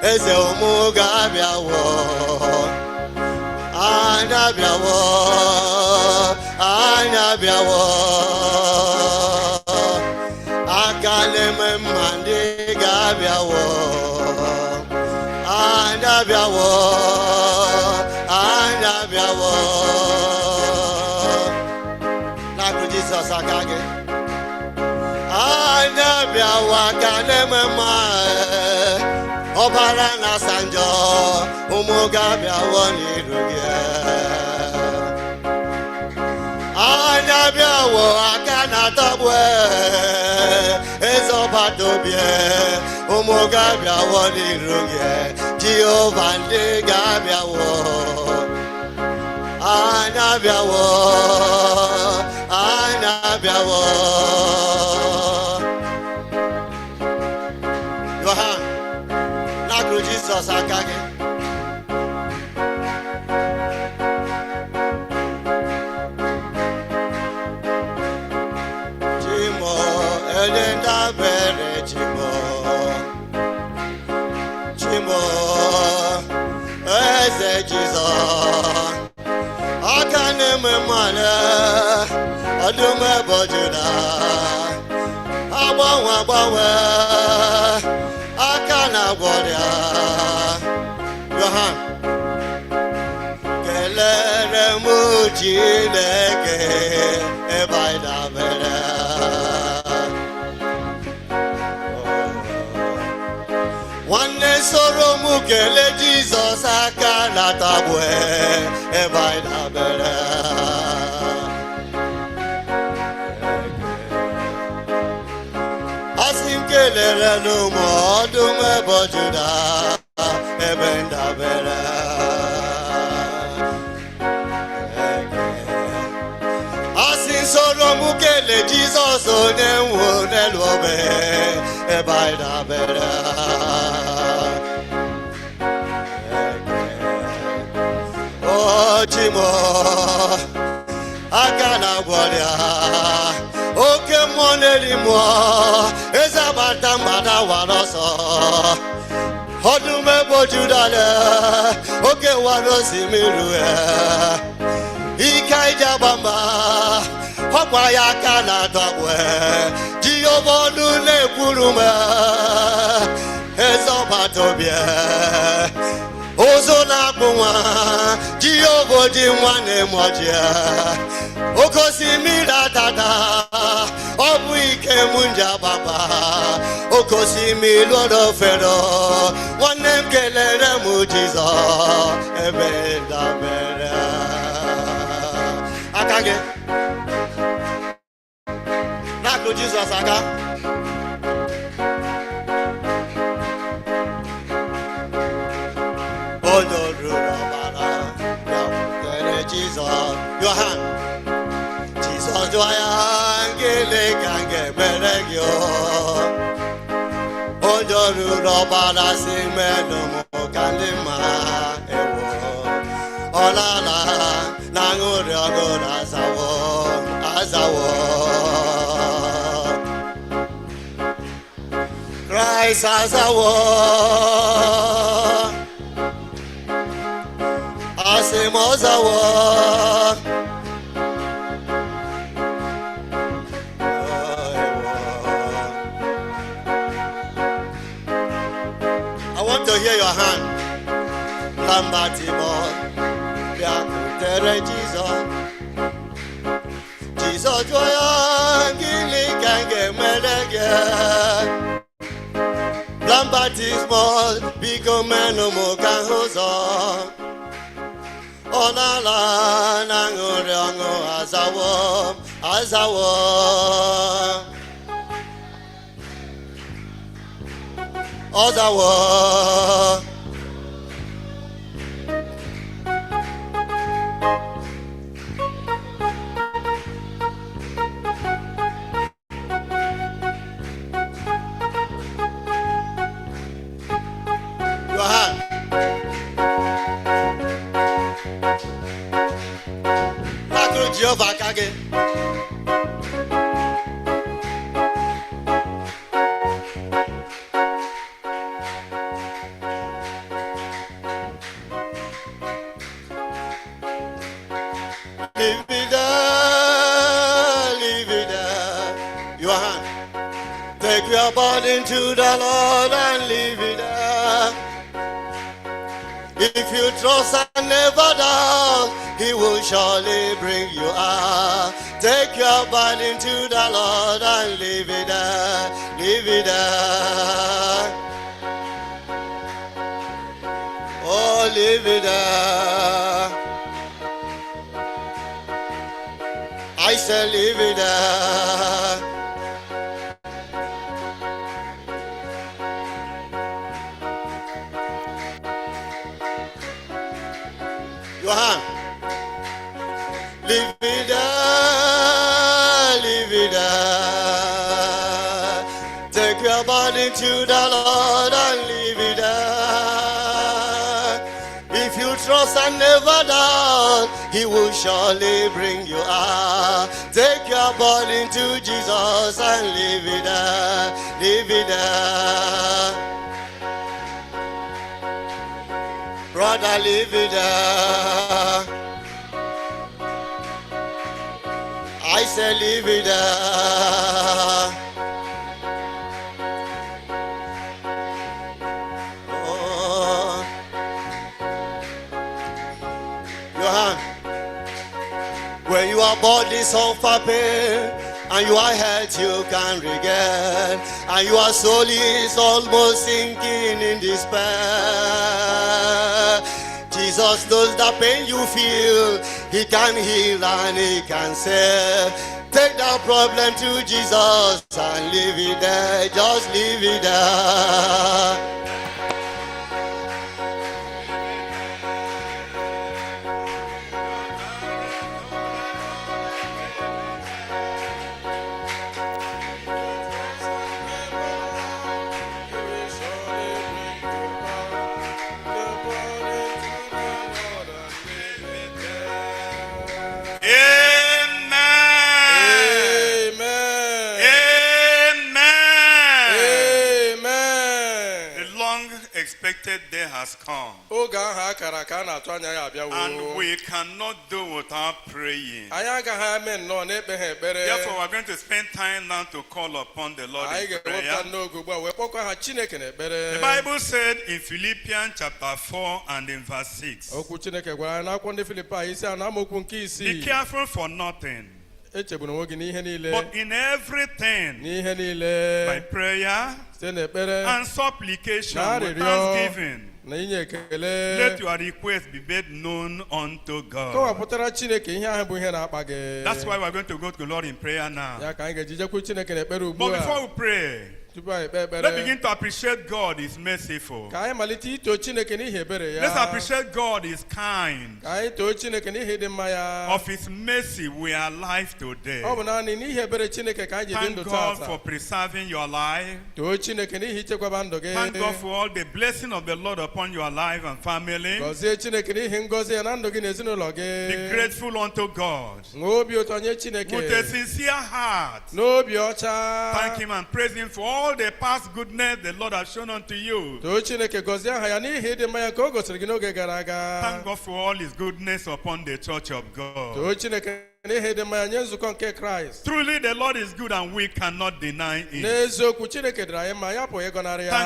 eze ụmụ ga-abịawo anya bịawo anya bịawo aka na-eme mma ndị ga-abịawo anya bịawo anya bịawo n'akụ Jizọs aka gị anya bịawo aka na-eme mma ọbara na sanjọ ụmụ ga-abịawo n'iru gị anya bịawo aka na-atọgbu eze ọbatobie ụmụ ga-abịawo n'iru gị Jehova ndị ga-abịawo anya bịawo anya bịawo Yohan n'akụrụ Jizọs aka gị Chimo onye ndabere Chimo Chimo eze Jizọs aka na-eme mmanụ ọdụm ebo Juda agbanwe agbanwe aka na-agwọ ọrịa Yohan kelere m Chineke ebe anyị dabere nwanne soro m kelee Jizọs aka na-atagbu ebe anyị dabere asị m kelere n'ụmụ ọdụm ebo Juda ebe ndabere asị soro m kelee Jizọs onye nwe n'elu obe ebe anyị dabere Chimo aka na-agwọ ọrịa oke mmụọ na-eri mmụọ eze agbata mgbada wara ọsọ ọdụm ebo Juda oke wara osimiri ike ije agba mba ọkwa ya aka na-adọgbu Jehova ọnụ na-ekwuru m eze ọbatobie ụzọ na-akpụ nwa Jehova dị nwa na-emoji oke osimiri atata ọ bụ ike m nji agbaba oke osimiri lodofero nwanne m kelere m Jizọs ebe dabere aka gị n'akụ Jizọs aka onye ruru ọbara bịakwutere Jizọs Yohan Jizọs jụọ ya gịnị ka m ga-emere gị onye ruru ọbara si menụ m ka ndị mma ewo ọlala na aṅụrị ọṅụ na azawo azawo Kraịst azawo asị m ọzawo I want to hear your hand Lambatimo bịakwutere Jizọs Jizọs jụọ ya gịnị ka m ga-emere gị Lambatismo biko menụ m ka m hụ ụzọ ọ na-ala na aṅụrị ọṅụ azawo azawo ọzawo Yohan n'akụrụ Jehova aka gị burden to the Lord and leave it there. If you trust and never doubt, He will surely bring you out. Take your burden to the Lord and leave it there. Leave it there. Oh, leave it there. I say leave it there. Your hand. Leave it there, leave it there. Take your body to the Lord and leave it there. If you trust and never doubt, He will surely bring you out. Take your body to Jesus and leave it there, leave it there. Brother, leave it there. I say leave it there. Oh. Your hand. When your body suffer pain and you are hurt, you can regret, and your soul is almost sinking in despair. Jesus knows the pain you feel. He can heal and He can save. Take the problem to Jesus and leave it there. Just leave it there. Day has come, and we cannot do without praying. Therefore, we're going to spend time now to call upon the Lord in prayer. The Bible said in Philippians chapter 4 and in verse 6, be careful for nothing, but in everything, by prayer and supplication with thanksgiving, let your request be made known unto God. That's why we're going to go to the Lord in prayer now. But before we pray, let's begin to appreciate God is merciful. Let's appreciate God is kind. Of His mercy, we are alive today. Thank God for preserving your life. Thank God for all the blessing of the Lord upon your life and family. Be grateful unto God. With a sincere heart, thank Him and praise Him for all the past goodness the Lord has shown unto you. Thank God for all His goodness upon the church of God. Truly the Lord is good and we cannot deny it. Thank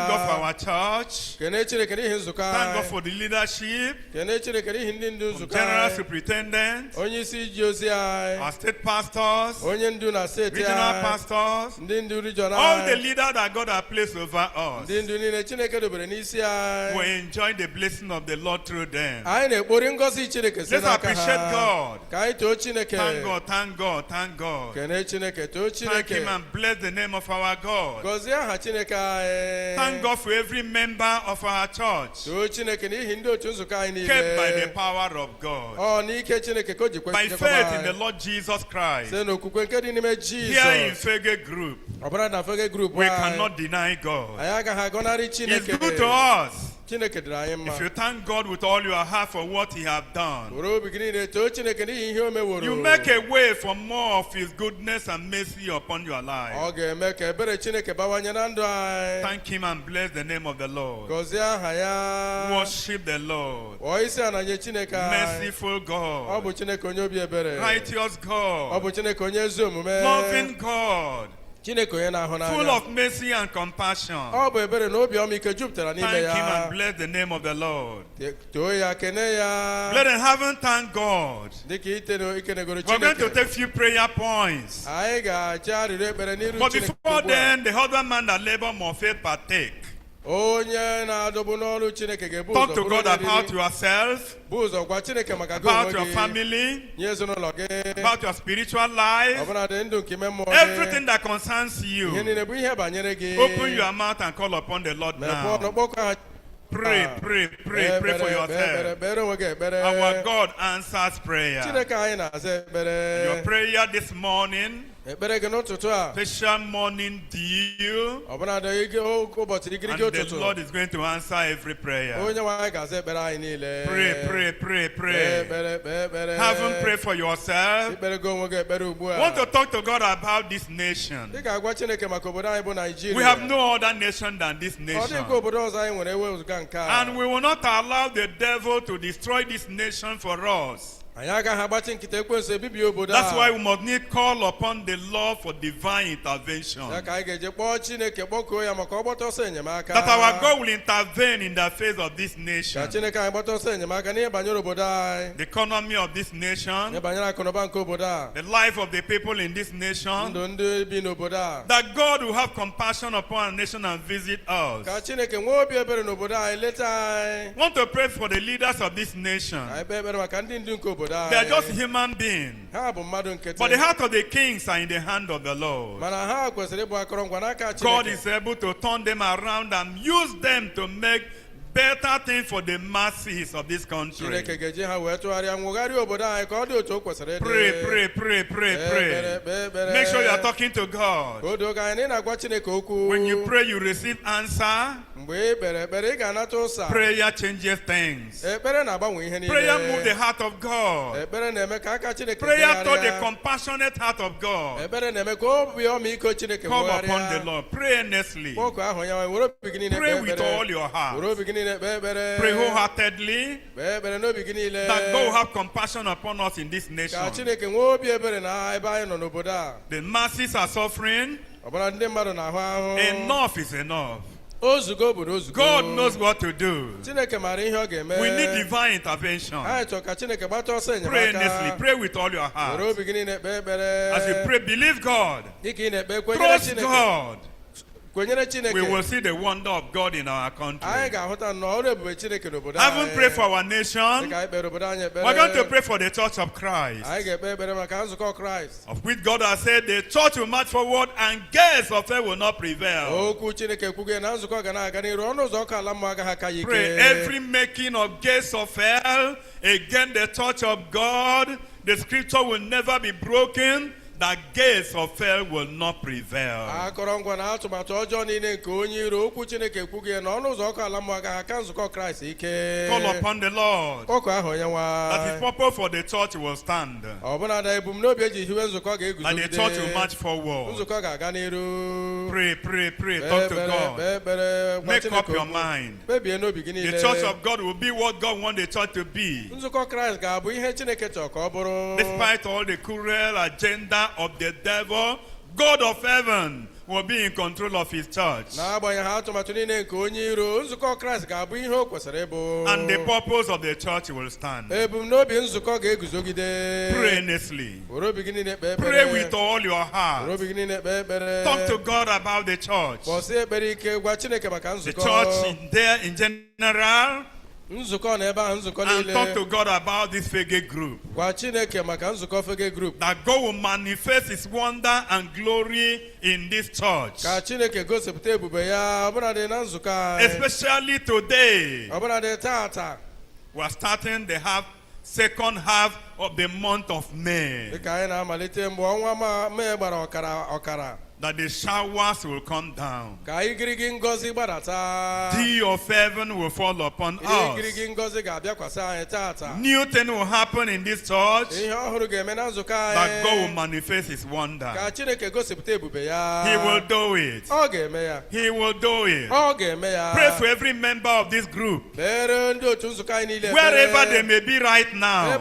God for our church. Thank God for the leadership, general superintendent, our state pastors, regional pastors, all the leaders that God has placed over us. We enjoy the blessing of the Lord through them. Let's appreciate God. Thank God, thank God, thank God. Thank Him and bless the name of our God. Thank God for every member of our church, kept by the power of God. By faith in the Lord Jesus Christ. Here in Fege Group, we cannot deny God. It's good to us. If you thank God with all your heart for what He has done, you make a way for more of His goodness and mercy upon your life. Thank Him and bless the name of the Lord. Worship the Lord. Merciful God, righteous God, loving God, full of mercy and compassion. Thank Him and bless the name of the Lord. Let them heaven thank God. We're going to take a few prayer points. But before then, the husbandman that labor must faith partake. Talk to God about yourself, about your family, about your spiritual life, everything that concerns you. Open your mouth and call upon the Lord now. Pray for yourself. Our God answers prayer. Your prayer this morning, special morning dew, and the Lord is going to answer every prayer. Pray. Haven't prayed for yourself. Want to talk to God about this nation. We have no other nation than this nation. And we will not allow the devil to destroy this nation for us. That's why we must need call upon the Lord for divine intervention. That our God will intervene in the face of this nation. The economy of this nation. The life of the people in this nation. That God will have compassion upon our nation and visit us. Want to pray for the leaders of this nation. They are just human beings. But the heart of the kings are in the hand of the Lord. God is able to turn them around and use them to make better things for the masses of this country. Pray. Make sure you are talking to God. When you pray, you receive answer. Prayer changes things. Prayer moves the heart of God. Prayer touches the compassionate heart of God. Call upon the Lord. Pray earnestly. Pray with all your heart. Pray wholeheartedly that God will have compassion upon us in this nation. The masses are suffering. Enough is enough. God knows what to do. We need divine intervention. Pray earnestly. Pray with all your heart. As you pray, believe God. Trust God. We will see the wonder of God in our country. Haven't prayed for our nation. We're going to pray for the church of Christ. Of which God has said the church will march forward and gates of hell will not prevail. Pray every making of gates of hell against the church of God. The scripture will never be broken. The gates of hell will not prevail. Call upon the Lord. That His purpose for the church will stand. And the church will march forward. Pray. Talk to God. Make up your mind. The church of God will be what God wants the church to be. Despite all the cruel agenda of the devil, God of heaven will be in control of his church. And the purpose of the church will stand. Pray earnestly. Pray with all your heart. Talk to God about the church. The church in general. And talk to God about this fake group. That God will manifest His wonder and glory in this church. Especially today. We are starting the second half of the month of May. That the showers will come down. Dew of heaven will fall upon us. New thing will happen in this church. That God will manifest His wonder. He will do it. He will do it. Pray for every member of this group. Wherever they may be right now.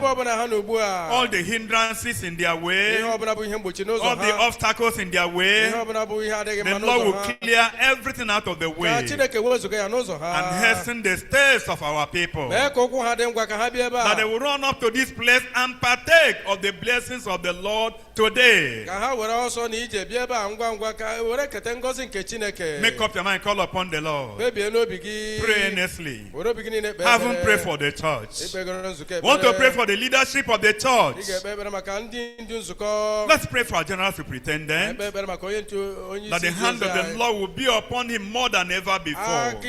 All the hindrances in their way. All the obstacles in their way. the Lord will clear everything out of the way and hasten the steps of our people, that they will run up to this place and partake of the blessings of the Lord today. Make up your mind, call upon the Lord. Pray earnestly. Haven't prayed for the church. Want to pray for the leadership of the church. Let's pray for our general superintendent, that the hand of the Lord will be upon him more than ever before, that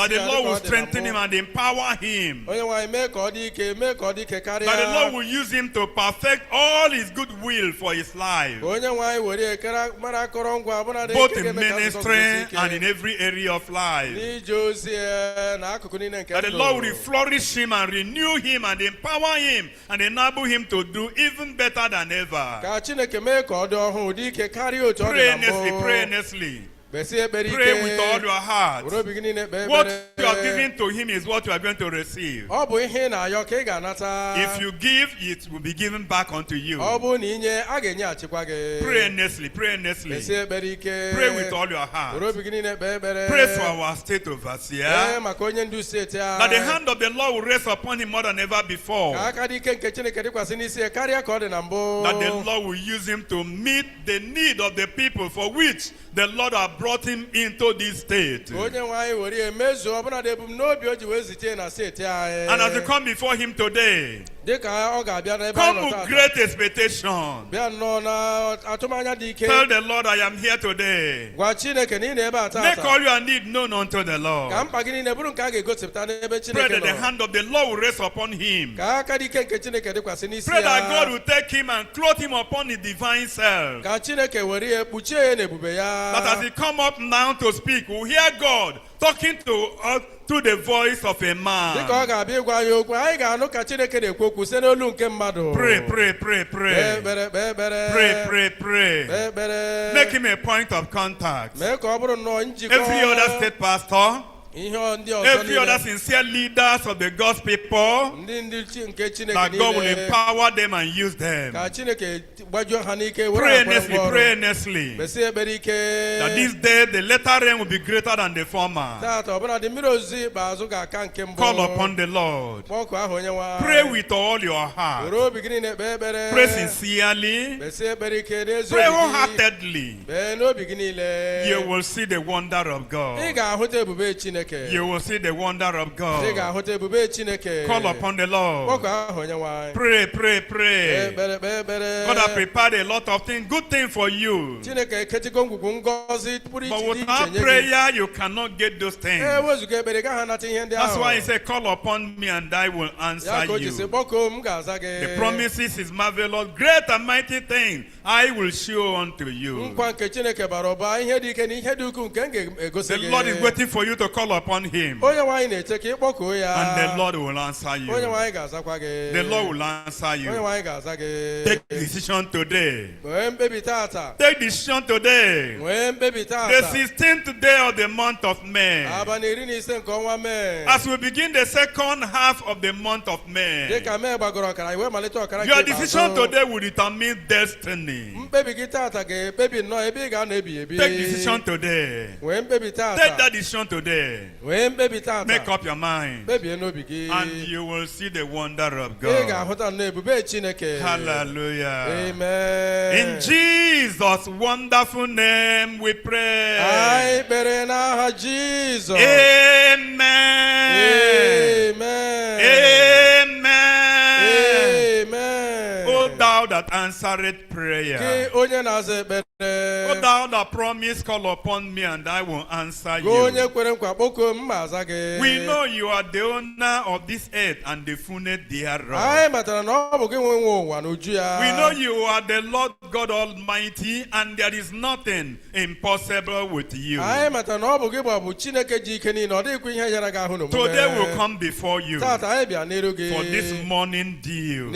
the Lord will strengthen him and empower him, that the Lord will use him to perfect all his good will for his life, both in ministry and in every area of life, that the Lord will flourish him and renew him and empower him and enable him to do even better than ever. Pray earnestly. Pray with all your heart. What you are giving to him is what you are going to receive. If you give, it will be given back unto you. Pray earnestly. Pray with all your heart. Pray for our state overseer, that the hand of the Lord will rest upon him more than ever before, that the Lord will use him to meet the need of the people for which the Lord has brought him into this state. And as you come before him today, come with great expectation. Tell the Lord, I am here today. Make all your need known unto the Lord. Pray that the hand of the Lord will rest upon him. Pray that God will take him and clothe him upon his divine self, that as he come up now to speak, we'll hear God talking to us through the voice of a man. Pray. Make him a point of contact. Every other state pastor, every other sincere leaders of the God's people, that God will empower them and use them. Pray earnestly, that this day the latter rain will be greater than the former. Call upon the Lord. Pray with all your heart. Pray sincerely. Pray wholeheartedly. You will see the wonder of God. You will see the wonder of God. Call upon the Lord. Pray. God has prepared a lot of things, good things for you. But without prayer, you cannot get those things. That's why he said, call upon me and I will answer you. The promises is marvelous, great and mighty things I will show unto you. The Lord is waiting for you to call upon him, and the Lord will answer you. The Lord will answer you. Take decision today. Take decision today. The 16th day of the month of May, as we begin the second half of the month of May, your decision today will determine destiny. Take decision today. Take that decision today. Make up your mind, and you will see the wonder of God. Hallelujah. Amen. In Jesus' wonderful name we pray. Amen. Amen. O thou that answered prayer, O thou that promised, call upon me and I will answer you. We know you are the owner of this earth and the fullness thereof. We know you are the Lord God Almighty, and there is nothing impossible with you. Today we'll come before you for this morning deal.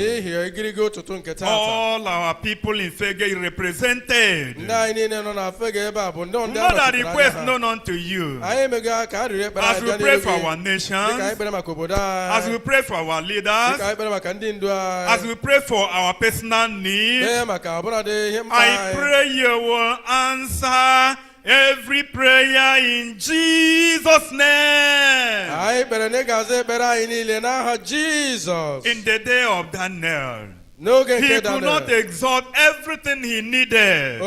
All our people in Fege represented prayed. We know that requests known unto you. As we pray for our nation, as we pray for our leaders, as we pray for our personal needs, I pray you will answer every prayer in Jesus' name. In the day of Daniel, he could not exhaust everything he needed.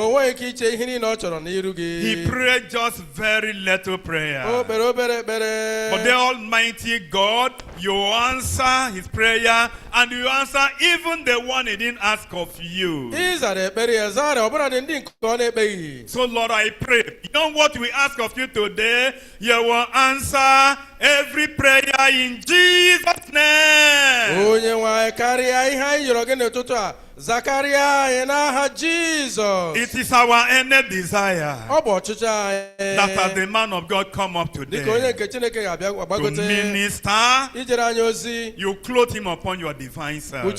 He prayed just very little prayer. But the Almighty God, you answer his prayer, and you answer even the one he didn't ask of you. So Lord, I pray, you know what we ask of you today? You will answer every prayer in Jesus' name. It is our earnest desire that as the man of God come up today to minister, you clothe him upon your divine self and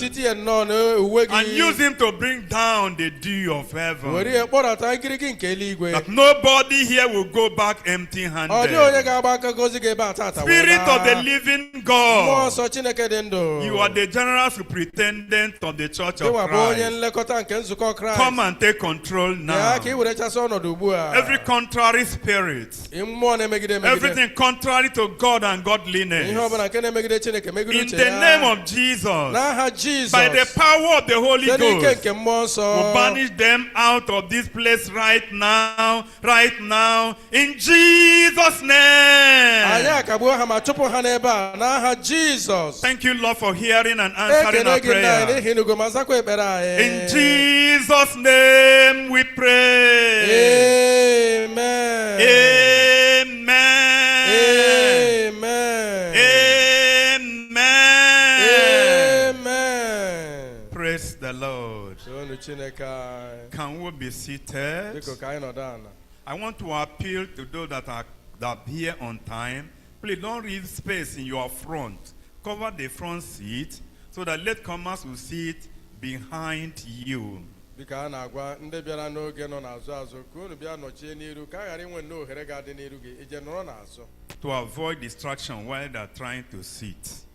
use him to bring down the dew of heaven, that nobody here will go back empty-handed. Spirit of the living God, you are the general superintendent of the church of Christ. Come and take control now. Every contrary spirit, everything contrary to God and godliness, in the name of Jesus, by the power of the Holy Ghost, will banish them out of this place right now, in Jesus' name. Thank you, Lord, for hearing and answering our prayer. In Jesus' name we pray. Amen. Amen. Amen. Amen. Praise the Lord. Can we be seated? I want to appeal to those that are here on time. Please don't leave space in your front. Cover the front seat so that latecomers will sit behind you. To avoid distraction while they are trying to sit.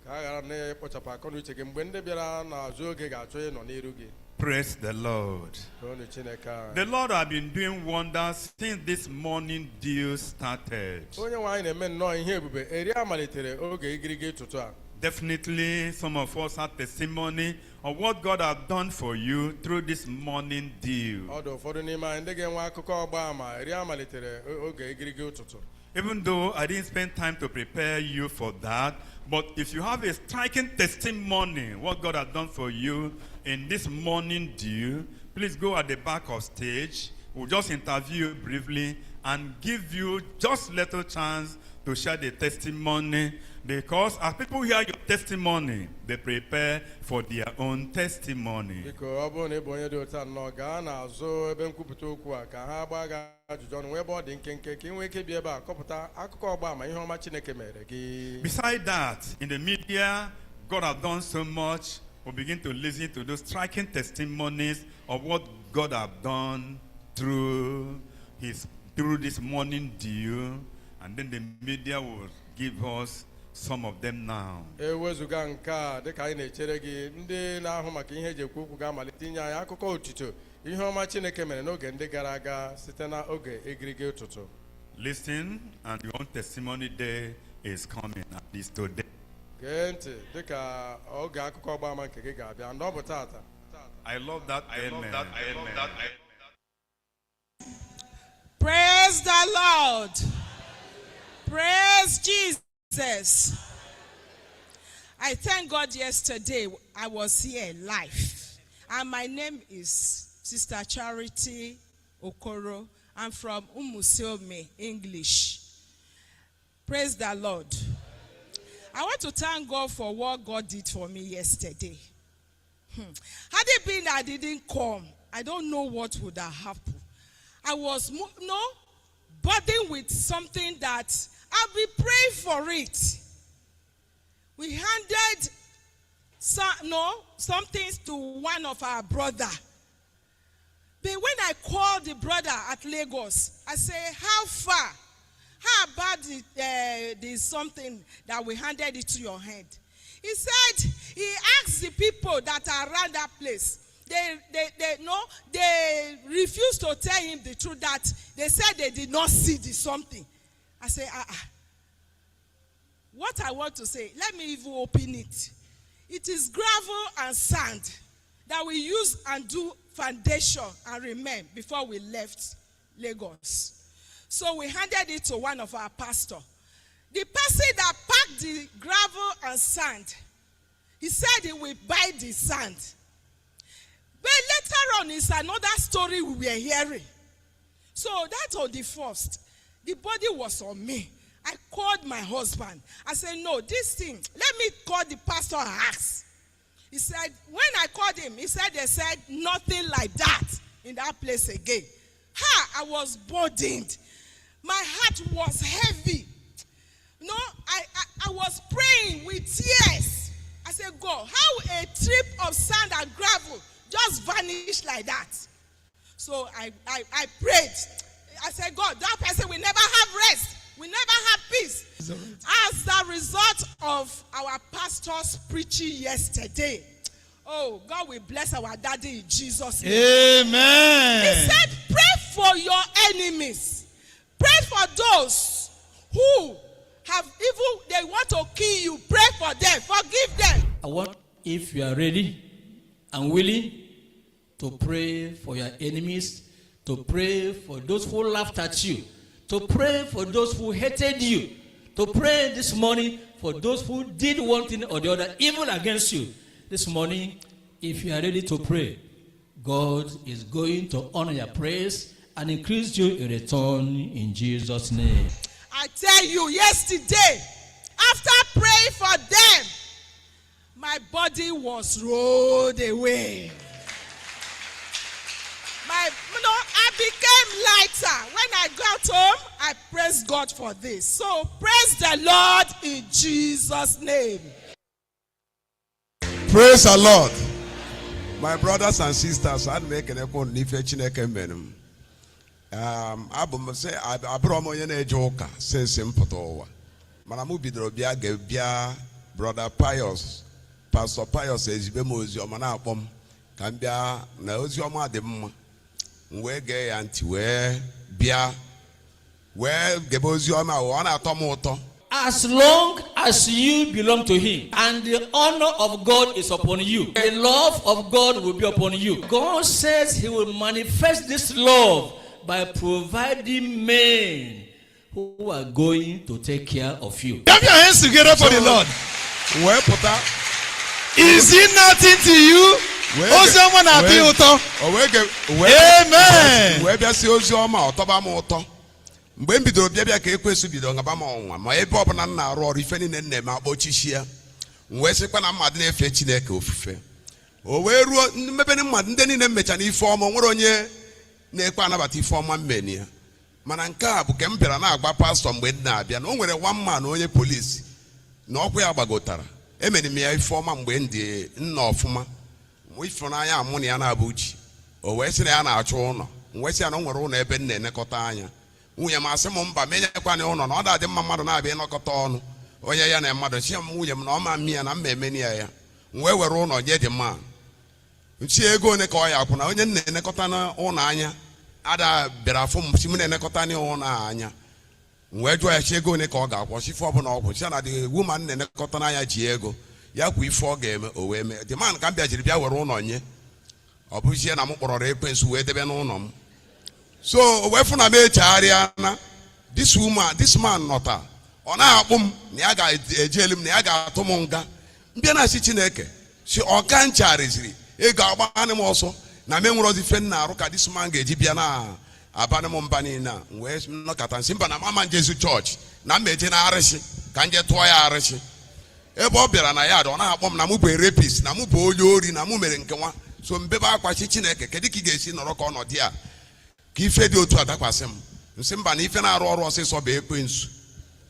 Praise the Lord. The Lord has been doing wonders since this morning dew started. Definitely, some of us have testimony of what God has done for you through this morning dew. Even though I didn't spend time to prepare you for that, but if you have a striking testimony, what God has done for you in this morning dew, please go at the back of stage. We'll just interview you briefly and give you just little chance to share the testimony, because as people hear your testimony, they prepare for their own testimony. Besides that, in the media, God has done so much. We'll begin to listen to those striking testimonies of what God has done through this morning dew, and then the media will give us some of them now. Listen, and your own testimony day is coming, at least today. I love that. Amen. Praise the Lord. Praise Jesus. I thank God yesterday I was here live. And my name is Sister Charity Okoro. I'm from Umusiome, English. Praise the Lord. I want to thank God for what God did for me yesterday. Had it been that I didn't come, I don't know what would have happened. I was burdened with something that I'll be praying for it. We handed some things to one of our brother But when I called the brother at Lagos, I say, how far? How about the something that we handed it to your hand? He said, he asked the people that are around that place. They refused to tell him the truth, that they said they did not see the something. I say, what I want to say, let me even open it. It is gravel and sand that we use and do foundation and remain before we left Lagos. So we handed it to one of our pastors. The person that packed the gravel and sand, he said he will buy the sand. But later on is another story we were hearing. So that on the first, the body was on me. I called my husband. I said, no, this thing, let me call the pastor and ask. He said, when I called him, he said they said nothing like that in that place again. I was burdened. My heart was heavy. No, I was praying with tears. I said, God, how a trip of sand and gravel just vanished like that? So I prayed. I said, God, that person will never have rest. We never have peace. As the result of our pastor's preaching yesterday, oh, God will bless our daddy in Jesus' name. Amen. He said, pray for your enemies. Pray for those who have evil, they want to kill you. Pray for them. Forgive them. I want, if you are ready and willing, to pray for your enemies, to pray for those who laughed at you, to pray for those who hated you, to pray this morning for those who did one thing or the other, evil against you. This morning, if you are ready to pray, God is going to honor your prayers and increase you in return in Jesus' name. I tell you, yesterday, after praying for them, my body was rolled away. I became lighter. When I got home, I praised God for this. So praise the Lord in Jesus' name. Praise the Lord. My brothers and sisters, I'd make an echo nife chineke menum. Abum say Abraham yene joka say simple. Manamu bidro bia brother Pius, Pastor Pius ezibemo ozioma na akpom ka bia na ozioma adem we ge anti we bia we gebe ozioma o na atom uto. As long as you belong to him and the honor of God is upon you, the love of God will be upon you. God says he will manifest this love by providing men who are going to take care of you. Clap your hands together for the Lord. Is it nothing to you? Amen. Mgbe mbidoro bịa ka ekwesu bidoro ngaba ma ọnwa ma ebe ọbụla nna arụ ọrụ ife niile nne m akpọchichia wee sịkwa na mmadụ na-efe Chineke ofufe o wee ruo mmebe mmadụ ndị niile mmecha na ife ọma nwere onye na-ekwe anabata ife ọma mmeni ya mana nke a bụ ke m bịara na-agba pastọ mgbe m na-abịa na o nwere one man onye polisi na ọkwa ya gbagotara emere m ya ife ọma mgbe ndị nna ọfụma ifụnanya amụ na ya na-abụ uchi o wee sị na ya na-achọ ụlọ wee sị ya na o nwere ụlọ ebe m na-enekọta anya nwunye m asị m mba menyekwana ụlọ na ọ da-adị mma mmadụ na-abịa ịnọkọta ọnụ onye ya na mmadụ chi m nwunye m na ọma mmịa na mma emeni ya wee were ụlọ nye dị mma nchi ego one ka ọ ya akwụ na onye na-enekọta na ụlọ anya ada bịara afụ m si m na-enekọta na ụlọ anya wee jụọ ya chi ego one ka ọ ga-akwụ chife ọbụla ọgwụ chi na dị woman na-enekọta n'anya ji ego ya kwa ife ọ ga-eme o wee mee dị man ka m bịa jiri bịa were ụlọ nye ọ bụzie na m kpọrọ ekwensu wee debe n'ụlọ m. So we funa me chariana this man nọta ọ na-akpụ m na ya ga-eje m na ya ga-atụ m nga mbịa na si Chineke si ọka nchariziri ego agbanị m ọsọ na me nwere ozife nna arụ ka this man ga-eji bịa na abanị m mba niile a wee nọkọta nsị mba na mama Jesu chọọchị na mmeje na arịsị ka nje tụọ ya arịsị ebe ọ bịara na ya ọ na-akpọ m na mụ bụ rapist na mụ bụ onye ori na mụ mere nke nwa so mbebe akwachi Chineke kedu ka ị ga-esi nọrọ ka ọnọdụ ya ka ife dị otu adakwasị m nsị mba na ife na-arụ ọrụ ọsịsọ bụ ekwensu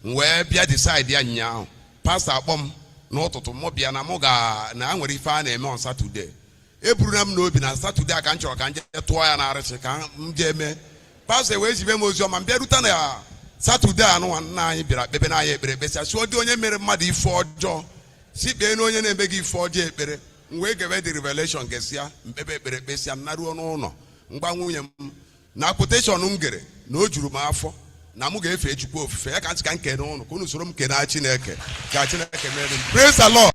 wee bịa decide ya nyaahụ pastọ akpọ m n'ụtụtụ mụ bịa na mụ na nwere ife a na-eme on Saturday Ebrunam no bi na Saturday aka nchọ ka nje tụọ ya na arịsị ka m je eme. Pastor wee zibe m ozi ọma mbịaruta na Saturday anụ nna anyị bịara kpebe na anyị ekpere ekpesịa si ọ dị onye mere mmadụ ife ọjọọ si kpee na onye na-eme gị ife ọjọọ ekpere m wee gebe the revelation gesịa mkpebe ekpere ekpesịa m naruo n'ụlọ mgba nwunye m na quotation m gere na o juru m afọ na m ga-efe Chukwu ofufe ya ka ntị ka m kene ụnụ ka unu soro m kene Chineke ka Chineke mere m. Praise the Lord.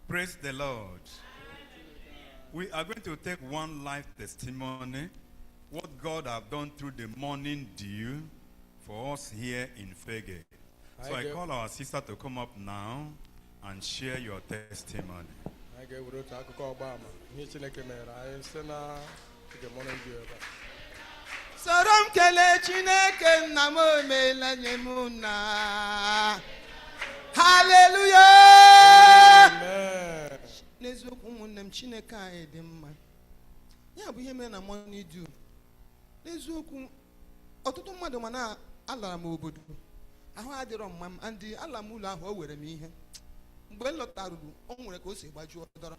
Praise the Lord. We are going to take one life testimony, what God have done through the morning dew for us here in Fege. So I call our sister to come up now and share your testimony. Sorom kele Chineke nna m omela nye m na. Hallelujah. Amen. N'eziokwu ụmụnne m Chineke anyị dị mma. Ya bụ ihe mere na morning dew. N'eziokwu ọtụtụ mmadụ mana alara m obodo. Ahụ adịrọ mma m and ala m ụlọ ahụ o were m ihe. Mgbe m lọtaruru o nwere ka o si gbajuo dọrọ.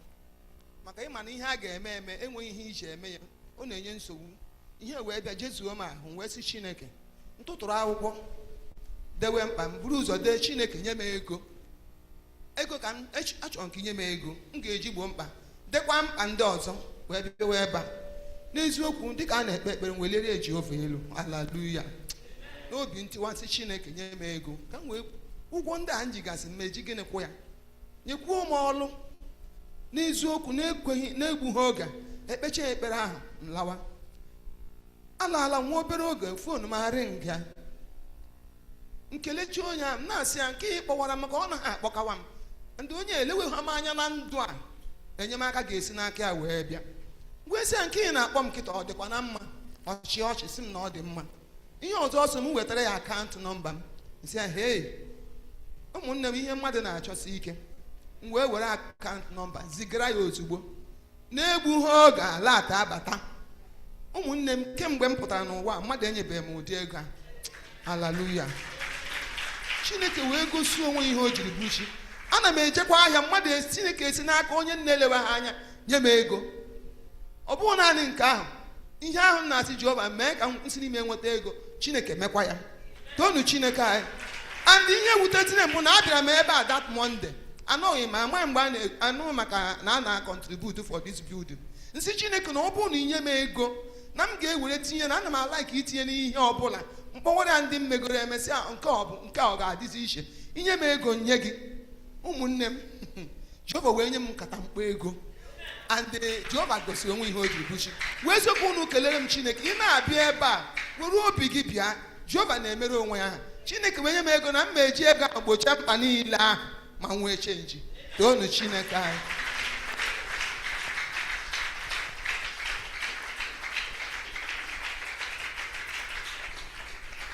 Maka ịma na ihe a ga-eme eme enweghị ihe ije eme ya. Ọ na-enye nsogbu. Ihe wee bịa jezuo m ahụ wee sị Chineke ntụtụrụ akwụkwọ dewe mkpa m buru ụzọ dee Chineke nye m ego ka m achọrọ nke nye m ego m ga-eji gboo mkpa dekwa mkpa ndị ọzọ wee bịawa ebe a n'eziokwu dịka a na-ekpe ekpere welerie Jehova elu haleluya n'obi ntiwasị Chineke nye m ego ka m wee ụgwọ ndị a njigasị mmeji gịnị kwụ ya nyekwuo m ọlụ n'eziokwu na-egbughị oge ekpecha ekpere ahụ m lawa alaala nwa obere oge fon m arị nga nkelechi onye a na-asị ya nke ịkpọwara maka ọ naghị akpọkawa m ndị onye elewe ha m anya na ndụ a enyemaka ga-esi n'aka ya wee bịa ngwa esi ya nke ị na-akpọ m nkịta ọ dịkwa na mma ọchị si m na ọ dị mma ihe ọzọ ọsọ m wetara ya akaụntụ nọmba m nsị ya hei ụmụnne m ihe mmadụ na-achọsi ike m wee were akaụntụ nọmba zigara ya ozugbo na-egbughị oge ala ata abata ụmụnne m kemgbe m pụtara n'ụwa mmadụ enyebeghị m ụdị ego a haleluya Chineke wee gosi onwe ihe o jiri buchi ana m ejekwa ahịa mmadụ Chineke esi n'aka onye na-elewe ha anya nye m ego ọ bụghị naanị nke ahụ ihe ahụ na-asị Jehova mee ka m si n'ime nweta ego Chineke mekwa ya tonu Chineke anyị and ihe wutetine mbụ na abịara m ebe a that Monday anọghị m amaghị mgbe a na-anụ maka na a na-contribute for this building nsị Chineke na ọ bụrụ na inye m ego na m ga-ewere tinye na ana m alaiki itinye n'ihe ọbụla mkpọwara ndị mmegoro emesịa nke ọ ga-adịzi iche inye m ego nye gị ụmụnne m Jehova wee nye m nkata mkpọ ego and Jehova gosiri onwe ihe o jiri buchi wee sokwa unu kelere m Chineke ị na-abịa ebe a were obi gị bịa Jehova na-emere onwe ya Chineke wee nye m ego na m eji ego ahụ gbochie mkpa niile ahụ ma nwee chenji toonu Chineke anyị.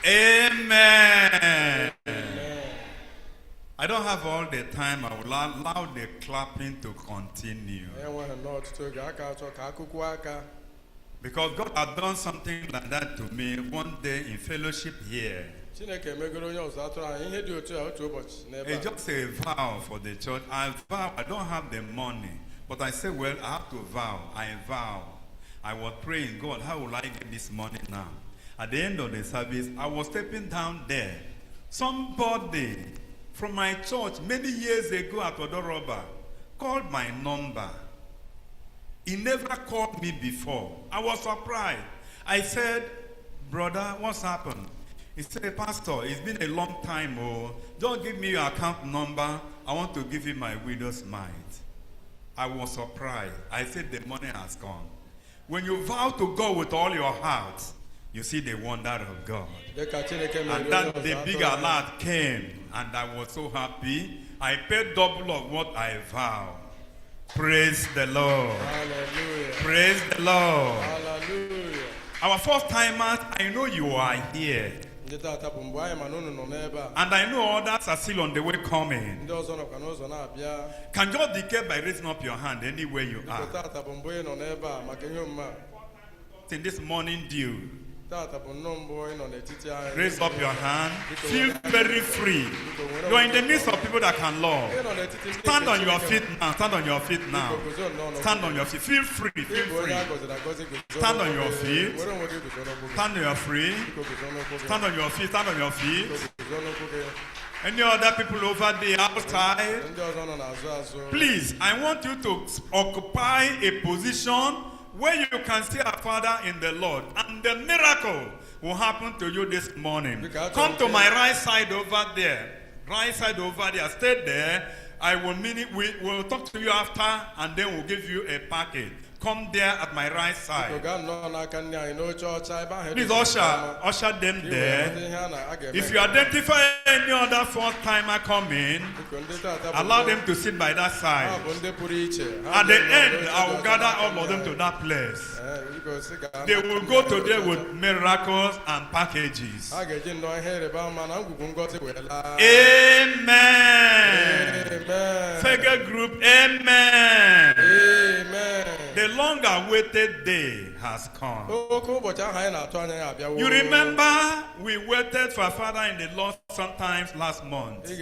Amen. I don't have all the time. I will allow the clapping to continue. Because God had done something like that to me one day in fellowship here. It's just a vow for the church. I vow, I don't have the money. But I said, well, I have to vow. I vow. I was praying, God, how will I get this money now? At the end of the service, I was stepping down there. Somebody from my church many years ago at Odoroba called my number. He never called me before. I was surprised. I said, brother, what's happened? He said, Pastor, it's been a long time. Oh, don't give me your account number. I want to give you my widow's mite. I was surprised. I said, the money has gone. When you vow to go with all your heart, you see the wonder of God. And that the big alert came, and I was so happy. I paid double of what I vowed. Praise the Lord. Hallelujah. Praise the Lord. Hallelujah. Our first timers, I know you are here. And I know others are still on the way coming. Can God declare by raising up your hand anywhere you are? In this morning dew, raise up your hand. Feel very free. You are in the midst of people that can love. Stand on your feet now. Stand on your feet now. Stand on your feet. Feel free. Feel free. Stand on your feet. Stand on your feet. Stand on your feet. Stand on your feet. Any other people over there outside? Please, I want you to occupy a position where you can see our Father in the Lord, and the miracle will happen to you this morning. Come to my right side over there. Right side over there. Stay there. I will we will talk to you after, and then we'll give you a package. Come there at my right side. Please usher them there. If you identify any other fourth timer coming, allow them to sit by that side. At the end, I will gather all of them to that place. They will go to there with miracles and packages. Amen. Second group, amen. Amen. The long-awaited day has come. You remember we waited for our Father in the Lord sometimes last month. And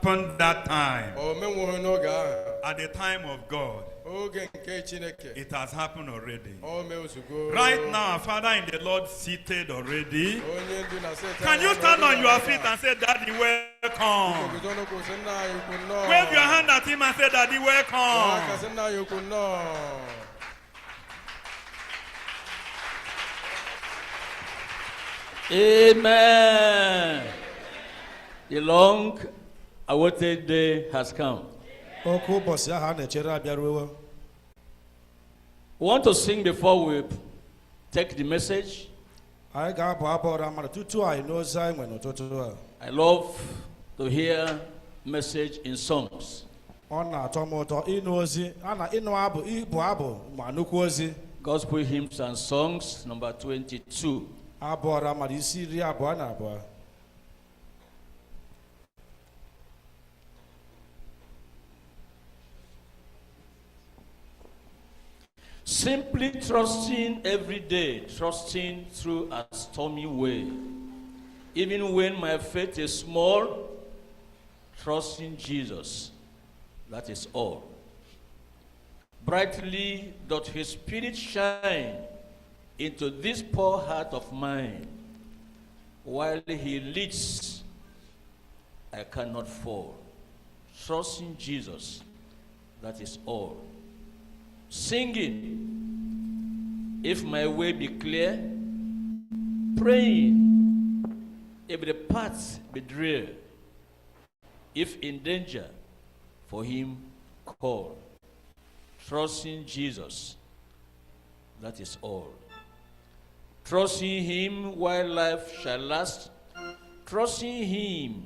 upon that time, at the time of God, it has happened already. Right now, our Father in the Lord seated already. Can you stand on your feet and say, Daddy, welcome? Wave your hand at him and say, Daddy, welcome. Amen. The long-awaited day has come. We want to sing before we take the message. I love to hear message in songs. Gospel hymns and songs, number 22. Simply trusting every day, trusting through a stormy way. Even when my faith is small, trusting Jesus, that is all. Brightly doth his spirit shine into this poor heart of mine. While he leads, I cannot fall. Trusting Jesus, that is all. Singing, if my way be clear, praying, if the path be drear, if in danger, for him call. Trusting Jesus, that is all. Trusting him while life shall last, trusting him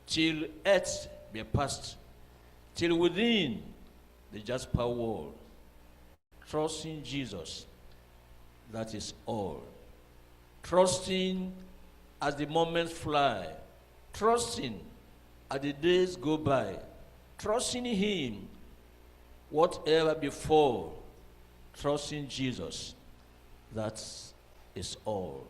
till earth be past, till within the jasper wall. Trusting Jesus, that is all. Trusting as the moments fly, trusting as the days go by, trusting him whatever befall, trusting Jesus, that is all.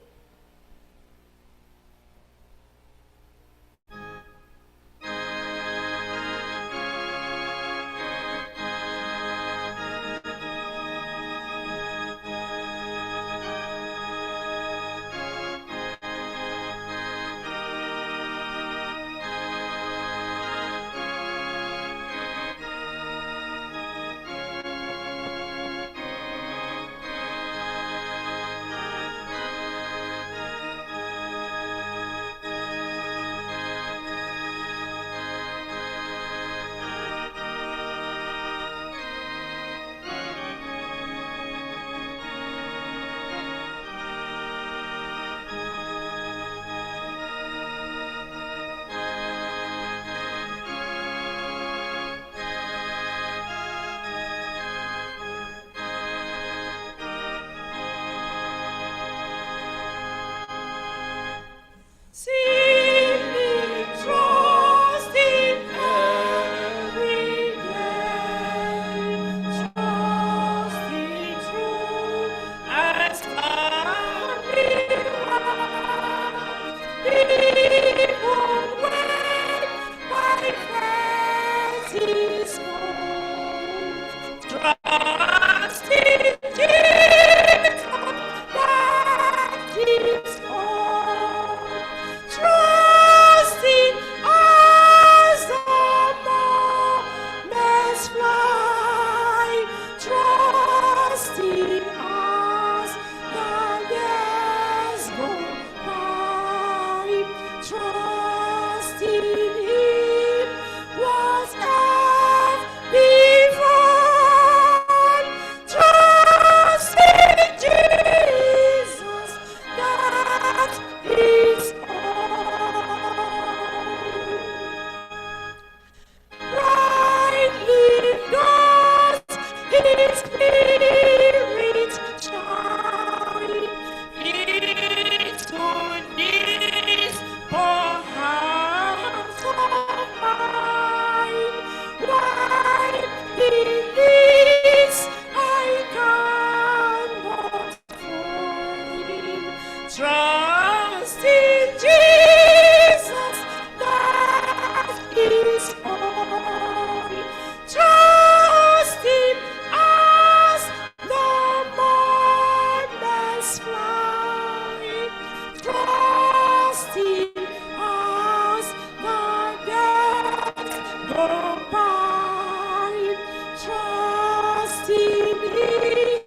go by, trusting in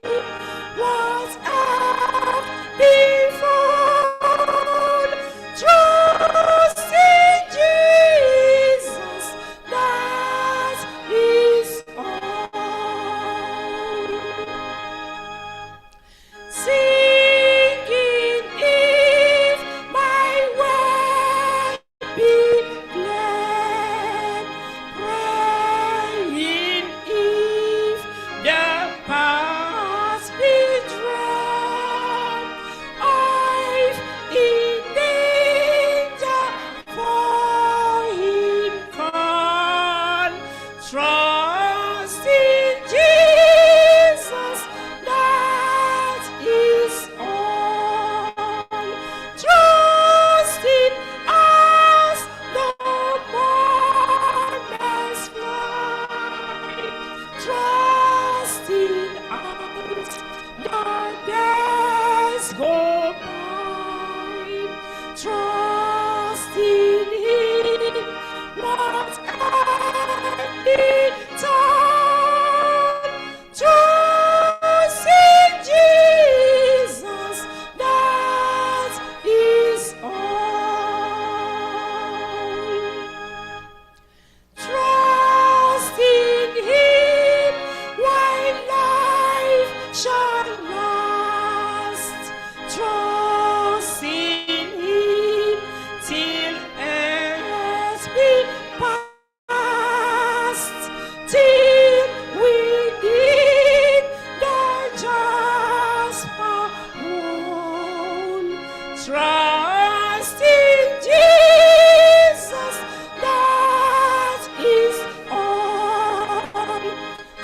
what I've before, trusting Jesus, that is all. Singing if my way be glad, praying if the path be dry, I've in danger for him call, trust in Jesus, that is all. Trust in us, the mornings fly. Trust in us, the days go by. Trust in Him, whatever time. Trust in Jesus, that is all. Trust in Him while life shall last. Trust in Him till earth be past, till we need the jasper hole. Trust in Jesus, that is all.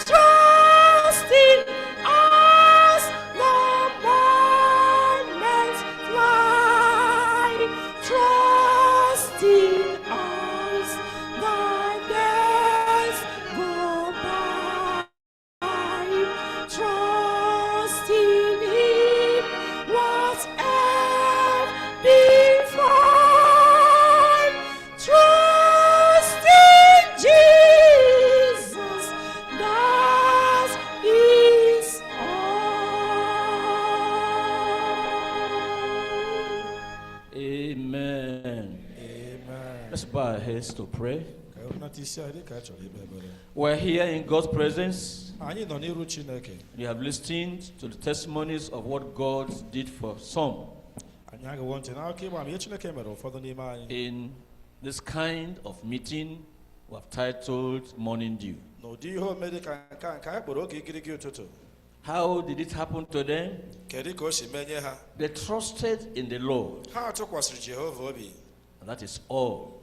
Trust in us, the mornings fly. Trust in us, the days go by. Trust in Him, whatever befall. Trust in Jesus, that is all. Amen. Let's bow our heads to pray. We're here in God's presence. You have listened to the testimonies of what God did for some in this kind of meeting we have titled Morning Dew. How did it happen to them? They trusted in the Lord. And that is all.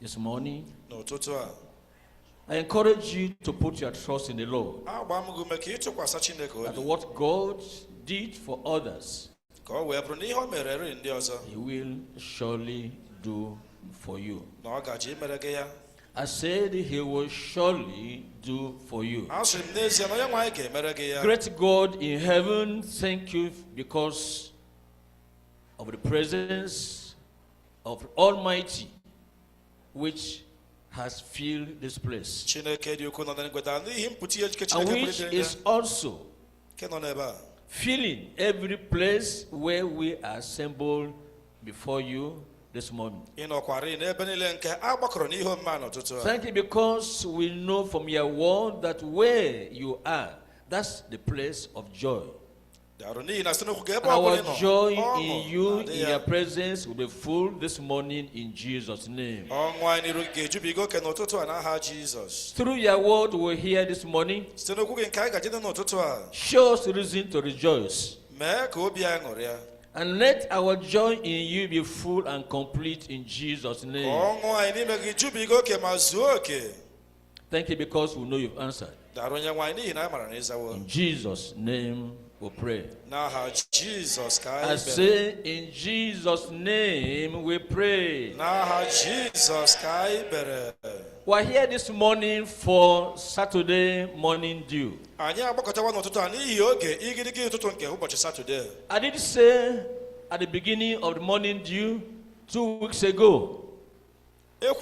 This morning, I encourage you to put your trust in the Lord. That what God did for others, He will surely do for you. I said He will surely do for you. Great God in heaven, thank you because of the presence of Almighty which has filled this place, and which is also filling every place where we are assembled before you this morning. Thank you because we know from your word that where you are, that's the place of joy. Our joy in you, in your presence, will be full this morning in Jesus' name. Through your word we hear this morning, show us reason to rejoice. And let our joy in you be full and complete in Jesus' name. Thank you because we know you've answered. In Jesus' name we pray. I say, in Jesus' name we pray. We're here this morning for Saturday morning dew. I did say at the beginning of the morning dew 2 weeks ago that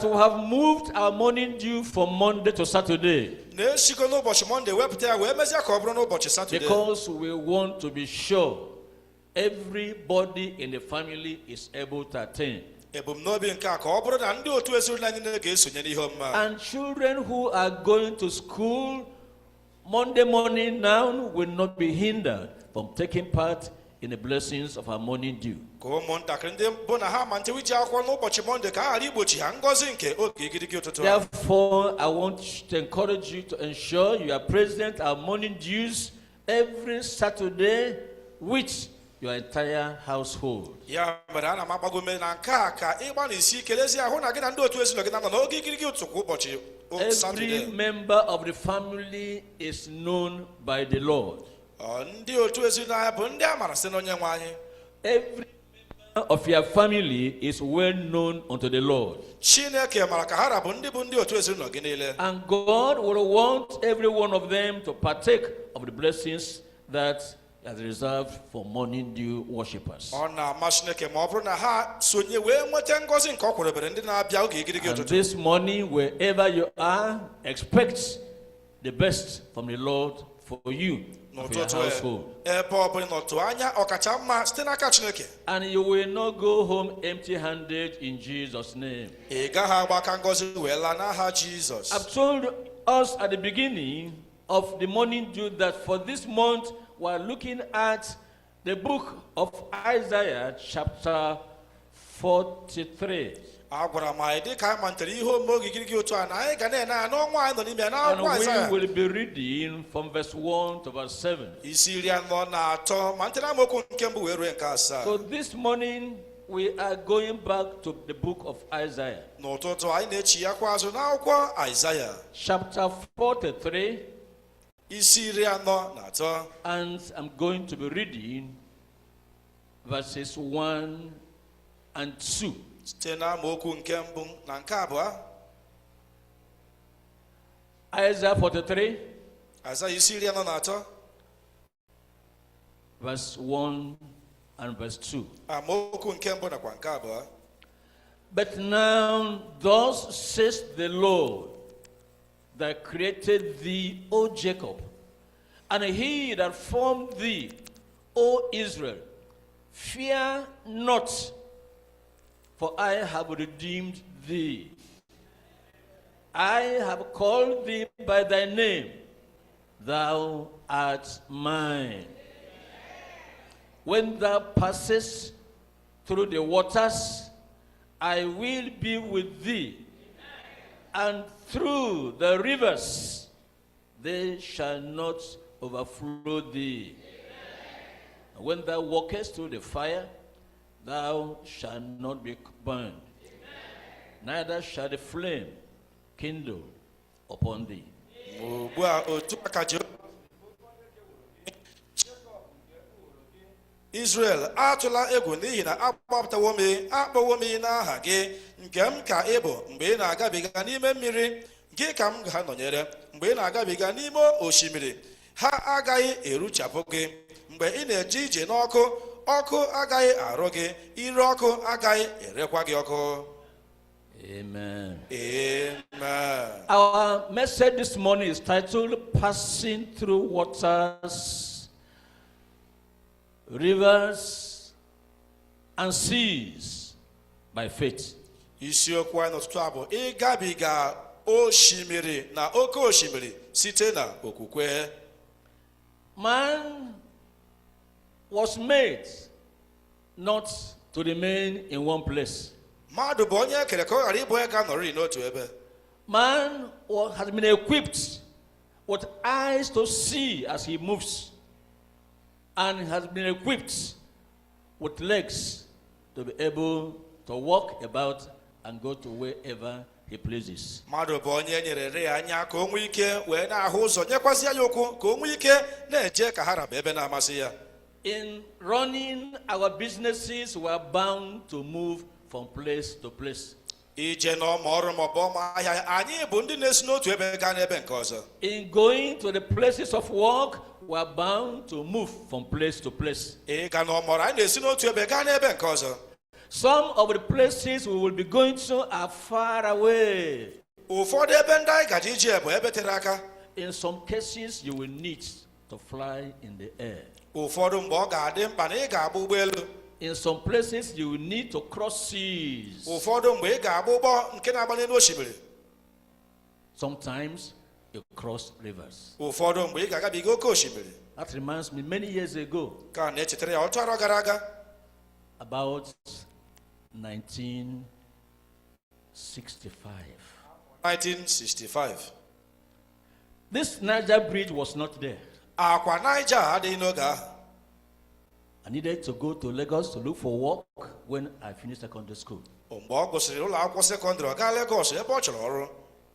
we have moved our morning dew from Monday to Saturday. Because we want to be sure everybody in the family is able to attend. And children who are going to school Monday morning now will not be hindered from taking part in the blessings of our morning dew. Therefore, I want to encourage you to ensure you are present at our morning dews every Saturday with your entire household. Every member of the family is known by the Lord. Every member of your family is well known unto the Lord. And God will want every one of them to partake of the blessings that as reserved for morning dew worshippers. And this morning, wherever you are, expect the best from the Lord for you, for your household. And you will not go home empty-handed in Jesus' name. I've told us at the beginning of the morning dew that for this month, we're looking at the book of Isaiah, chapter 43. And we will be reading from verse 1 to verse 7. So this morning, we are going back to the book of Isaiah. Chapter 43. And I'm going to be reading verses 1 and 2. Isaiah 43, verse 1 and verse 2. But now thus says the Lord, that created thee, O Jacob, and he that formed thee, O Israel, fear not, for I have redeemed thee. I have called thee by thy name, thou art mine. When thou passest through the waters, I will be with thee, and through the rivers, they shall not overflow thee. And when thou walkest through the fire, thou shalt not be burned, neither shall the flame kindle upon thee. Israel, atụla egwu n'ihi na akpọpụtawo m n'aha gị, nke m ka ị bụ mgbe ị na-agabiga n'ime mmiri, gị ka m ga-anọnyere mgbe ị na-agabiga n'ime osimiri. Ha agaghị eruchapụ gị mgbe ị na-eje ije n'ọkụ, ọkụ agaghị arụ gị, ire ọkụ agaghị erekwa gị ọkụ. Amen. Amen. Our message this morning is titled Passing Through Waters, Rivers, and Seas by Faith. Isiokwu anyị n'ụtụtụ a bụ ịgabiga osimiri na oke osimiri site na okwukwe. Man was made not to remain in one place. Mmadụ bụ onye ekere ka ọ ghara ịbụ onye ga-anọrị n'otu ebe. Man has been equipped with eyes to see as he moves, and has been equipped with legs to be able to walk about and go to wherever he pleases. Mmadụ bụ onye nyere ya anya ka o nwee ike wee na-ahụ ụzọ, nyekwasị ya ụkwụ ka o nwee ike na-eje ka ha raba ebe na-amasị ya. In running our businesses, we are bound to move from place to place. Ije n'ọma ọrụ ma ọ bụ ọma ahịa, anyị bụ ndị na-esi n'otu ebe gaa n'ebe nke ọzọ. In going to the places of work, we are bound to move from place to place. Ịga n'ọma ọrụ, anyị na-esi n'otu ebe gaa n'ebe nke ọzọ. Some of the places we will be going to are far away. In some cases, you will need to fly in the air. In some places, you will need to cross seas. Sometimes you cross rivers. That reminds me, many years ago, about 1965. This Niger bridge was not there. I needed to go to Lagos to look for work when I finished secondary school.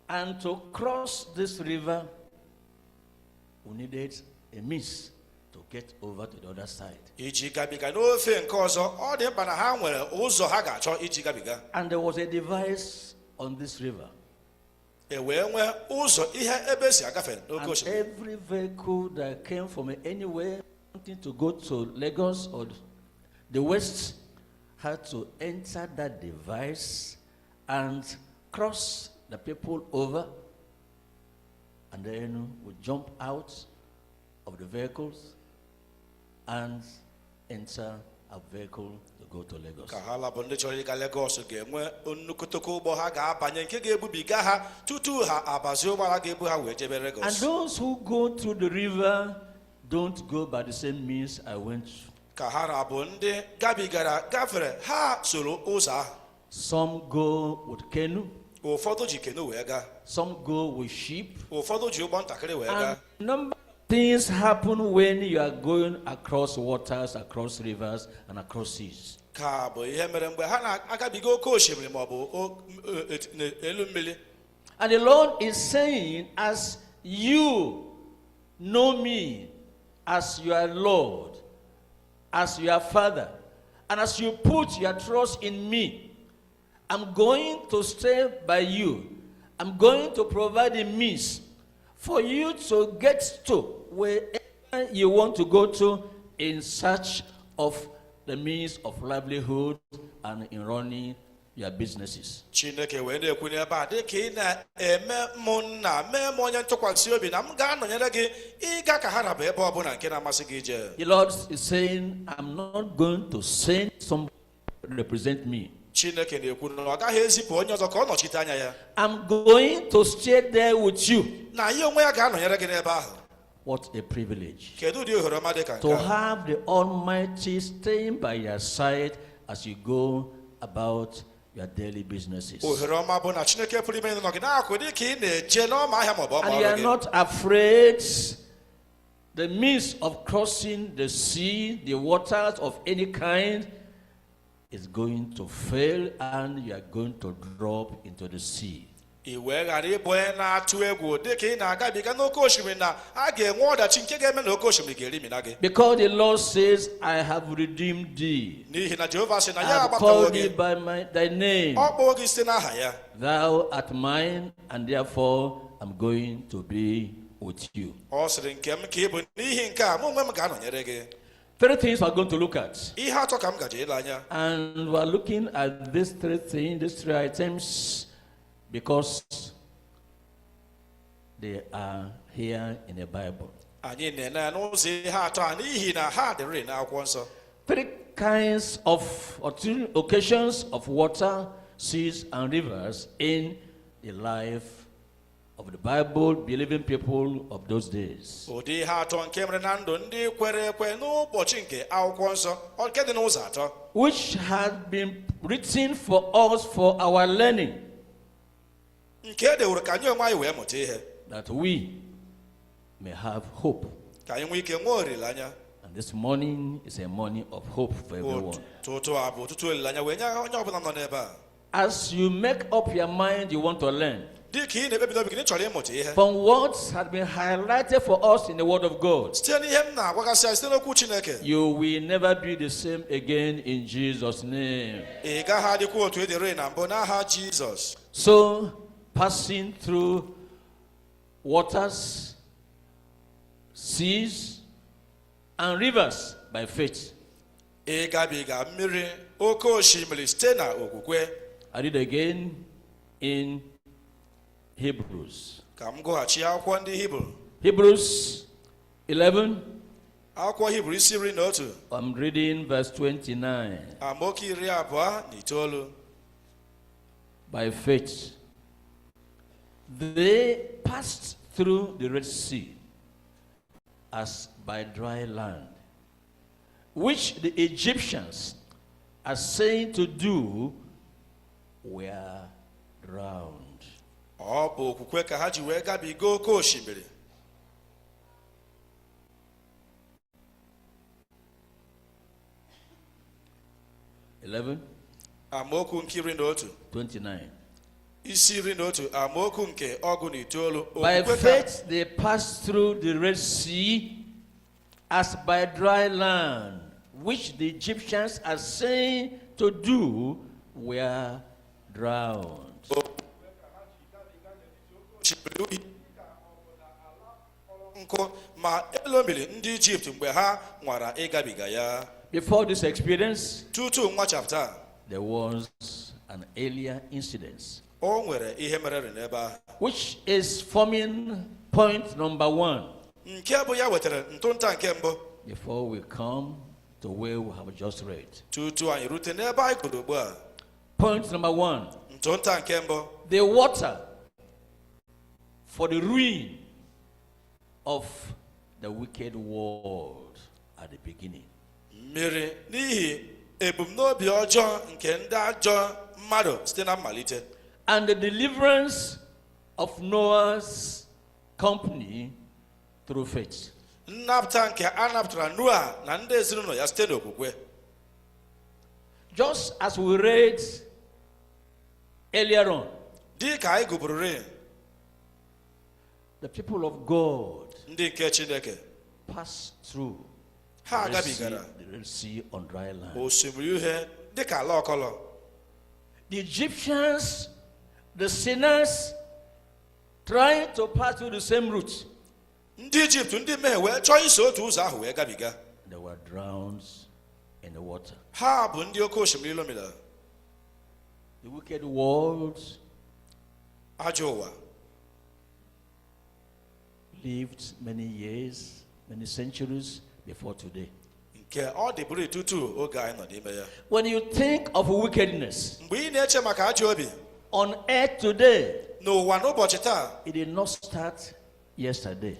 And to cross this river, we needed a means to get over to the other side. And there was a device on this river. And every vehicle that came from anywhere wanting to go to Lagos or the west had to enter that device and cross the people over, and then we jump out of the vehicles and enter a vehicle to go to Lagos. And those who go through the river don't go by the same means I went. Some go with canoe. Some go with sheep. And number of things happen when you are going across waters, across rivers, and across seas. And the Lord is saying, as you know me as your Lord, as your Father, and as you put your trust in me, I'm going to stay by you. I'm going to provide a means for you to get to wherever you want to go to in search of the means of livelihood and in running your businesses. The Lord is saying, I'm not going to send somebody to represent me. I'm going to stay there with you. What a privilege to have the Almighty staying by your side as you go about your daily businesses. And you are not afraid the means of crossing the sea, the waters of any kind, is going to fail and you are going to drop into the sea. Because the Lord says, I have redeemed thee. I have called thee by thy name. Thou art mine, and therefore I'm going to be with you. 3 things we're going to look at. And we're looking at these 3 things, these 3 items, because they are here in the Bible. 3 kinds of, or 2 occasions of water, seas, and rivers in the life of the Bible believing people of those days. Which had been written for us for our learning, that we may have hope. And this morning is a morning of hope for everyone. As you make up your mind you want to learn from what has been highlighted for us in the Word of God, you will never be the same again in Jesus' name. So, passing through waters, seas, and rivers by faith. ịgabiga mmiri oke osimiri site na okwukwe. I read again in Hebrews. Ka m gụghachi akwụkwọ ndị Hibru. Hebrews 11. Akwụkwọ Hibru isi 11. I'm reading verse 29. Amaokwu 29. By faith, they passed through the Red Sea as by dry land, which the Egyptians are saying to do were drowned. Ọ bụ okwukwe ka ha ji wee gabiga oke osimiri. Amaokwu nke 29. Isi 11 amaokwu nke 19. By faith they passed through the Red Sea as by dry land, which the Egyptians are saying to do were drowned. Before this experience, there was an earlier incident, which is forming point number 1. Before we come to where we have just read. Point number 1. The water for the ruin of the wicked world at the beginning. And the deliverance of Noah's company through faith. Just as we read earlier on, the people of God passed through the Red Sea on dry land. The Egyptians, the sinners, trying to pass through the same route. They were drowned in the water. The wicked world lived many years, many centuries before today. When you think of wickedness on earth today, it did not start yesterday.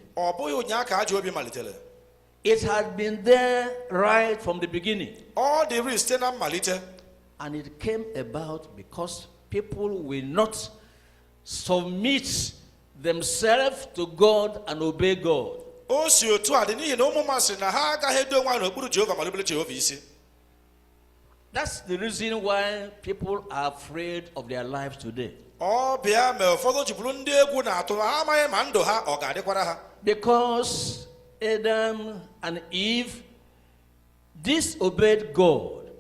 It had been there right from the beginning. And it came about because people will not submit themselves to God and obey God. That's the reason why people are afraid of their lives today. Because Adam and Eve disobeyed God,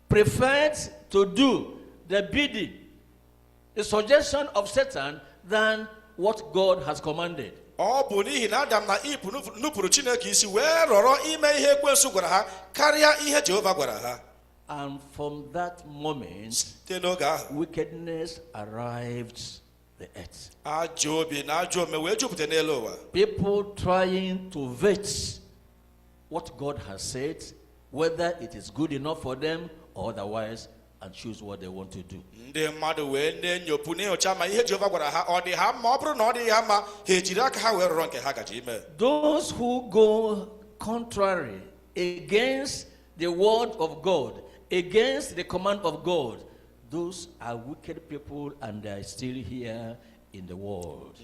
preferred to do the bidding, the suggestion of Satan than what God has commanded. And from that moment, wickedness arrived the earth. People trying to vet what God has said, whether it is good enough for them or otherwise, and choose what they want to do. Those who go contrary against the word of God, against the command of God, those are wicked people, and they are still here in the world.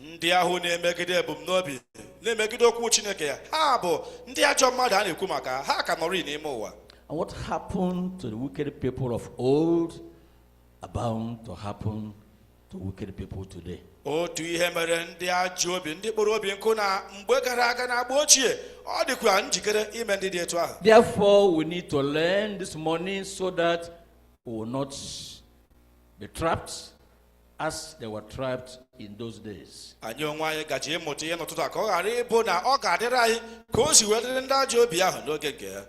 And what happened to the wicked people of old are bound to happen to wicked people today. Therefore, we need to learn this morning so that we will not be trapped as they were trapped in those days.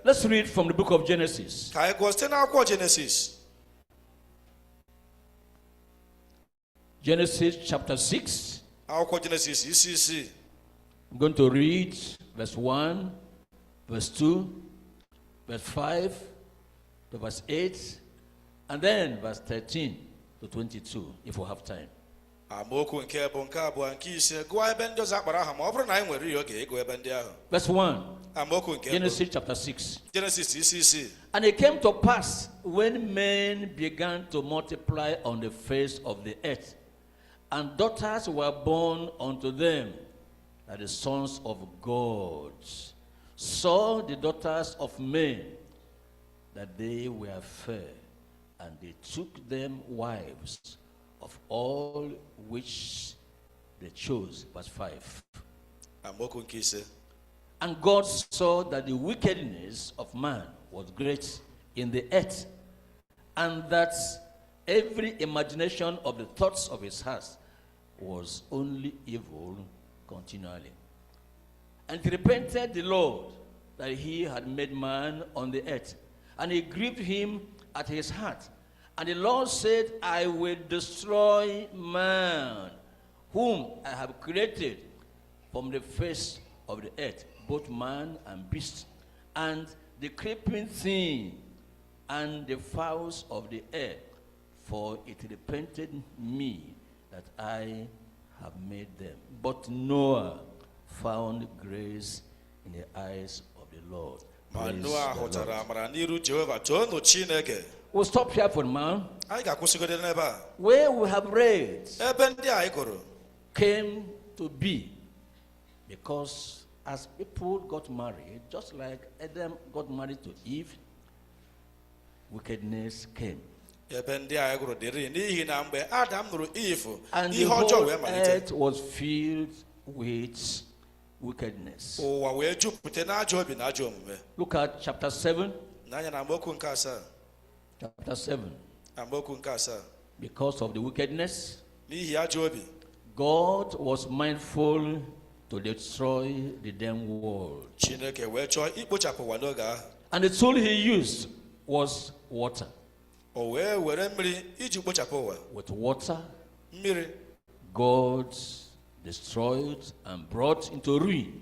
Let's read from the book of Genesis. Genesis chapter 6. I'm going to read verse 1, verse 2, verse 5, to verse 8, and then verse 13 to 22, if we have time. Verse 1. Genesis chapter 6. And it came to pass when men began to multiply on the face of the earth, and daughters were born unto them, that the sons of God saw the daughters of men, that they were fair, and they took them wives of all which they chose. Verse 5. And God saw that the wickedness of man was great in the earth, and that every imagination of the thoughts of his heart was only evil continually. And he repented the Lord that he had made man on the earth, and it grieved him at his heart. And the Lord said, I will destroy man, whom I have created from the face of the earth, both man and beast, and the creeping thing, and the fowls of the air, for it repented me that I have made them. But Noah found grace in the eyes of the Lord. We'll stop here for now. Where we have read came to be because as people got married, just like Adam got married to Eve, wickedness came. And the whole earth was filled with wickedness. Look at chapter 7. Chapter 7. Because of the wickedness, God was mindful to destroy the damn world. And the tool he used was water. With water, God destroyed and brought into ruin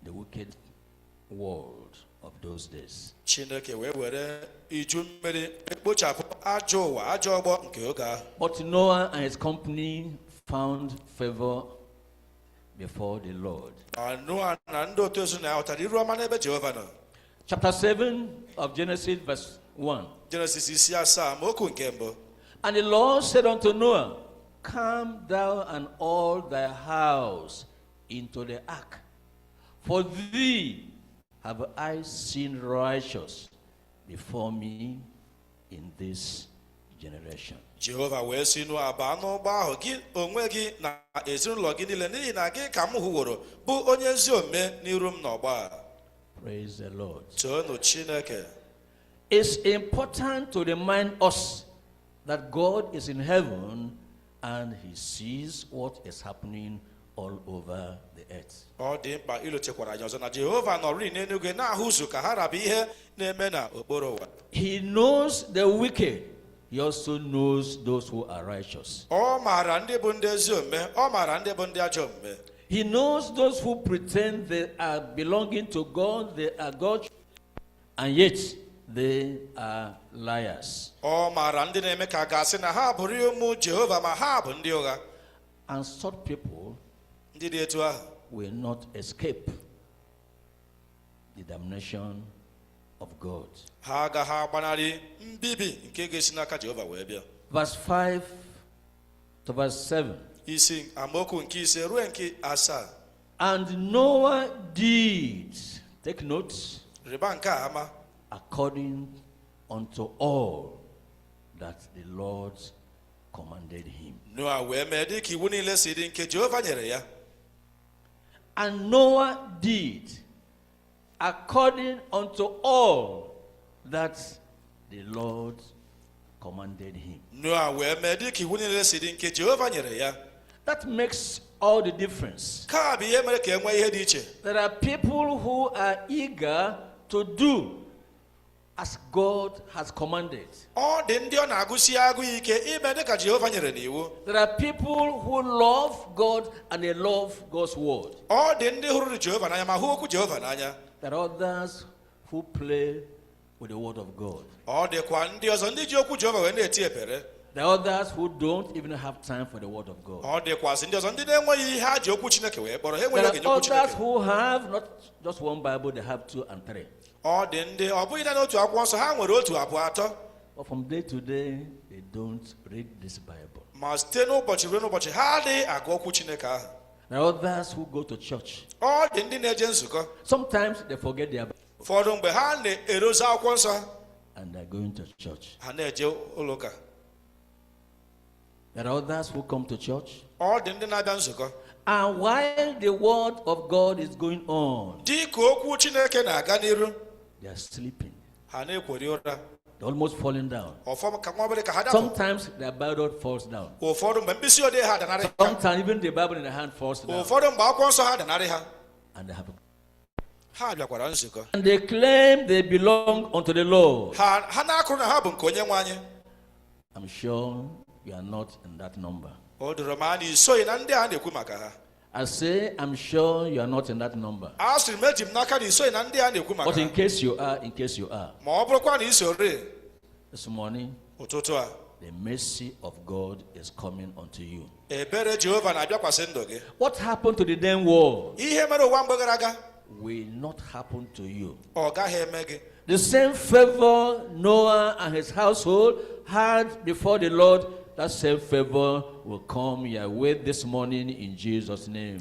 the wicked world of those days. But Noah and his company found favor before the Lord. Chapter 7 of Genesis, verse 1. And the Lord said unto Noah, come thou and all thy house into the ark, for thee have I seen righteous before me in this generation. Praise the Lord. It's important to remind us that God is in heaven and he sees what is happening all over the earth. He knows the wicked. He also knows those who are righteous. He knows those who pretend they are belonging to God, they are God, and yet they are liars. And such people will not escape the damnation of God. Verse 5 to verse 7. And Noah did, take note, according unto all that the Lord commanded him. And Noah did according unto all that the Lord commanded him. That makes all the difference. There are people who are eager to do as God has commanded. There are people who love God and they love God's word. There are others who play with the word of God. There are others who don't even have time for the word of God. There are others who have not just one Bible, they have 2 and 3. But from day to day, they don't read this Bible. There are others who go to church. Sometimes they forget their Bible. And they're going to church. There are others who come to church. And while the word of God is going on, they are sleeping. They're almost falling down. Sometimes their Bible falls down. Sometimes even the Bible in the hand falls down. And they have and they claim they belong unto the Lord. I'm sure you are not in that number. I say, I'm sure you are not in that number. But in case you are, this morning, the mercy of God is coming unto you. What happened to the then war will not happen to you. The same favor Noah and his household had before the Lord, that same favor will come your way this morning in Jesus' name.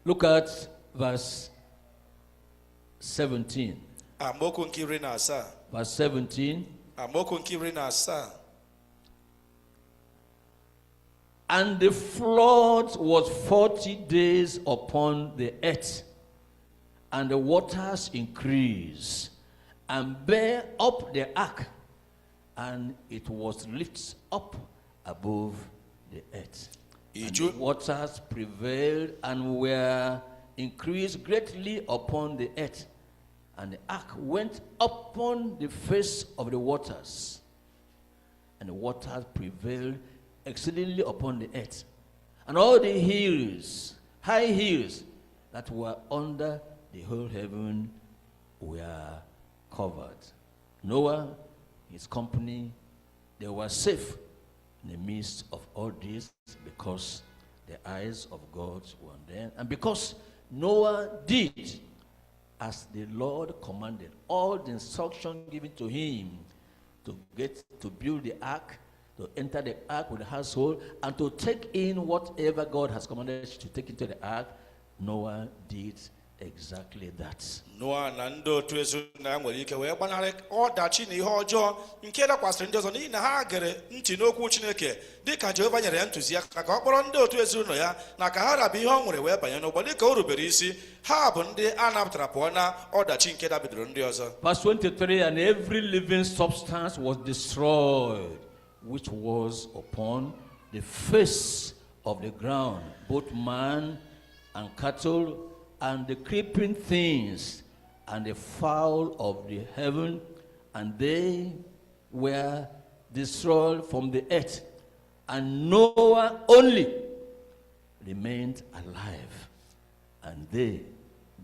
Look at verse 17. Verse 17. And the flood was 40 days upon the earth, and the waters increased, and bare up the ark, and it was lifted up above the earth. And the waters prevailed and were increased greatly upon the earth, and the ark went upon the face of the waters, and the waters prevailed exceedingly upon the earth, and all the hills, high hills that were under the whole heaven were covered. Noah, his company, they were safe in the midst of all this because the eyes of God were on them, and because Noah did as the Lord commanded. All the instruction given to him to build the ark, to enter the ark with the household, and to take in whatever God has commanded to take into the ark, Noah did exactly that. Noah na ndị otu ezinụlọ nwere ike wee gbanarị ọdachi na ihe ọjọọ nke dakwasịrị ndị ọzọ n'ihi na ha gere ntị n'okwu Chineke dịka Jehova nyere ya ntụziaka ka ọ kpọrọ ndị otu ezinụlọ ya na ka ha rabụ ihe ọ nwere wee banye n'ụgbọ dịka o rubere isi. Ha bụ ndị a napụtara pụọ na ọdachi nke dabidoro ndị ọzọ. Verse 23, and every living substance was destroyed, which was upon the face of the ground, both man and cattle, and the creeping things, and the fowl of the heaven, and they were destroyed from the earth. And Noah only remained alive, and they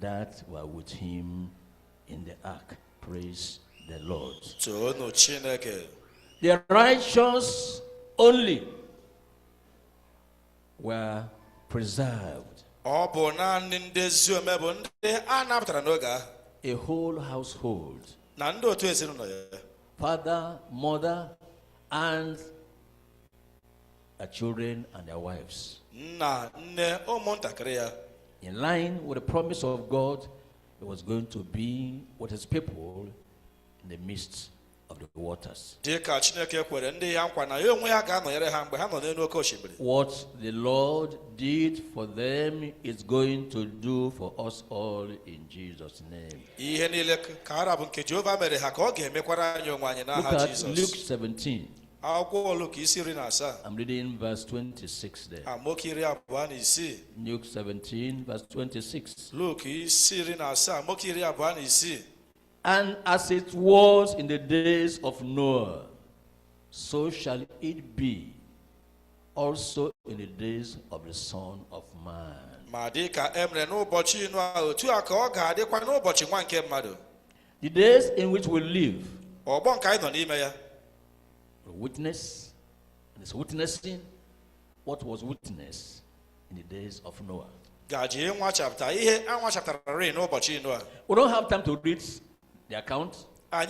that were with him in the ark. Praise the Lord. The righteous only were preserved. A whole household, father, mother, and their children and their wives. In line with the promise of God, it was going to be with his people in the midst of the waters. What the Lord did for them is going to do for us all in Jesus' name. Look at Luke 17. I'm reading verse 26 there. Luke 17, verse 26. And as it was in the days of Noah, so shall it be also in the days of the Son of Man. The days in which we live, witness, and is witnessing what was witnessed in the days of Noah. We don't have time to read the account, but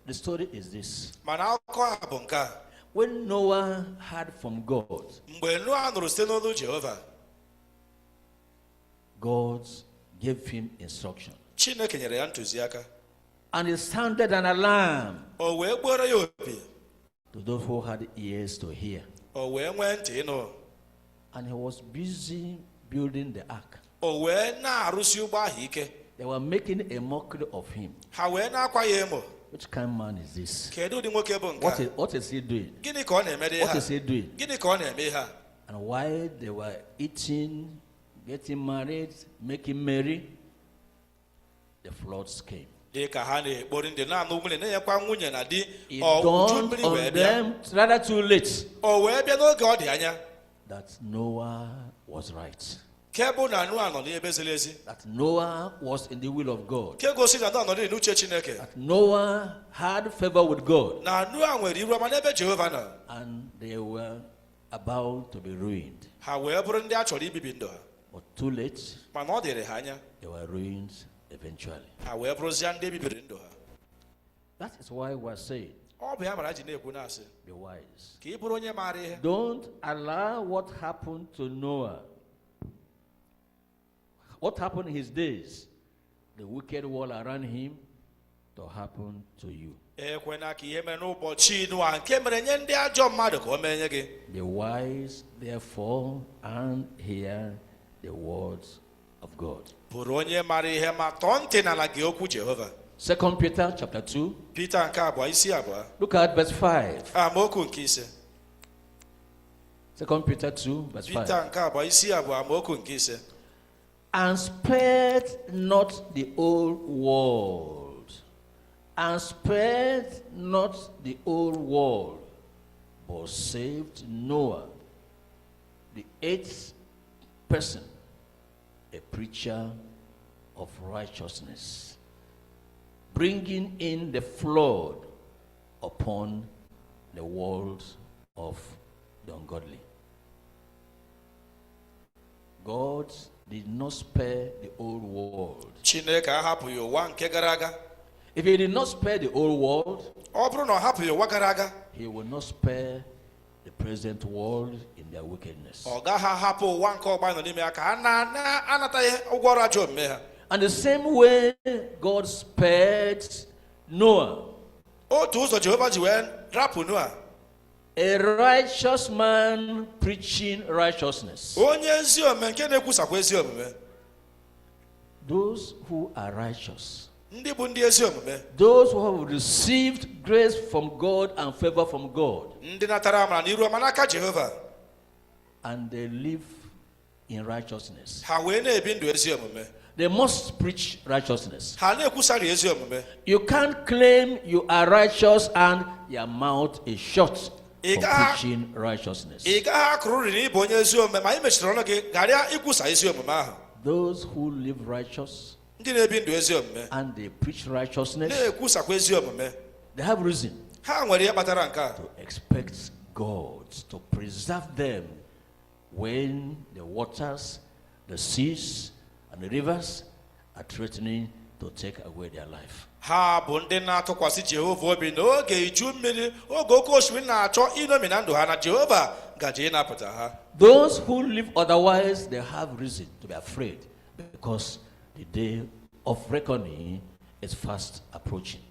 the story is this. When Noah heard from God, God gave him instruction. And it sounded an alarm to those who had ears to hear. And he was busy building the ark. They were making a mockery of him. Which kind of man is this? What is he doing? What is he doing? And while they were eating, getting married, making merry, the floods came. It dawned on them rather too late that Noah was right. That Noah was in the will of God. That Noah had favor with God. And they were about to be ruined. But too late, they were ruined eventually. That is why we are saying, be wise. Don't allow what happened to Noah, what happened in his days, the wicked world around him, to happen to you. Be wise, therefore, and hear the words of God. 2 Peter chapter 2. Look at verse 5. 2 Peter 2, verse 5. And spared not the old world, and spared not the old world, but saved Noah, the 8th person, a preacher of righteousness, bringing in the flood upon the world of the ungodly. God did not spare the old world. If he did not spare the old world, he will not spare the present world in their wickedness. And the same way God spared Noah, a righteous man preaching righteousness. Those who are righteous, those who have received grace from God and favor from God, and they live in righteousness, they must preach righteousness. You can't claim you are righteous and your mouth is shut for preaching righteousness. Those who live righteous and they preach righteousness, they have reason to expect God to preserve them when the waters, the seas, and the rivers are threatening to take away their life. Those who live otherwise, they have reason to be afraid, because the day of reckoning is fast approaching.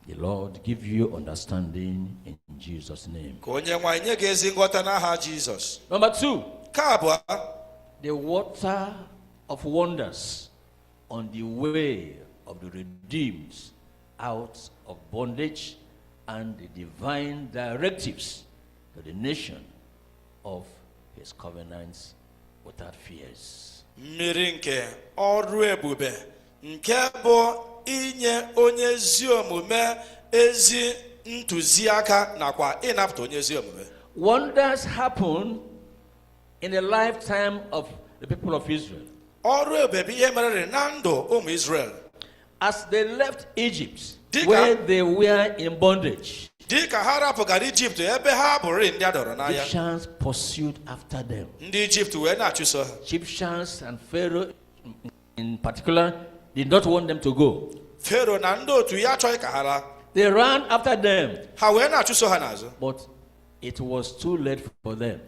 The Lord give you understanding in Jesus' name. Number 2, the water of wonders on the way of the redeemed out of bondage and the divine directives to the nation of his covenants without fears. Mirinke ọrụ ebube nke bụ inye onye ezi omume ezi ntụziaka nakwa ịnapụta onye ezi omume. Wonders happen in the lifetime of the people of Israel. Ọrụ ebube ihe mere na ndụ ụmụ Israel. As they left Egypt, where they were in bondage, Egyptians pursued after them. Egyptians and Pharaoh in particular did not want them to go. They ran after them. But it was too late for them.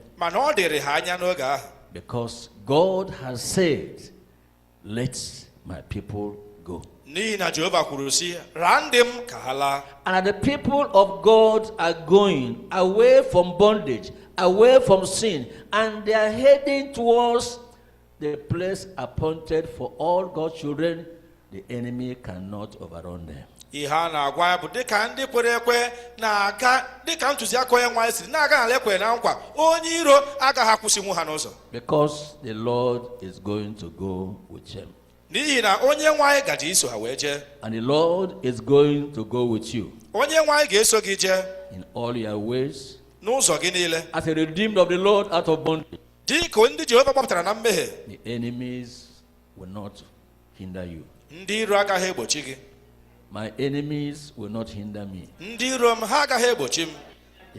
Because God has said, let my people go. And the people of God are going away from bondage, away from sin, and they are heading towards the place appointed for all God's children. The enemy cannot overrun them. Because the Lord is going to go with them. And the Lord is going to go with you in all your ways. As a redeemed of the Lord out of bondage, the enemies will not hinder you. My enemies will not hinder me. The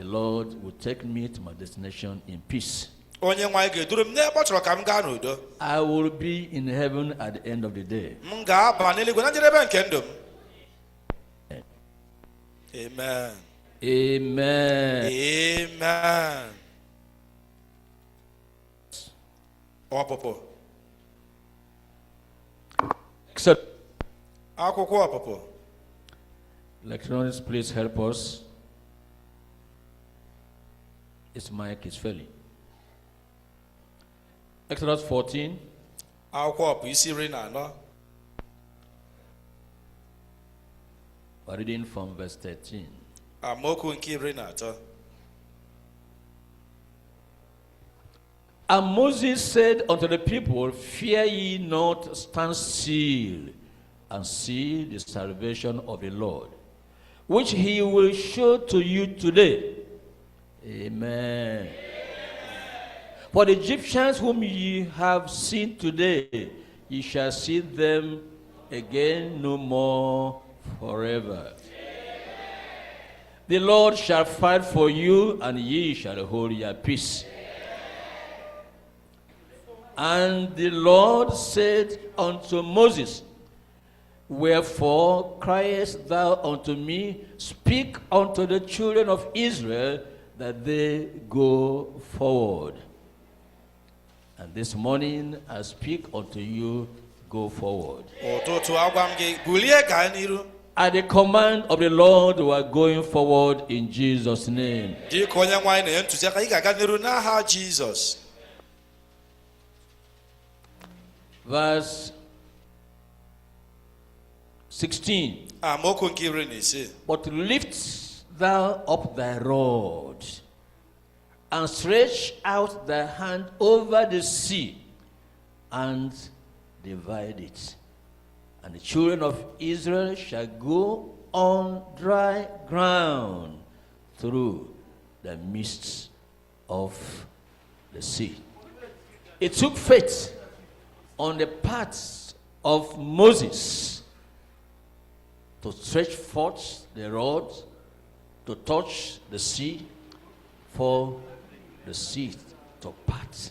Lord will take me to my destination in peace. I will be in heaven at the end of the day. Amen. Amen. Amen. Electronics, please help us. This mic is failing. Exodus 14. We're reading from verse 13. And Moses said unto the people, fear ye not, stand still, and see the salvation of the Lord, which he will show to you today. Amen. For the Egyptians whom ye have seen today, ye shall see them again no more forever. The Lord shall fight for you, and ye shall hold your peace. And the Lord said unto Moses, wherefore criest thou unto me? Speak unto the children of Israel that they go forward. And this morning I speak unto you, go forward. At the command of the Lord, we are going forward in Jesus' name. Verse 16. But lift thou up thy rod, and stretch out thy hand over the sea, and divide it. And the children of Israel shall go on dry ground through the midst of the sea. It took faith on the part of Moses to stretch forth the rod to touch the sea, for the sea to part,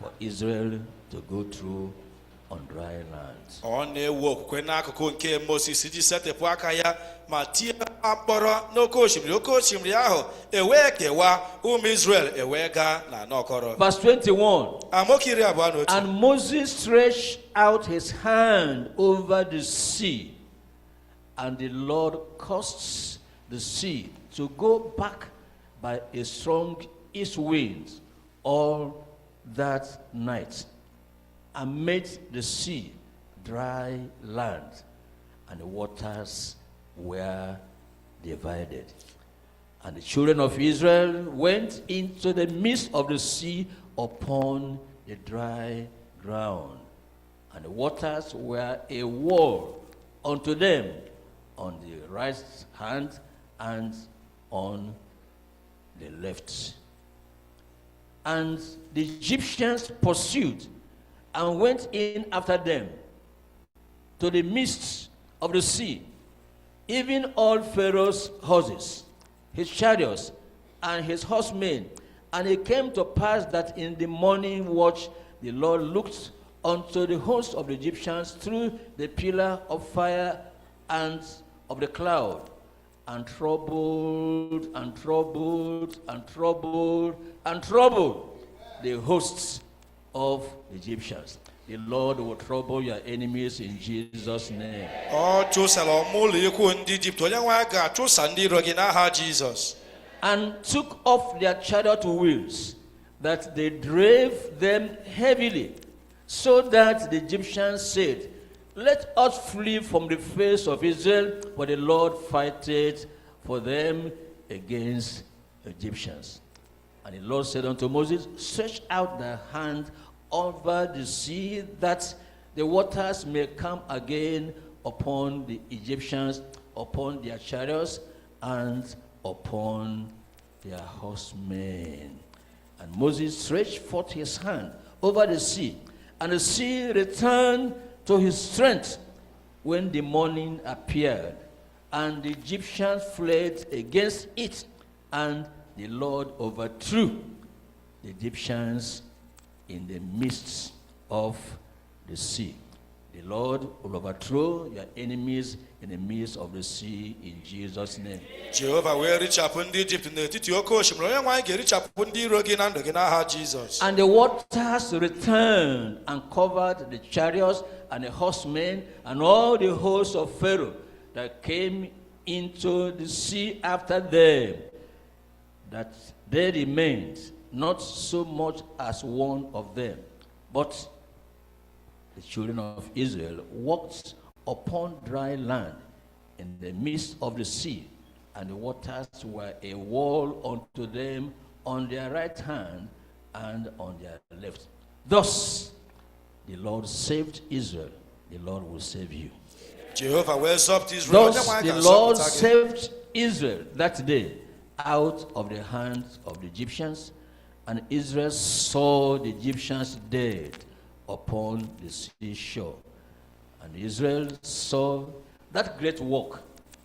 for Israel to go through on dry land. akpọrọ n'oke osimiri ahụ ewee kewa ụmụ Israel ewee gaa na n'ọkọrọ. Verse 21. Amaokwu iri abụọ na otu. And Moses stretched out his hand over the sea, and the Lord caused the sea to go back by a strong east wind all that night, and made the sea dry land, and the waters were divided. And the children of Israel went into the midst of the sea upon the dry ground, and the waters were a wall unto them on the right hand and on the left. And the Egyptians pursued and went in after them to the midst of the sea, even all Pharaoh's horses, his chariots, and his horsemen. And it came to pass that in the morning watch the Lord looked unto the host of the Egyptians through the pillar of fire and of the cloud, and troubled and troubled and troubled and troubled the hosts of the Egyptians. The Lord will trouble your enemies in Jesus' name. And took off their chariot wheels, that they drave them heavily, so that the Egyptians said, Let us flee from the face of Israel, for the Lord fighteth for them against the Egyptians. And the Lord said unto Moses, Stretch out thy hand over the sea, that the waters may come again upon the Egyptians, upon their chariots, and upon their horsemen. And Moses stretched forth his hand over the sea, and the sea returned to his strength when the morning appeared, and the Egyptians fled against it, and the Lord overthrew the Egyptians in the midst of the sea. The Lord will overthrow your enemies in the midst of the sea in Jesus' name. Jehovah will reach up on Egypt in the Jesus. And the waters returned and covered the chariots and the horsemen and all the hosts of Pharaoh that came into the sea after them, that they remained not so much as one of them. But the children of Israel walked upon dry land in the midst of the sea, and the waters were a wall unto them on their right hand and on their left. Thus the Lord saved Israel. The Lord will save you. Jehovah wells up Israel. Thus the Lord saved Israel that day out of the hands of the Egyptians, and Israel saw the Egyptians dead upon the seashore. And Israel saw that great work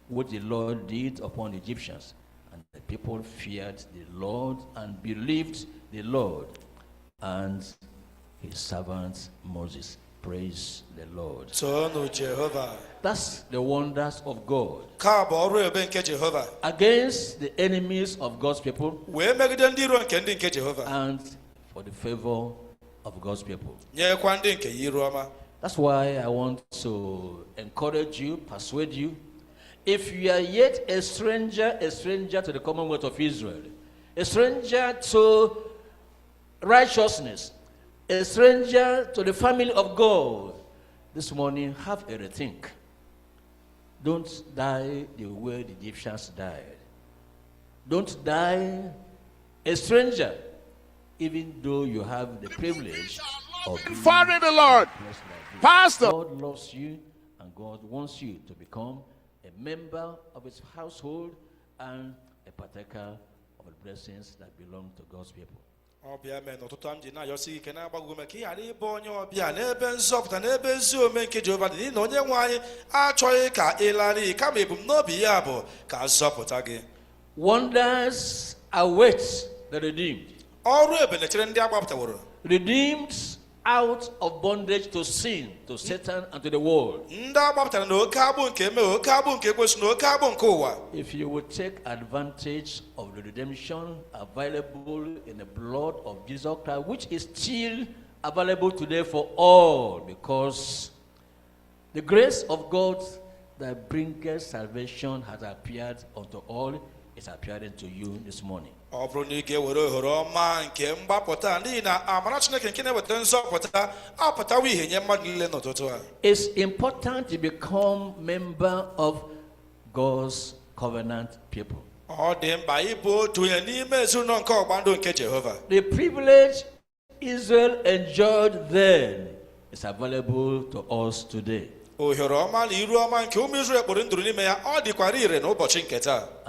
which the Lord did upon the Egyptians. And the people feared the Lord and believed the Lord and his servant Moses. Praise the Lord. That's the wonders of God against the enemies of God's people and for the favor of God's people. That's why I want to encourage you, persuade you. If you are yet a stranger to the Commonwealth of Israel, a stranger to righteousness, a stranger to the family of God, this morning have a rethink. Don't die the way the Egyptians died. Don't die a stranger, even though you have the privilege of being Father the Lord. Pastor. God loves you, and God wants you to become a member of his household and a partaker of the blessings that belong to God's people. Wonders await the redeemed. Redeemed out of bondage to sin, to Satan, and to the world. If you would take advantage of the redemption available in the blood of Jesus Christ, which is still available today for all, because the grace of God that bringeth salvation has appeared unto all, is appearing to you this morning. It's important to become member of God's covenant people. The privilege Israel enjoyed then is available to us today. And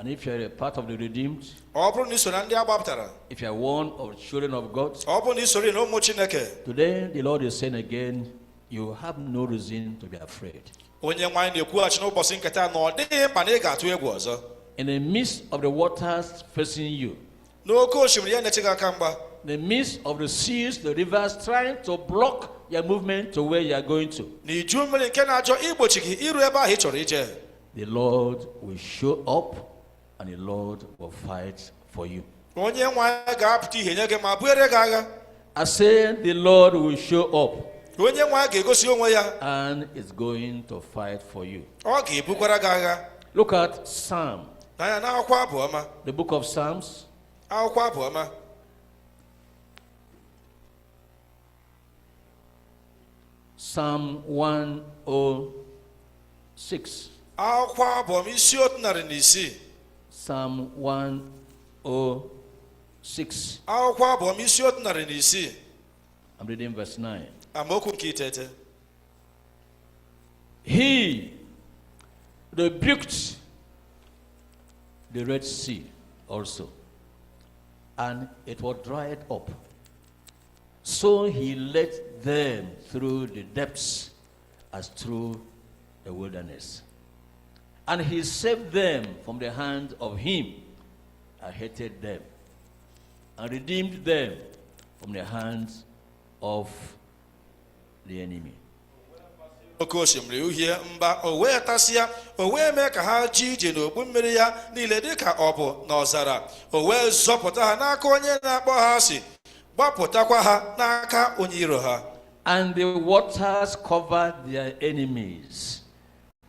if you are a part of the redeemed, if you are one of the children of God, today the Lord is saying again, you have no reason to be afraid. In the midst of the waters facing you, in the midst of the seas, the rivers trying to block your movement to where you are going to, the Lord will show up and the Lord will fight for you. I say the Lord will show up and is going to fight for you. Look at Psalm, the book of Psalms. Psalm 106. Psalm 106. I'm reading verse 9. He rebuked the Red Sea also, and it was dried up. So he led them through the depths as through the wilderness. And he saved them from the hand of him that hated them, and redeemed them from the hands of the enemy. And the waters covered their enemies.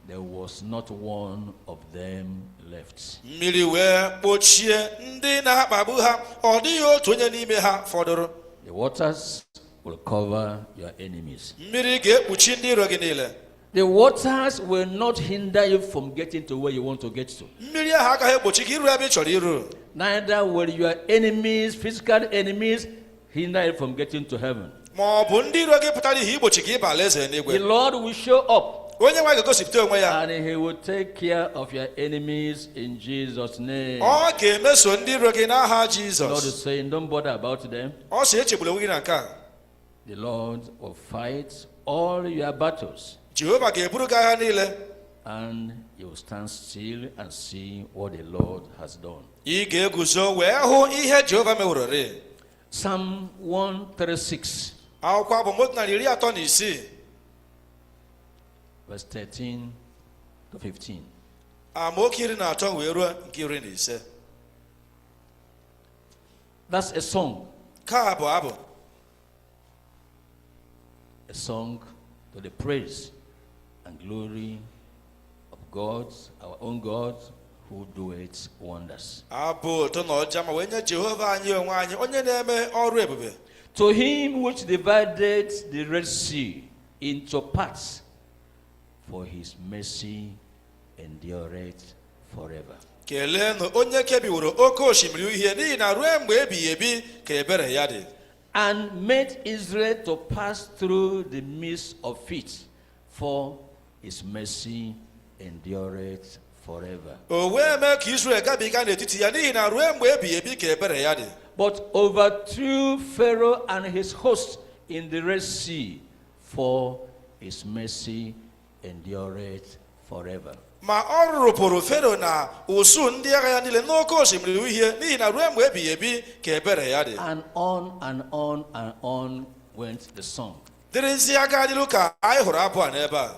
There was not one of them left. The waters will cover your enemies. The waters will not hinder you from getting to where you want to get to. Neither will your enemies, physical enemies, hinder you from getting to heaven. The Lord will show up and he will take care of your enemies in Jesus' name. The Lord is saying, don't bother about them. The Lord will fight all your battles. And you will stand still and see what the Lord has done. Psalm 136. Verse 13 to 15. That's a song. A song to the praise and glory of God, our own God, who doeth wonders. To him which divided the Red Sea into parts, for his mercy endureth forever. And made Israel to pass through the midst of it, for his mercy endureth forever. But overthrew Pharaoh and his host in the Red Sea, for his mercy endureth forever. And on and on and on went the song.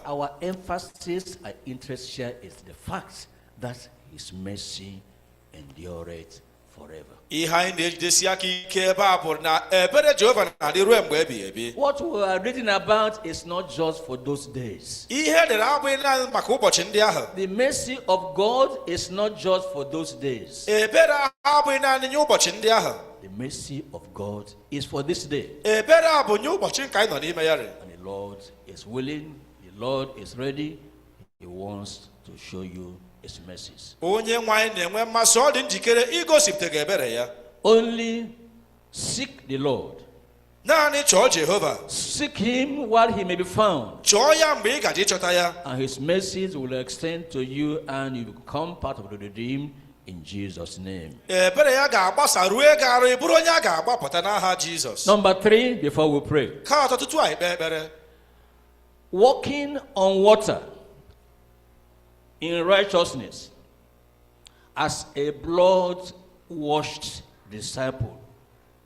Our emphasis and interest here is the fact that His mercy endureth forever. What we are reading about is not just for those days. The mercy of God is not just for those days. The mercy of God is for this day. And the Lord is willing, the Lord is ready, He wants to show you His mercies. Only seek the Lord. Seek Him while He may be found. And His mercies will extend to you, and you will become part of the redeemed in Jesus' name. Number 3, before we pray. Walking on water in righteousness as a blood-washed disciple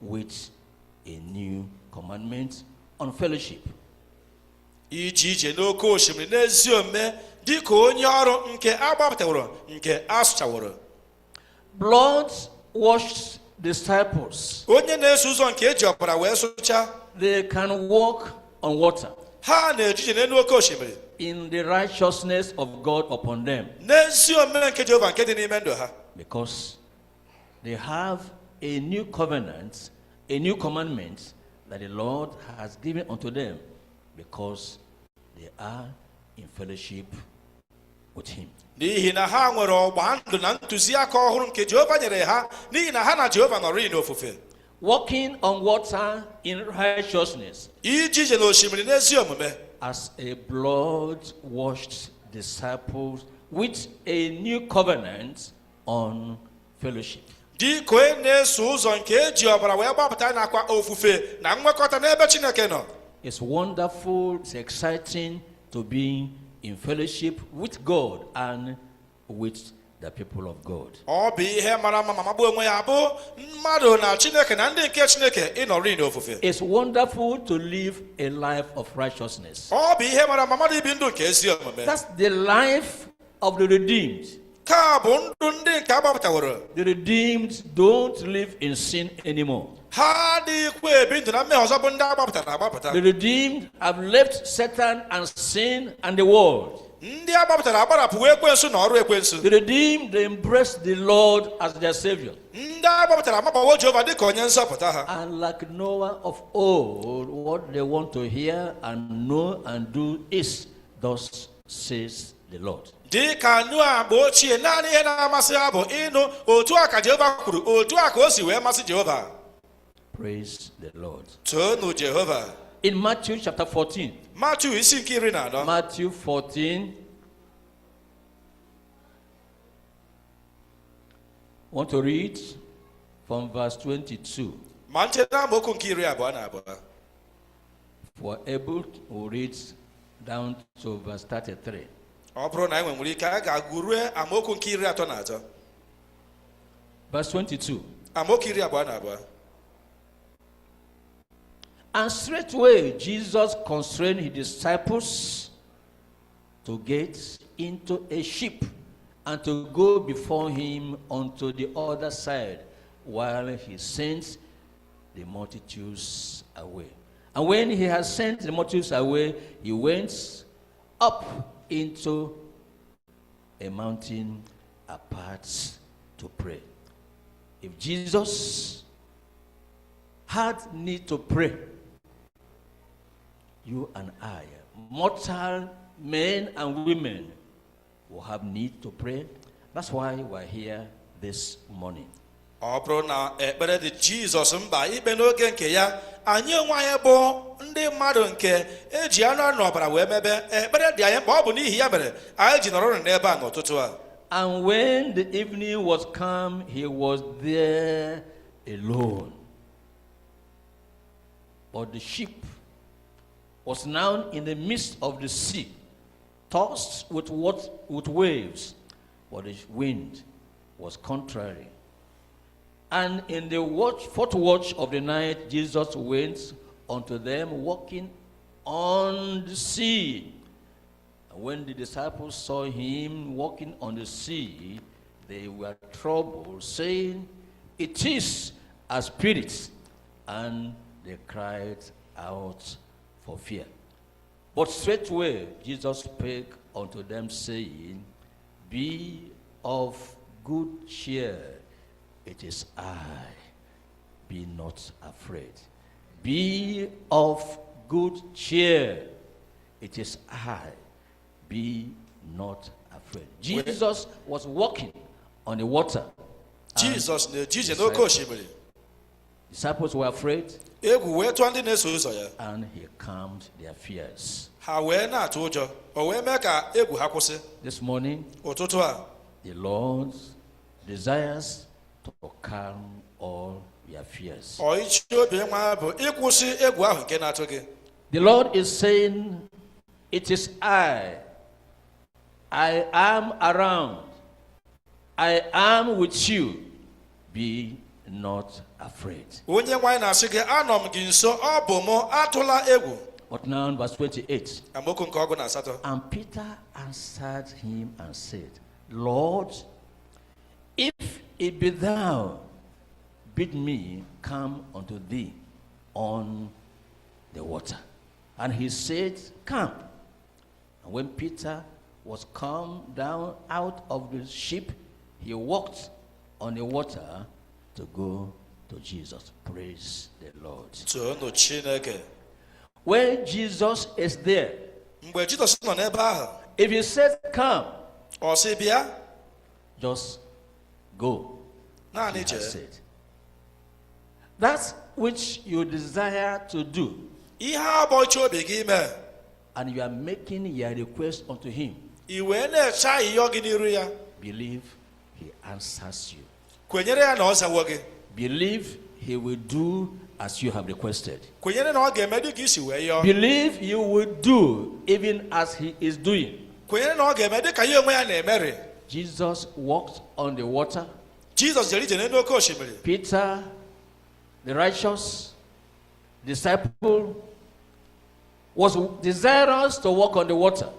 with a new commandment on fellowship. Blood-washed disciples, they can walk on water in the righteousness of God upon them, because they have a new covenant, a new commandment that the Lord has given unto them, because they are in fellowship with Him. Walking on water in righteousness as a blood-washed disciple with a new covenant on fellowship. It's wonderful, it's exciting to be in fellowship with God and with the people of God. It's wonderful to live a life of righteousness. That's the life of the redeemed. The redeemed don't live in sin anymore. The redeemed have left Satan and sin and the world. The redeemed, they embrace the Lord as their Savior. And like Noah of old, what they want to hear and know and do is, thus says the Lord. Praise the Lord. In Matthew chapter 14. Matthew 14. I want to read from verse 22. For able to read down to verse 33. Verse 22. And straightway Jesus constrained his disciples to get into a ship and to go before him unto the other side, while he sent the multitudes away. And when he had sent the multitudes away, he went up into a mountain apart to pray. If Jesus had need to pray, you and I, mortal men and women, will have need to pray. That's why we're here this morning. And when the evening was come, he was there alone. But the ship was now in the midst of the sea, tossed with waves, for the wind was contrary. And in the fourth watch of the night, Jesus went unto them walking on the sea. And when the disciples saw him walking on the sea, they were troubled, saying, It is a spirit. And they cried out for fear. But straightway Jesus spake unto them, saying, Be of good cheer, it is I, be not afraid. Be of good cheer, it is I, be not afraid. Jesus was walking on the water. Jesus, disciples were afraid, and he calmed their fears. This morning, the Lord desires to calm all your fears. The Lord is saying, It is I am around, I am with you, be not afraid. But now in verse 28, and Peter answered him and said, Lord, if it be thou, bid me come unto thee on the water. And he said, Come. And when Peter was come down out of the ship, he walked on the water to go to Jesus. Praise the Lord. When Jesus is there, if he says come, just go. He has said. That which you desire to do, and you are making your request unto him, believe he answers you. Believe he will do as you have requested. Believe you will do even as he is doing. Jesus walked on the water. Peter, the righteous disciple, was desirous to walk on the water.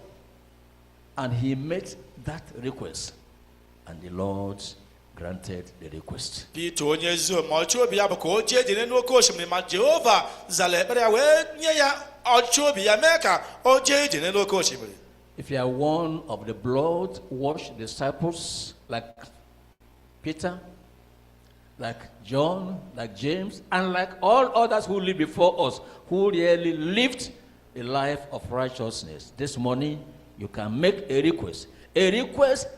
And he made that request. And the Lord granted the request. If you are one of the blood-washed disciples like Peter, like John, like James, and like all others who lived before us, who really lived a life of righteousness, this morning you can make a request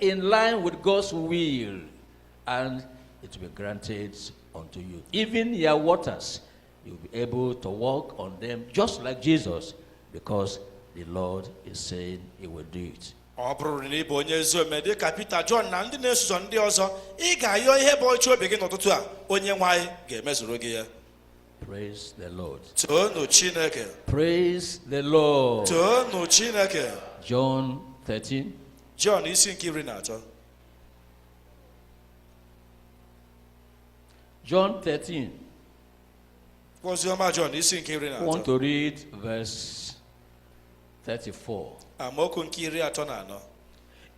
in line with God's will, and it will be granted unto you. Even your waters, you'll be able to walk on them just like Jesus, because the Lord is saying he will do it. Praise the Lord. Praise the Lord. John 13. John John 13. I want to read verse 34.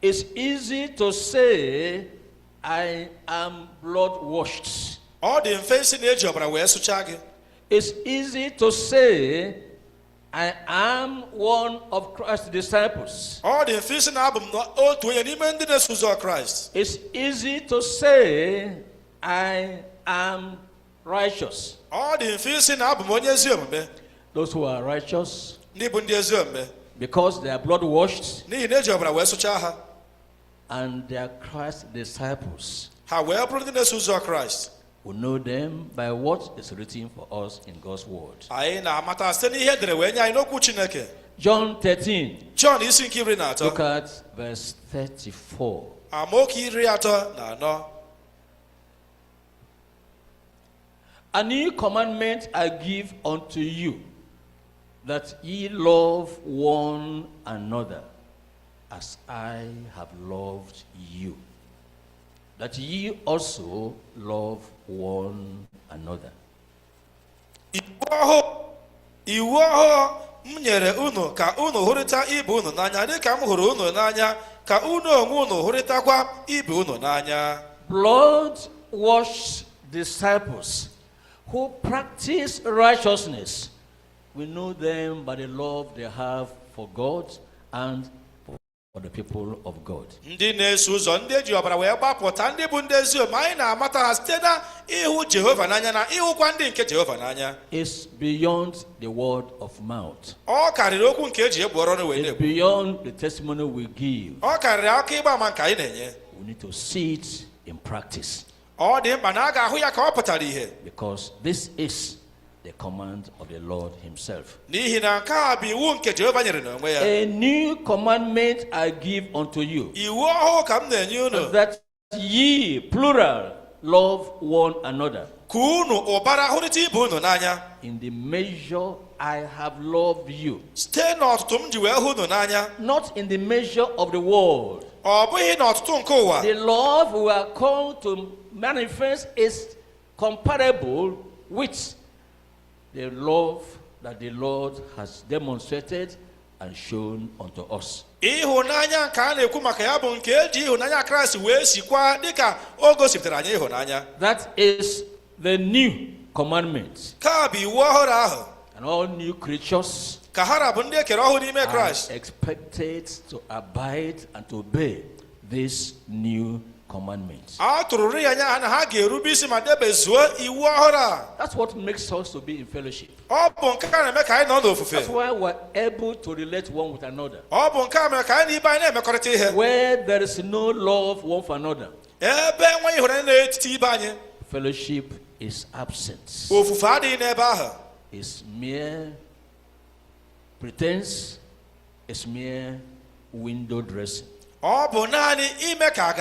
It's easy to say, I am blood washed. It's easy to say, I am one of Christ's disciples. It's easy to say, I am righteous. Those who are righteous, because they are blood washed, and they are Christ's disciples, we know them by what is written for us in God's word. John 13. Look at verse 34. A new commandment I give unto you, that ye love one another as I have loved you, that ye also love one another. iwu ọhụụ m nyere unu ka unu hụrịta ibe unu n'anya dịka m hụrụ unu n'anya ka unu onwe unu hụrịtakwa ibe unu n'anya. Blood-washed disciples who practice righteousness, we know them by the love they have for God and for the people of God. Ndị na-eso ụzọ ndị eji ọbara wee gbapụta ndị bụ ndị ezi omume anyị na-amata ha site na ịhụ Jehova n'anya na ịhụkwa ndị nke Jehova n'anya. It's beyond the word of mouth. Ọ karịrị okwu nke eji egbu ọrụ wee It's na-ekwu. beyond the testimony we give. Ọ karịrị aka ịgba ama nke anyị na-enye. We need to see it in practice. Ọ dị mkpa na a ga-ahụ ya ka ọ pụtara ihe. Because this is the command of the Lord himself. N'ihi na nke a bụ iwu nke Jehova nyere n'onwe ya. A new commandment I give unto you, Iwu ọhụụ ka m na-enye unu. that ye, plural, love one another Ka unu ụbara hụrịta ibe unu n'anya. in the measure I have loved you. Site n'ọtụtụ m ji wee hụ unu n'anya. Not in the measure of the world. Ọ bụghị n'ọtụtụ nke ụwa. The love we are called to manifest is comparable with the love that the Lord has demonstrated and shown unto us. Ịhụnanya nke a na-ekwu maka ya bụ nke eji ịhụnanya Kraịst wee sikwa dịka o gosipụtara anyị ịhụnanya. That is the new commandment. Ka bụ iwu ọhụrụ ahụ. And all new creatures Ka ha bụ ndị ekere ọhụrụ n'ime are Kraịst. expected to abide and to obey this new commandment. A tụrụrụ ya anya na ha ga-erube isi ma debezuo iwu ọhụrụ a. That's what makes us to be in fellowship. Ọ bụ nke a na-eme ka anyị nọ n'ofufe. That's why we're able to relate one with another. Ọ bụ nke a mere ka anyị na ibe anyị na-emekọrịta ihe. Where there is no love one for another, Ebe enweghị ịhụnanya n'etiti ibe anyị, fellowship is absent. ofufe adịghị n'ebe ahụ. It's mere pretense, it's mere window dressing. Ọ bụ naanị ime ka a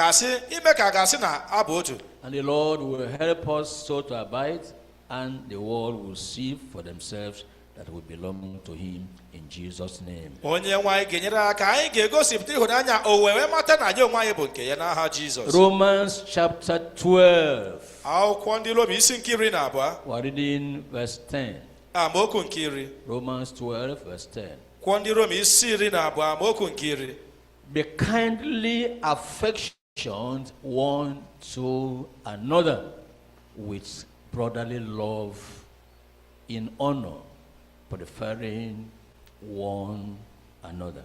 ga-asị na abụ otu. And the Lord will help us so to abide, and the world will see for themselves that we belong to him in Jesus' name. Onye nwe anyị ga-enyere aka anyị ga-egosipụta ịhụnanya o wee mata na anyị onwe anyị bụ nke ya n'aha Jizọs. Romans chapter 12. Akwụkwọ ndị Rom isi nke 12. We're reading verse 10. Amaokwu nke 10. Romans 12 verse 10. Akwụkwọ ndị Rom isi 12 amaokwu nke 10. Be kindly affectioned one to another with brotherly love, in honor, preferring one another.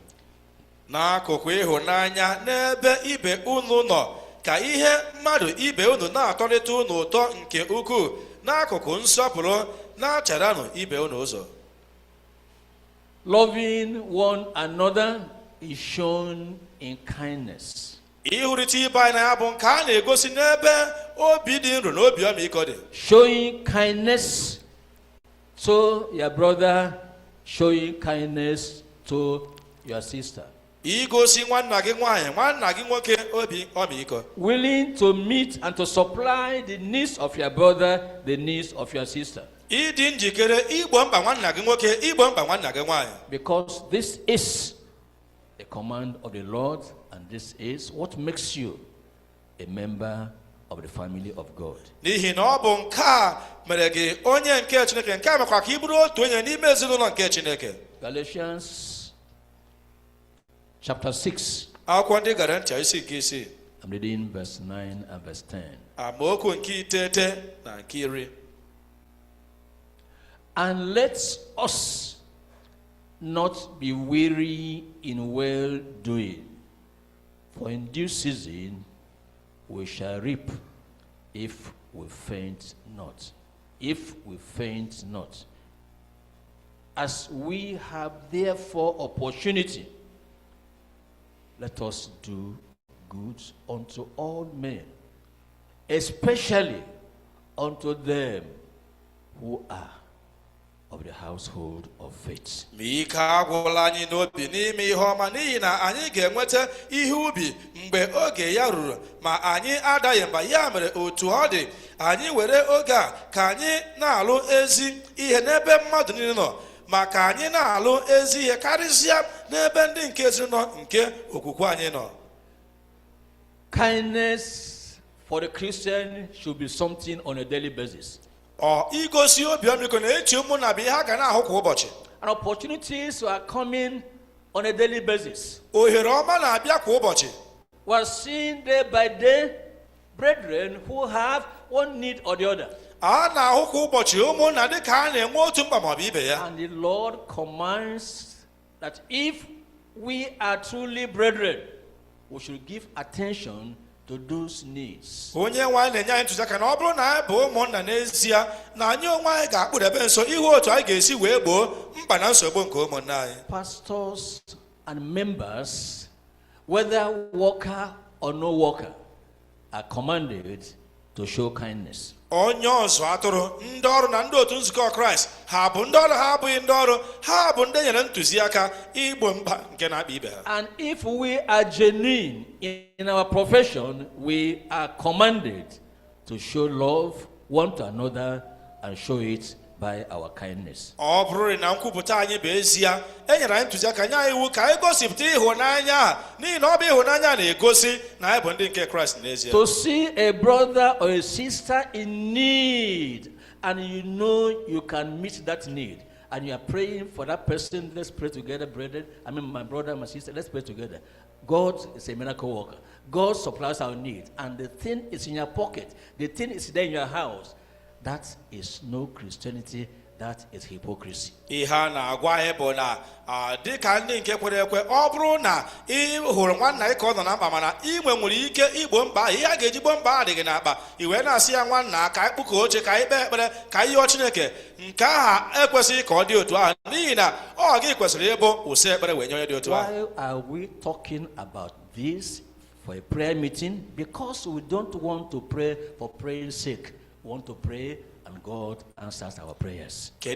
N'akụkụ ịhụnanya n'ebe ibe unu nọ, ka ihe mmadụ ibe unu na-atọrịta unu ụtọ nke ukwuu, n'akụkụ nsọpụrụ na-acharanụ ibe unu ụzọ. Loving one another is shown in kindness. Ịhụrịta ibe anyị na ya bụ nke a na-egosi n'ebe obi dị nro na obi ọmịiko dị. Showing kindness to your brother, showing kindness to your sister. Igosi nwanna gị nwaanyị, nwanna gị nwoke obi ọmịiko. Willing to meet and to supply the needs of your brother, the needs of your sister. Ịdị njikere igbo mkpa nwanna gị nwoke, igbo mkpa nwanna gị nwaanyị. Because this is the command of the Lord, and this is what makes you a member of the family of God. N'ihi na ọ bụ nke a mere gị onye nke Chineke, nke a mekwa ka ị bụrụ otu onye n'ime ezinụlọ nke Chineke. Galatians chapter 6. Akwụkwọ ndị Galatia isi nke 6. I'm reading verse 9 and verse 10. Amaokwu nke 9 na nke 10. And let us not be weary in well doing, for in due season we shall reap if we faint not. If we faint not. As we have therefore opportunity, let us do good unto all men, especially unto them who are of the household of faith. Ma ike agwụla anyị n'obi n'ime ihe ọma, n'ihi na anyị ga-enweta ihe ubi mgbe oge ya ruru, ma anyị adaghị mba. Ya mere otu ọ dị, anyị were oge a ka anyị na-alụ ezi ihe n'ebe mmadụ niile nọ, ma ka anyị na-alụ ezi ihe karịsịa n'ebe ndị nke ezinụlọ nke okwukwe anyị nọ. Kindness for the Christian should be something on a daily basis. And opportunities are coming on a daily basis. We're seeing day by day brethren who have one need or the other. And the Lord commands that if we are truly brethren, we should give attention to those needs. Pastors and members, whether worker or no worker, are commanded to show kindness. And if we are genuine in our profession, we are commanded to show love one to another and show it by our kindness. To see a brother or a sister in need, and you know you can meet that need, and you are praying for that person, let's pray together, brethren. My brother, my sister, let's pray together. God is a miracle worker. God supplies our need, and the thing is in your pocket. The thing is there in your house. That is no Christianity. That is hypocrisy. Why are we talking about this for a prayer meeting? Because we don't want to pray for praying's sake. We want to pray and God answers our prayers. The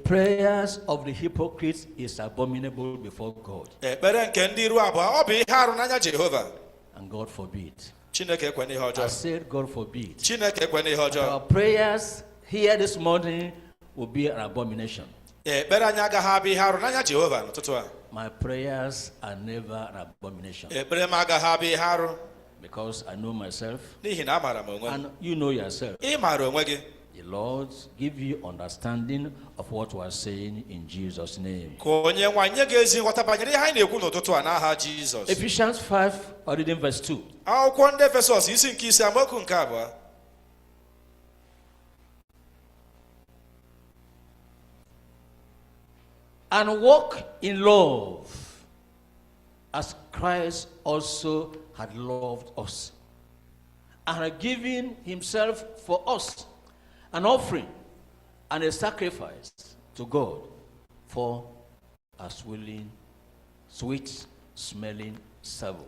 prayers of the hypocrites is abominable before God. And God forbid. I said God forbid. Our prayers here this morning will be an abomination. My prayers are never an abomination. Because I know myself. And you know yourself. The Lord give you understanding of what we are saying in Jesus' name. Ephesians 5, reading verse 2. And walk in love, as Christ also had loved us, and had given himself for us, an offering and a sacrifice to God for a sweet smelling savour.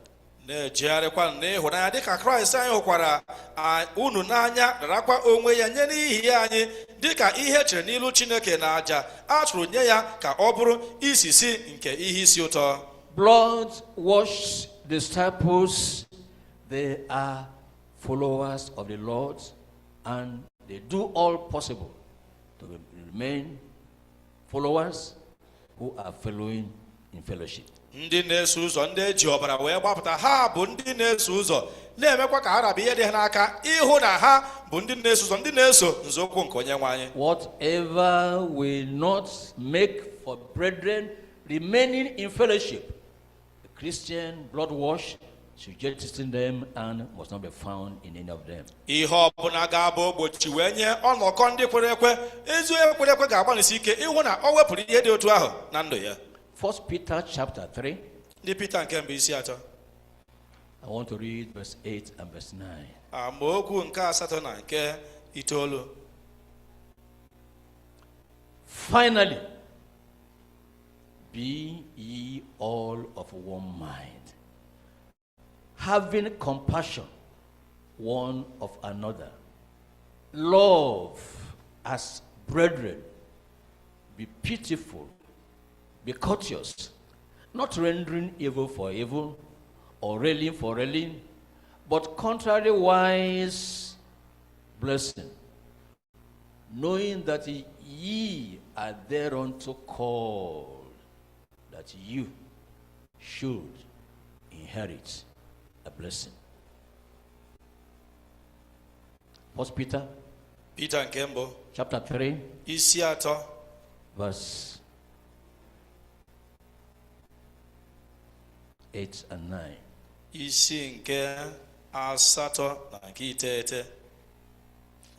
Na-ejegharịkwa n'ịhụnanya dịka Kraịst anyị hụkwara unu n'anya rarakwa onwe ya nye n'ihi anyị dịka ihe chere n'ilu Chineke na aja a chụrụ nye ya ka ọ bụrụ isisi nke ihe isi ụtọ. Blood washed disciples. They are followers of the Lord, and they do all possible to remain followers who are following in fellowship. Ndị na-eso ụzọ ndị eji ọbara wee gbapụta ha bụ ndị na-eso ụzọ na-emekwa ka ha rabụ ihe dị ha n'aka ịhụ na ha bụ ndị na-eso ụzọ ndị na-eso nzọụkwụ nke Onyenwe anyị. Whatever will not make for brethren remaining in fellowship, the Christian blood wash should jettison them and must not be found in any of them. Ihe ọbụla ga-abụ ogbochi wee nye ọnọkọ ndị kwere ekwe ezi kwere ekwe ga-agbalịsi ike ịhụ na o wepụrụ ihe dị otu ahụ na ndụ ya. 1 Peter chapter 3. Ndị Peter nke mbụ isi 3. I want to read verse 8 and verse 9. Amaokwu nke 8 na nke 9. Finally, be ye all of one mind, having compassion one of another, love as brethren, be pitiful, be courteous, not rendering evil for evil, or railing for railing, but contrariwise blessing, knowing that ye are thereunto called, that you should inherit a blessing. First Peter chapter 3 verse 8 and 9.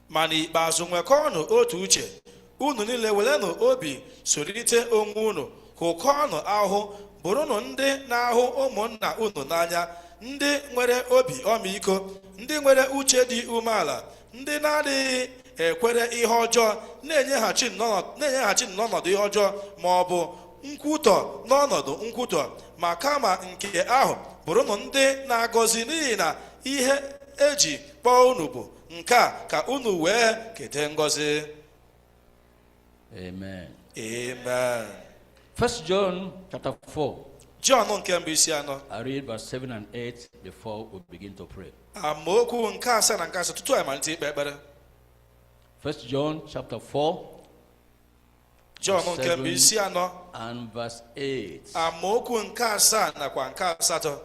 Mana ikpeazụ nwekọọnụ otu uche, unu niile welenụ obi sorite onwe unu, hụkọọnụ ahụ, bụrụnụ ndị na-ahụ ụmụnna unu n'anya, ndị nwere obi ọmịiko, ndị nwere uche dị umeala, ndị na-adịghị ekwere ihe ọjọọ, na-enyeghachi n'ọnọdụ ihe ọjọọ, ma ọ bụ nkwutọ n'ọnọdụ nkwutọ, ma kama nke ahụ bụrụnụ ndị na-agọzi, n'ihi na ihe eji kpọọ unu bụ nke a, ka unu wee kete ngọzi. Amen. Amen. 1 John chapter 4. John nke mbụ isi anọ. I read verse 7 and 8 before we begin to pray. Amaokwu nke asaa na nke asatọ tutu anyị malite ikpe ekpere. 1 John chapter 4. John nke mbụ isi anọ and verse 8. Amaokwu nke asaa nakwa nke asatọ.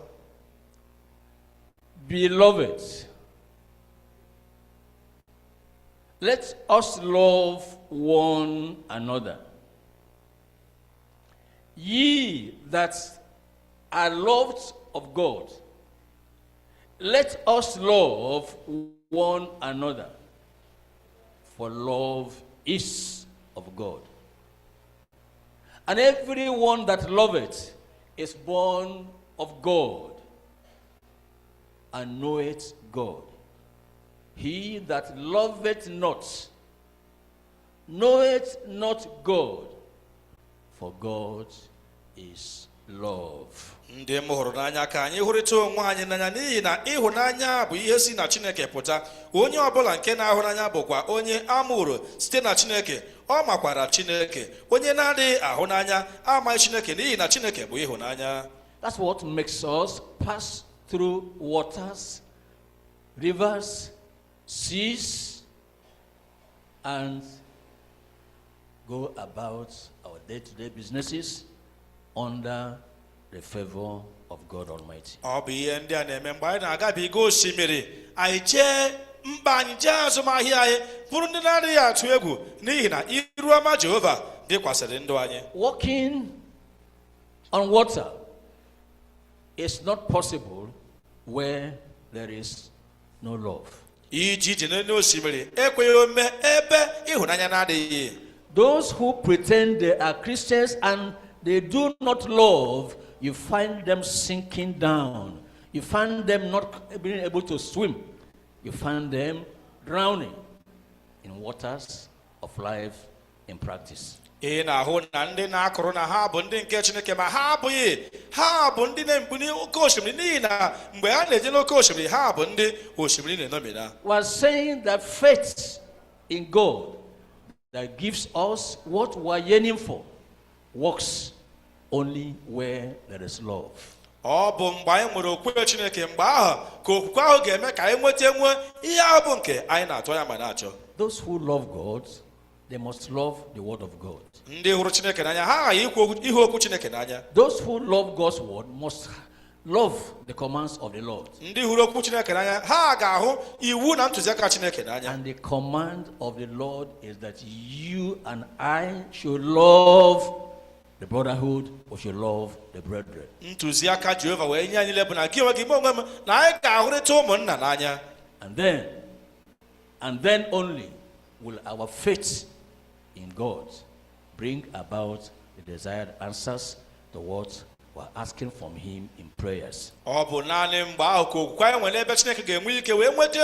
Beloved, let us love one another. Ye that are loved of God, let us love one another, for love is of God. And everyone that loveth is born of God, and knoweth God. He that loveth not, knoweth not God, for God is love. Ndị m hụrụ n'anya ka anyị hụrịta onwe anyị n'anya, n'ihi na ịhụnanya bụ ihe si na Chineke pụta. Onye ọbụla nke na-ahụ n'anya bụkwa onye amụrụ site na Chineke. Ọ makwara Chineke. Onye na-adịghị ahụ n'anya amaghị Chineke, n'ihi na Chineke bụ ịhụnanya. That's what makes us pass through waters, rivers, seas, and go about our day-to-day businesses under the favor of God Almighty. Ọ bụ ihe ndị a na-eme mgbe anyị na-agabiga osimiri, anyị chee mkpa anyị jee azụmahịa anyị, bụrụ ndị na-adịghị atụ egwu, n'ihi na iru ọma Jehova dịkwasịrị ndụ anyị. Walking on water is not possible where there is no love. Iji ije n'elu osimiri ekweghị ome ebe ịhụnanya na-adịghị. Those who pretend they are Christians and they do not love, you find them sinking down. You find them not being able to swim. You find them drowning in waters of life in practice. Ị na-ahụ na ndị na-akụrụ na ha bụ ndị nke Chineke, ma ha abụghị. Ha bụ ndị na-ebu n'oke osimiri, n'ihi na mgbe ha na-eje n'oke osimiri, ha bụ ndị osimiri na-enomina. We are saying that faith in God that gives us what we are yearning for works only where there is love. Ọ bụ mgbe anyị nwere okwukwe Chineke, mgbe ahụ ka okwukwe ahụ ga-eme ka anyị nweta ihe ahụ bụ nke anyị na-atụ anya ma na-achọ. Those who love God, they must love the word of God. Ndị hụrụ Chineke n'anya, ha aghaghị ihu okwu Chineke n'anya. Those who love God's word must love the commands of the Lord. Ndị hụrụ okwu Chineke n'anya, ha ga-ahụ iwu na ntụziaka Chineke n'anya. And the command of the Lord is that you and I should love the brotherhood, we should love the brethren. Ntụziaka Jehova wee nye anyị ile bụ na gị onwe gị onwe m na anyị ga-ahụrịta ụmụnna n'anya. And then only will our faith in God bring about the desired answers to what we're asking from Him in prayers. Ọ bụ naanị mgbe ahụ ka okwukwe anyị nwere ebe Chineke ga-enwe ike wee nweta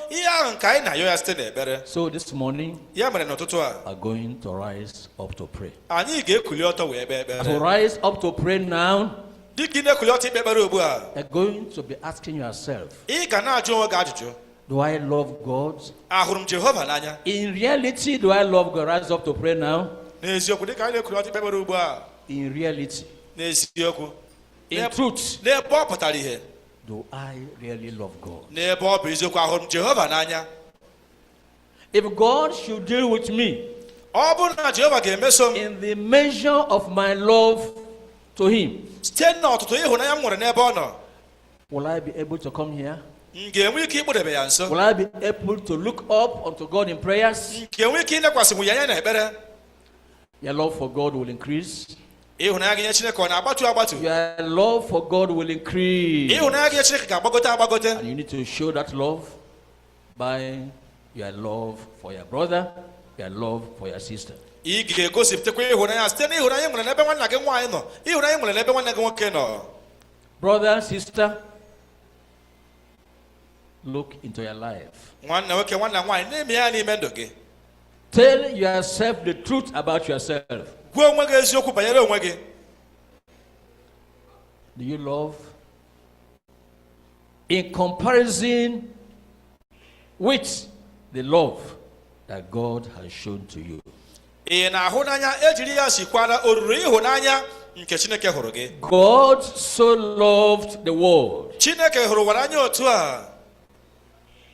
ihe ahụ nke anyị na-ayọ ya site n'ekpere. So this morning, ya mere n'ụtụtụ a, are going to rise up to pray. Anyị ga-ekuli ọtọ wee kpee ekpere. To rise up to pray now, dịka ị na-ekuli ọtọ ikpe ekpere ugbu a, you're going to be asking yourself, ị ga na-ajụ onwe gị ajụjụ. do I love God? Ahụrụ m Jehova n'anya. In reality, do I love God? Rise up to pray now. N'eziokwu, dịka anyị na-ekuli ọtọ ikpe ekpere ugbu a, in reality, n'eziokwu, in truth, n'ebe ọ pụtara ihe, do I really love God? n'ebe ọ bụ eziokwu, ahụrụ m Jehova n'anya. If God should deal with me ọ bụrụ na Jehova ga-emeso m in the measure of my love to him. Will I be able to come here? Will I be able to look up unto God in prayers? Your love for God will increase. Your love for God will increase. And you need to show that love by your love for your brother, your love for your sister. Brother, sister, look into your life. Tell yourself the truth about yourself. Do you love? In comparison with the love that God has shown to you. God so loved the world,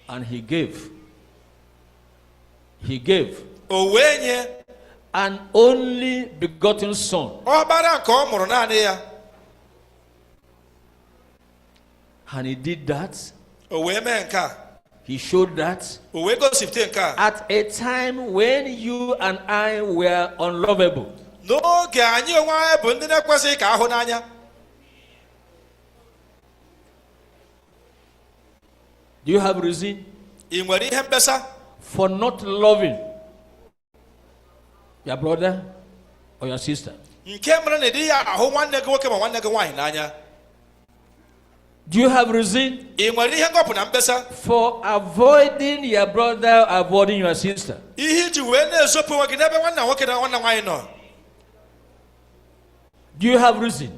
and he gave an only begotten son, and he did that. He showed that at a time when you and I were unlovable. Do you have reason for not loving your brother or your sister? Do you have reason for avoiding your brother, avoiding your sister? Do you have reason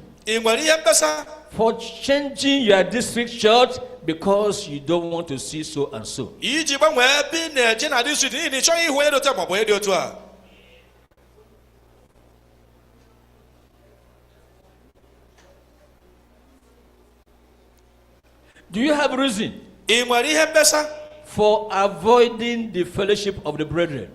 for changing your district church because you don't want to see so and so? Do you have reason for avoiding the fellowship of the brethren?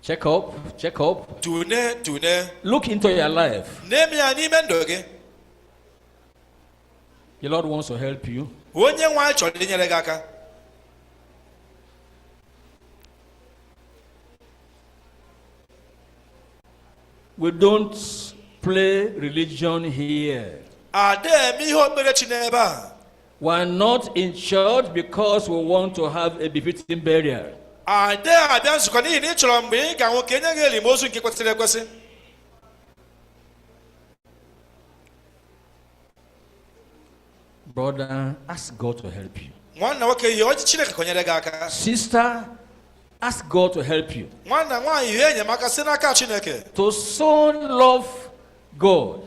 Check up. Look into your life. The Lord wants to help you. We don't play religion here. We're not in church because we want to have a befitting burial. Brother, ask God to help you. Sister, ask God to help you. To so love God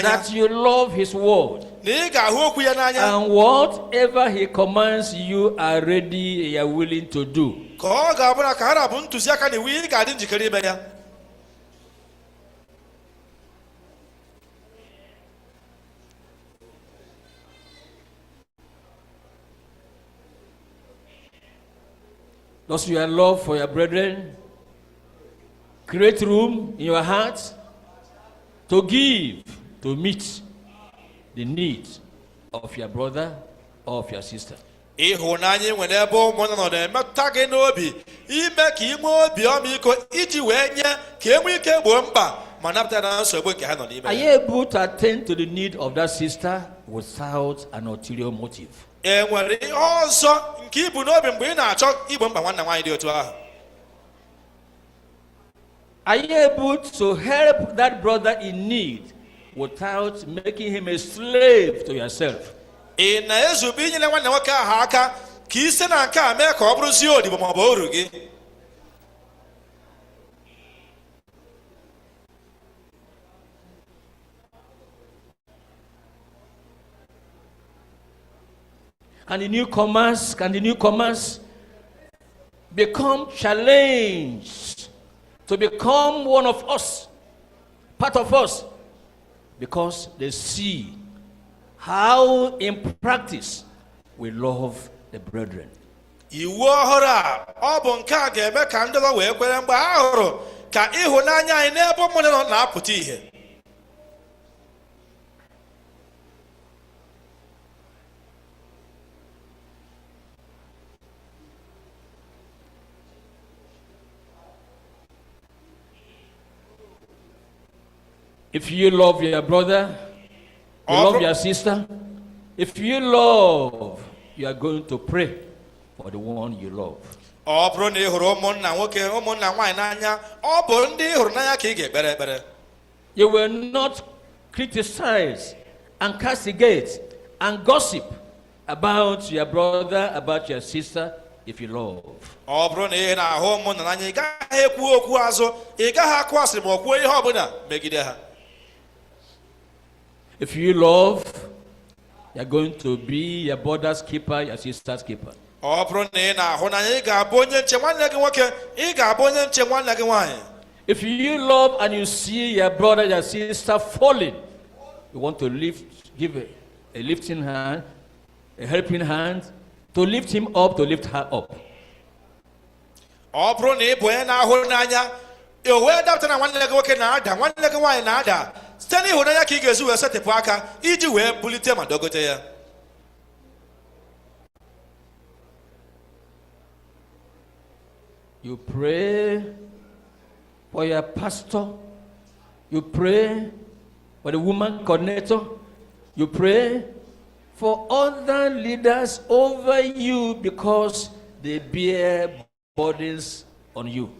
that you love his word, and whatever he commands you are ready, you are willing to do. Does your love for your brethren create room in your heart to give, to meet the needs of your brother or of your sister? Are you able to attend to the need of that sister without an ulterior motive? Are you able to help that brother in need without making him a slave to yourself? Can the newcomers become challenged to become one of us, part of us, because they see how in practice we love the brethren. Iwu ọhụrụ a ọ bụ nke a ga-eme ka ndị ọzọ wee kwere mgbe ha hụrụ ka ịhụnanya anyị n'ebe mmadụ nọ na-apụta ihe. If you love your brother, you love your sister, if you love, you are going to pray for the one you love. You will not criticize and castigate and gossip about your brother, about your sister, if you love. If you love, you're going to be your brother's keeper, your sister's keeper. If you love and you see your brother, your sister falling, you want to give a lifting hand, a helping hand, to lift him up, to lift her up. You pray for your pastor, you pray for the woman coordinator, you pray for other leaders over you because they bear burdens on you.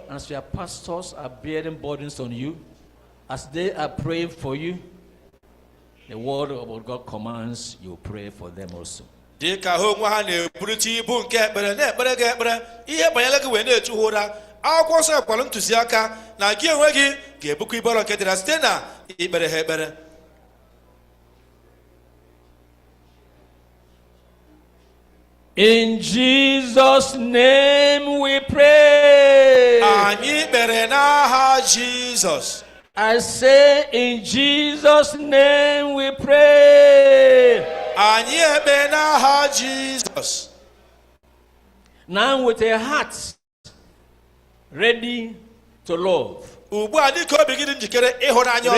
As your pastors are bearing burdens on you, as they are praying for you, the word of God commands you pray for them also. In Jesus' name we pray. Jesus. I say, in Jesus' name we pray. Jesus. Now with a heart ready to love,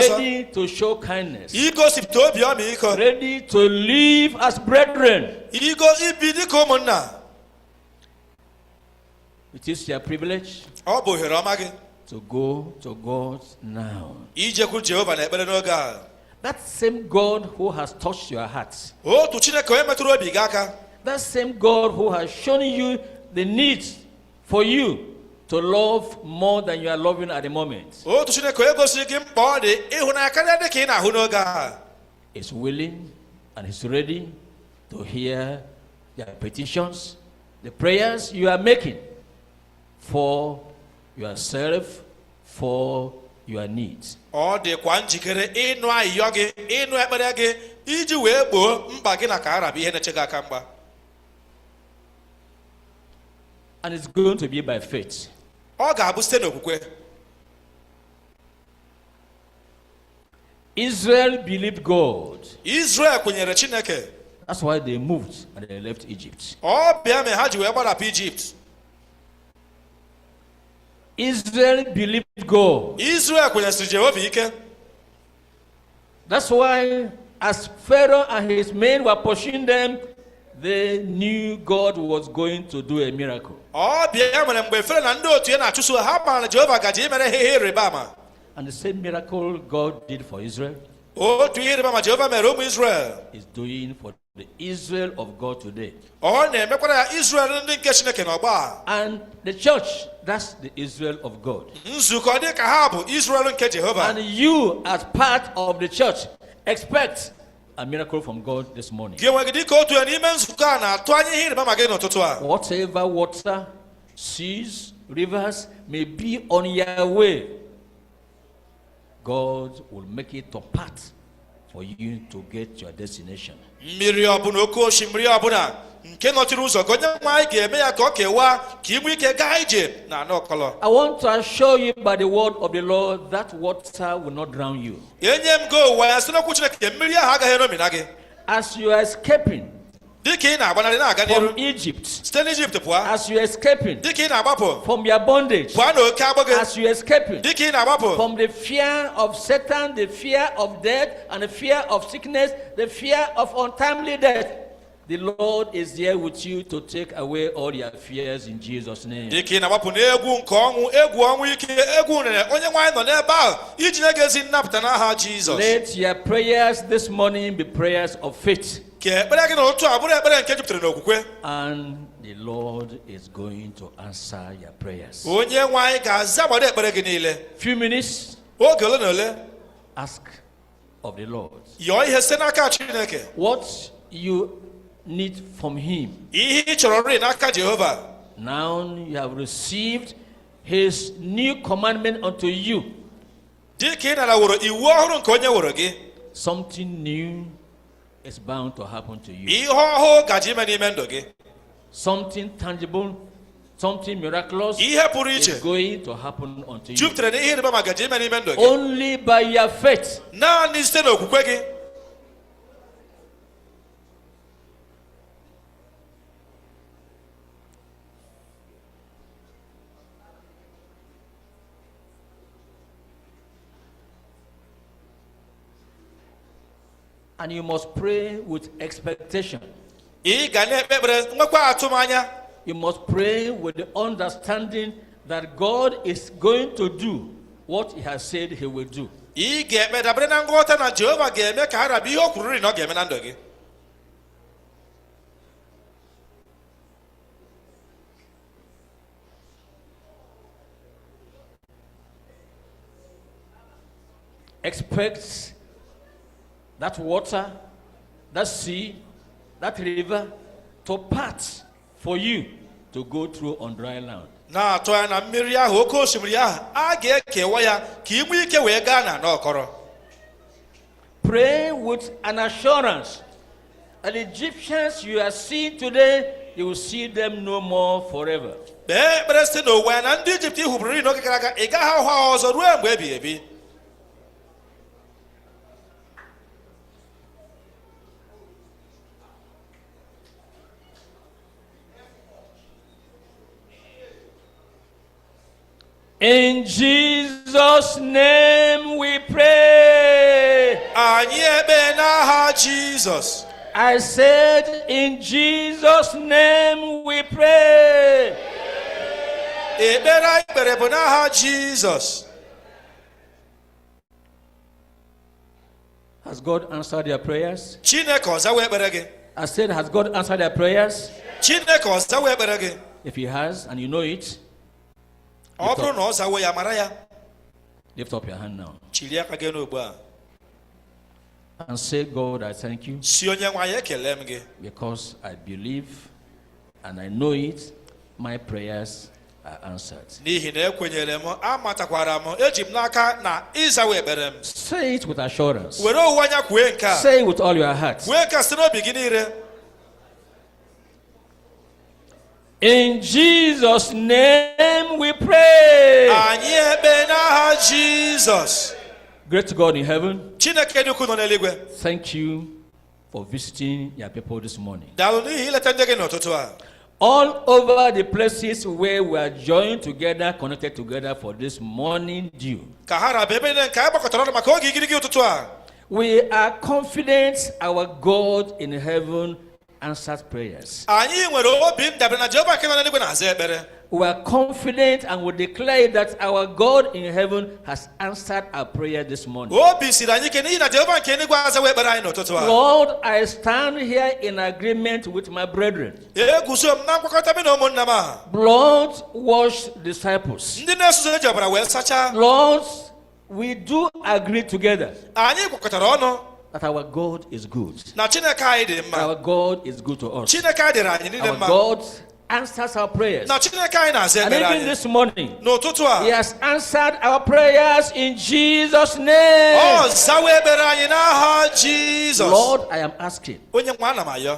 ready to show kindness, ready to live as brethren. It is your privilege to go to God now. That same God who has touched your heart, that same God who has shown you the need for you to love more than you are loving at the moment, is willing and is ready to hear your petitions, the prayers you are making for yourself, for your needs. And it's going to be by faith. Israel believed God. That's why they moved and they left Egypt. Israel believed God. That's why as Pharaoh and his men were pursuing them, they knew God was going to do a miracle. And the same miracle God did for Israel is doing for the Israel of God today. And the church, that's the Israel of God. And you, as part of the church, expect a miracle from God this morning. Whatever water, seas, rivers may be on your way, God will make it to part for you to get your destination. I want to assure you by the word of the Lord that water will not drown you. As you are escaping from Egypt, as you are escaping from your bondage, as you are escaping from the fear of Satan, the fear of death, and the fear of sickness, the fear of untimely death, the Lord is there with you to take away all your fears in Jesus' name. Let your prayers this morning be prayers of faith. And the Lord is going to answer your prayers. Few minutes, ask of the Lord what you need from Him. Now you have received His new commandment unto you. Something new is bound to happen to you. Something tangible, something miraculous is going to happen unto you. Only by your faith. And you must pray with expectation. You must pray with the understanding that God is going to do what He has said He will do. Expect that water, that sea, that river to part for you to go through on dry land. Pray with an assurance that the Egyptians you are seeing today, you will see them no more forever. In Jesus' name we pray. Jesus. I said, in Jesus' name we pray. Jesus. Has God answered your prayers? I said, has God answered your prayers? If He has, and you know it, lift up your hand now and say, God, I thank you because I believe and I know it, my prayers are answered. Say it with assurance. Say it with all your heart. In Jesus' name we pray. Jesus. Great God in heaven, thank you for visiting your people this morning. All over the places where we are joined together, connected together for this morning dew, we are confident our God in heaven answers prayers. We are confident and we declare that our God in heaven has answered our prayer this morning. Lord, I stand here in agreement with my brethren. Lord, wash disciples. Lord, we do agree together that our God is good. Our God is good to us. Our God answers our prayers. And even this morning, He has answered our prayers in Jesus' name. Lord, I am asking,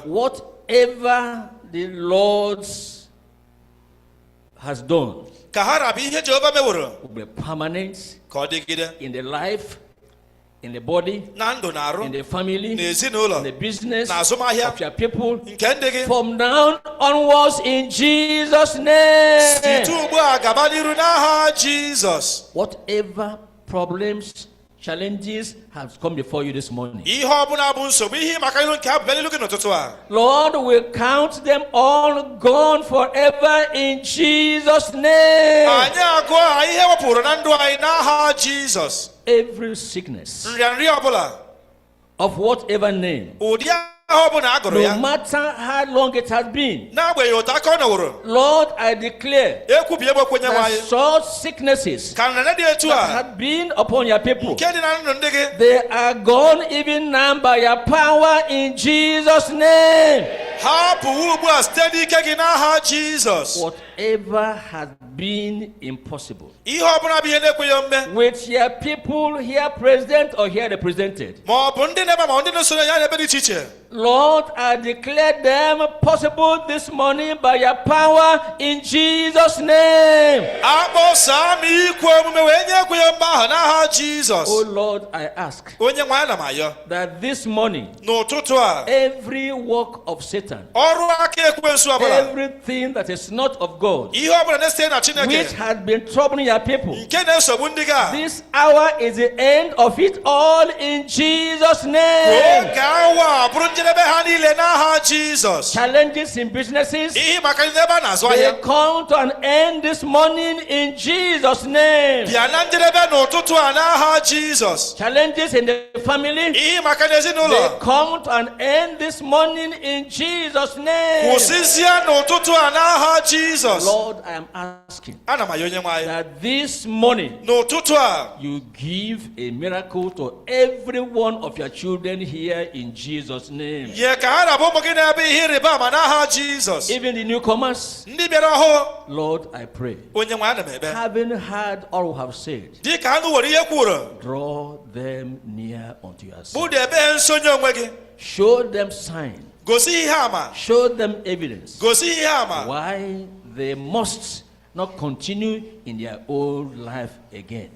what whatever the Lord has done will be permanent in the life, in the body, in the family, in the business of your people, from now onwards in Jesus' name. Whatever problems, challenges have come before you this morning, Lord will count them all gone forever in Jesus' name. Every sickness of whatever name, no matter how long it has been, Lord, I declare that such sicknesses that have been upon your people, they are gone even now by your power in Jesus' name. Whatever has been impossible with your people here present or here represented, Lord, I declare them possible this morning by your power in Jesus' name. Oh Lord, I ask that this morning, every work of Satan, everything that is not of God, which has been troubling your people, this hour is the end of it all in Jesus' name. Challenges in businesses, they come to an end this morning in Jesus' name. Challenges in the family, they come to an end this morning in Jesus' name. Lord, I am asking that this morning you give a miracle to every one of your children here in Jesus' name. Even the newcomers, Lord, I pray, having heard all we have said, draw them near unto yourself. Show them signs. Show them evidence why they must not continue in their old life again.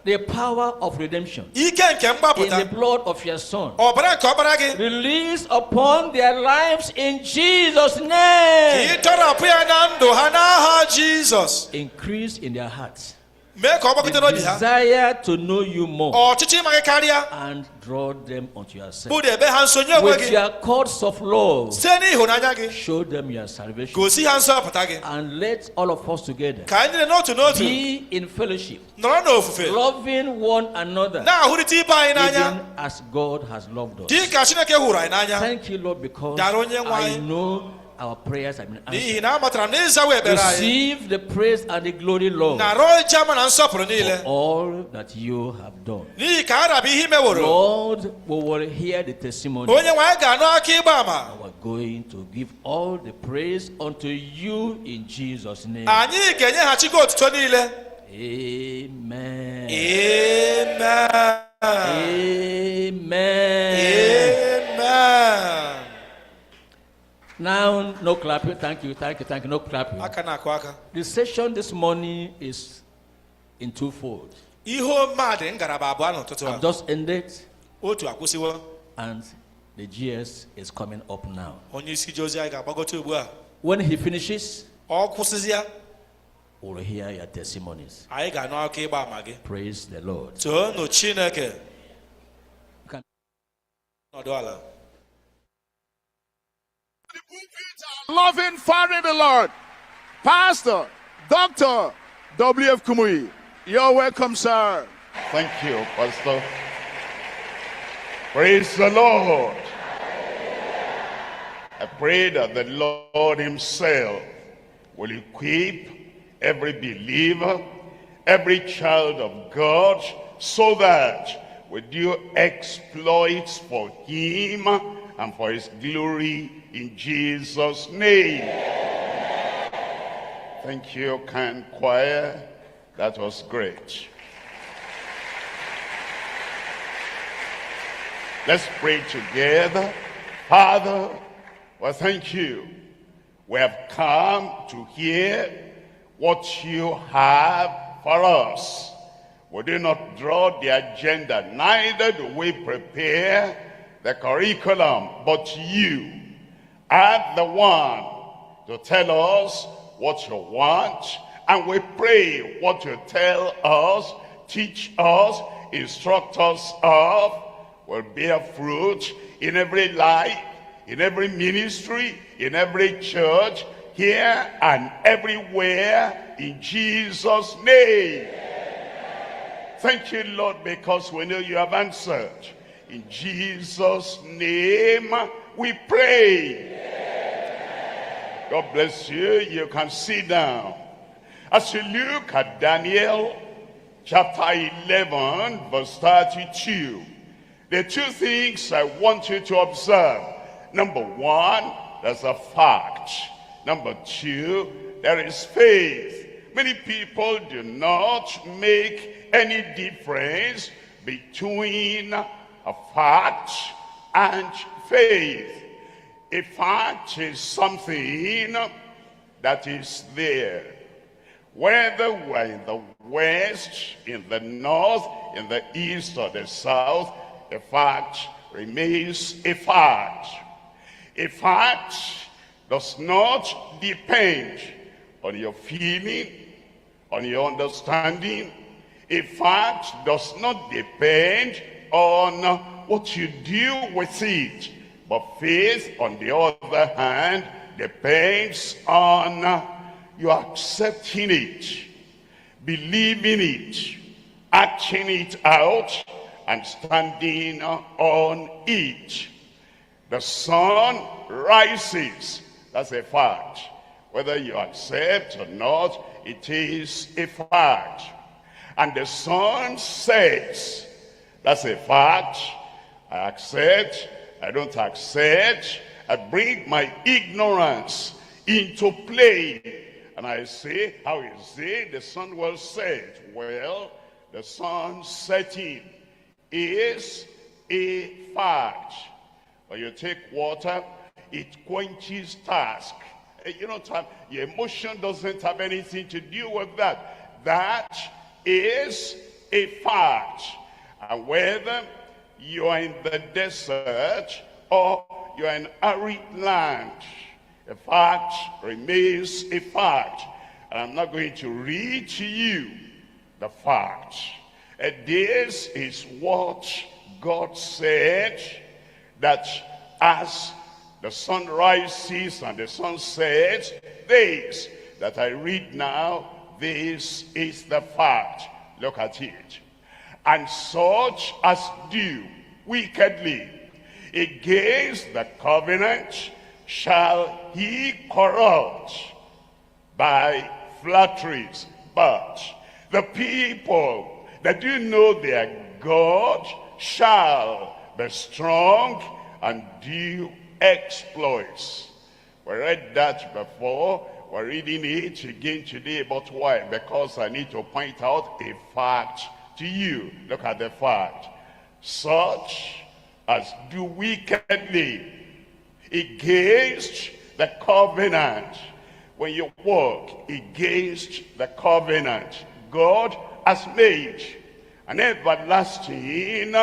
The power of redemption in the blood of your Son, release upon their lives in Jesus' name. Increase in their hearts the desire to know you more and draw them unto yourself. With your cords of love, show them your salvation, and let all of us together be in fellowship, loving one another, even as God has loved us. Thank you, Lord, because I know our prayers have been answered. Receive the praise and the glory, Lord, for all that you have done. Lord, we will hear the testimony. We are going to give all the praise unto you in Jesus' name. Amen. Amen. Amen. Now, no clapping. Thank you. No clapping. The session this morning is in twofold. I've just ended, and the GS is coming up now. When he finishes, we'll hear your testimonies. Praise the Lord. Loving Father in the Lord, Pastor Dr. W.F. Kumuyi. You're welcome, sir. Thank you, Pastor. Praise the Lord. I pray that the Lord himself will equip every believer, every child of God, so that we do exploits for him and for his glory in Jesus' name. Thank you, kind choir. That was great. Let's pray together Father, well, thank you. We have come to hear what you have for us. We do not draw the agenda, neither do we prepare the curriculum, but you are the one to tell us what you want, and we pray what you tell us, teach us, instruct us of, will bear fruit in every life, in every ministry, in every church, here and everywhere, in Jesus' name. Thank you, Lord, because we know you have answered. In Jesus' name we pray. God bless you. You can sit down. As you look at Daniel chapter 11 verse 32, there are two things I want you to observe. Number one, there's a fact. Number two, there is faith. Many people do not make any difference between a fact and faith. A fact is something that is there. Whether we're in the west, in the north, in the east or the south, a fact remains a fact. A fact does not depend on your feeling, on your understanding. A fact does not depend on what you do with it. But faith, on the other hand, depends on you accepting it, believing it, acting it out, and standing on it. The sun rises. That's a fact. Whether you accept or not, it is a fact. And the sun sets. That's a fact. I accept, I don't accept. I bring my ignorance into play. And I say, how is it the sun will set? Well, the sun setting is a fact. When you take water, it quenches thirst. You don't have, your emotion doesn't have anything to do with that. That is a fact. And whether you are in the desert or you are in arid land, a fact remains a fact. And I'm not going to read to you the fact. This is what God said, that as the sun rises and the sun sets, this that I read now, this is the fact. Look at it. And such as do wickedly against the covenant shall he corrupt by flatteries. But the people that do know their God shall be strong and do exploits. We read that before. We're reading it again today. But why? Because I need to point out a fact to you. Look at the fact. Such as do wickedly against the covenant. When you walk against the covenant God has made, an everlasting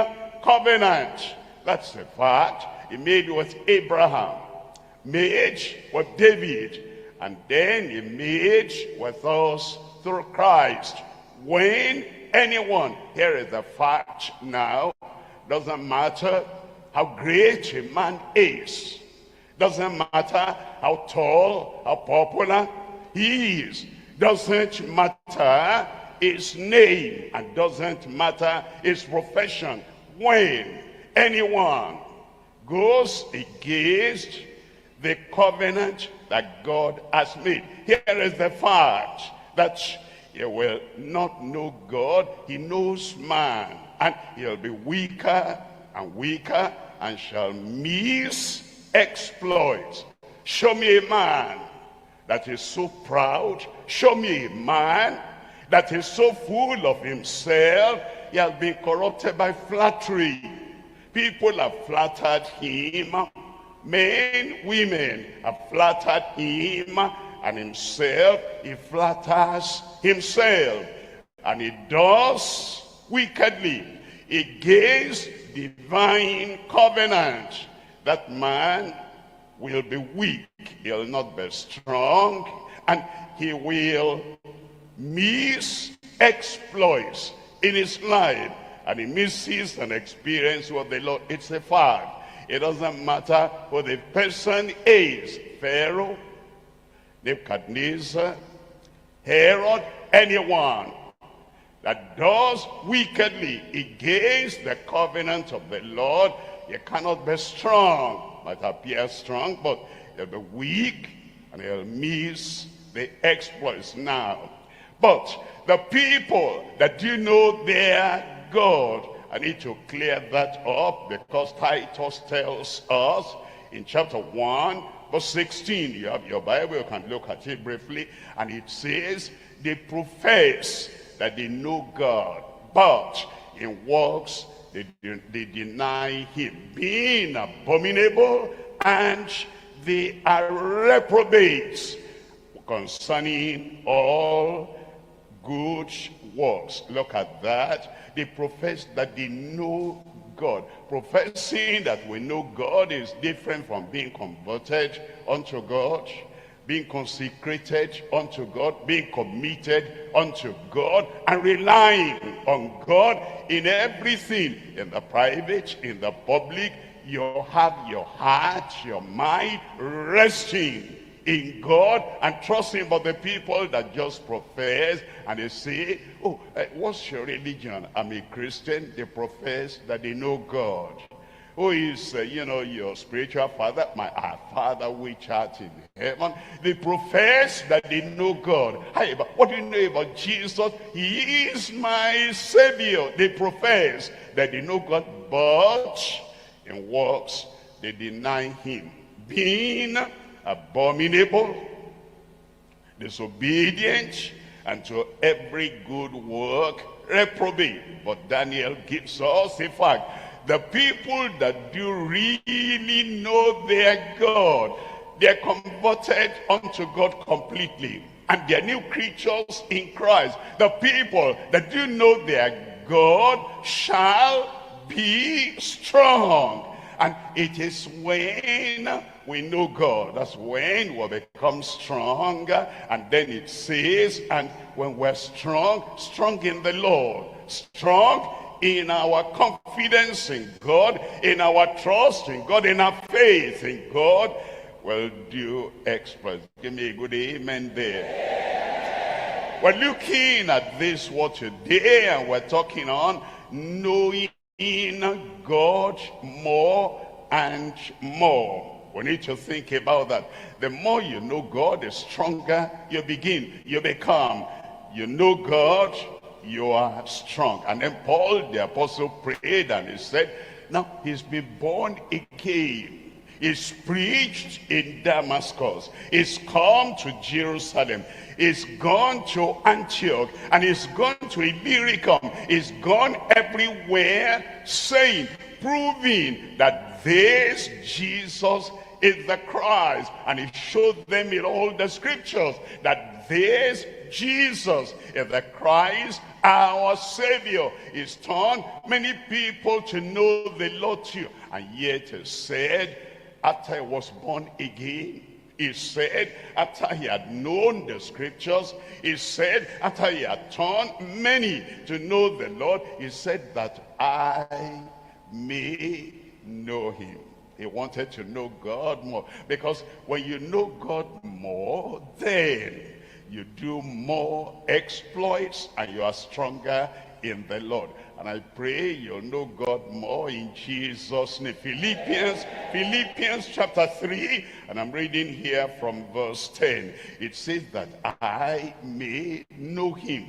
covenant. That's the fact. He made with Abraham, made with David, and then he made with us through Christ. When anyone, here is the fact now, doesn't matter how great a man is, doesn't matter how tall, how popular he is, doesn't matter his name, and doesn't matter his profession. When anyone goes against the covenant that God has made, here is the fact that he will not know God, he knows man, and he'll be weaker and weaker and shall miss exploits. Show me a man that is so proud. Show me a man that is so full of himself. He has been corrupted by flattery. People have flattered him Men, women have flattered him, and himself, he flatters himself. And he does wickedly against divine covenant. That man will be weak, he'll not be strong, and he will miss exploits in his life, and he misses an experience with the Lord. It's a fact. It doesn't matter who the person is. Pharaoh, Nebuchadnezzar, Herod, anyone that does wickedly against the covenant of the Lord, you cannot be strong. Might appear strong, but you'll be weak, and you'll miss the exploits now. But the people that do know their God, I need to clear that up, because Titus tells us in chapter 1, verse 16, you have your Bible, you can look at it briefly, and it says, they profess that they know God, but in works they deny him, being abominable, and they are reprobates concerning all good works. Look at that. They profess that they know God. Professing that we know God is different from being converted unto God, being consecrated unto God, being committed unto God, and relying on God in everything, in the private, in the public. You have your heart, your mind resting in God and trusting. But the people that just profess and they say, oh, what's your religion? I'm a Christian. They profess that they know God. Who is, your spiritual father? Our Father which art in heaven. They profess that they know God. Hey, but what do you know about Jesus? He is my Savior. They profess that they know God, but in works they deny him, being abominable, disobedient, and to every good work reprobate. But Daniel gives us a fact. The people that do really know their God, they're converted unto God completely, and they're new creatures in Christ. The people that do know their God shall be strong. And it is when we know God, that's when we become strong. And then it says, and when we're strong in the Lord, strong in our confidence in God, in our trust in God, in our faith in God, we'll do exploits. Give me a good amen there. We're looking at this word today, and we're talking on knowing God more and more. We need to think about that. The more you know God, the stronger you become. You know God, you are strong. And then Paul the apostle prayed, and he said, now he's been born again. He's preached in Damascus. He's come to Jerusalem. He's gone to Antioch. And he's gone to Illyricum. He's gone everywhere saying, proving that this Jesus is the Christ. And he showed them in all the scriptures that this Jesus is the Christ, our Savior. He's turned many people to know the Lord too. And yet he said, after he was born again, he said, after he had known the scriptures, he said, after he had turned many to know the Lord, he said that I may know him. He wanted to know God more, because when you know God more, then you do more exploits and you are stronger in the Lord. And I pray you'll know God more in Jesus' name. Philippians chapter 3, and I'm reading here from verse 10. It says that I may know him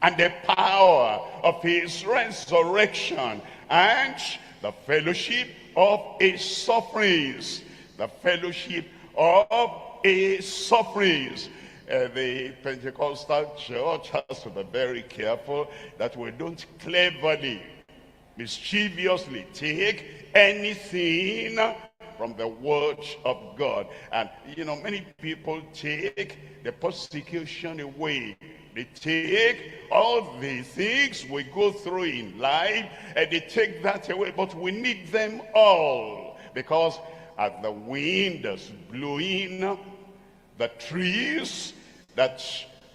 and the power of his resurrection and the fellowship of his sufferings. The fellowship of his sufferings. The Pentecostal church has to be very careful that we don't cleverly, mischievously take anything from the word of God. And you know, many people take the persecution away. They take all the things we go through in life, and they take that away. But we need them all, because as the wind is blowing, the trees that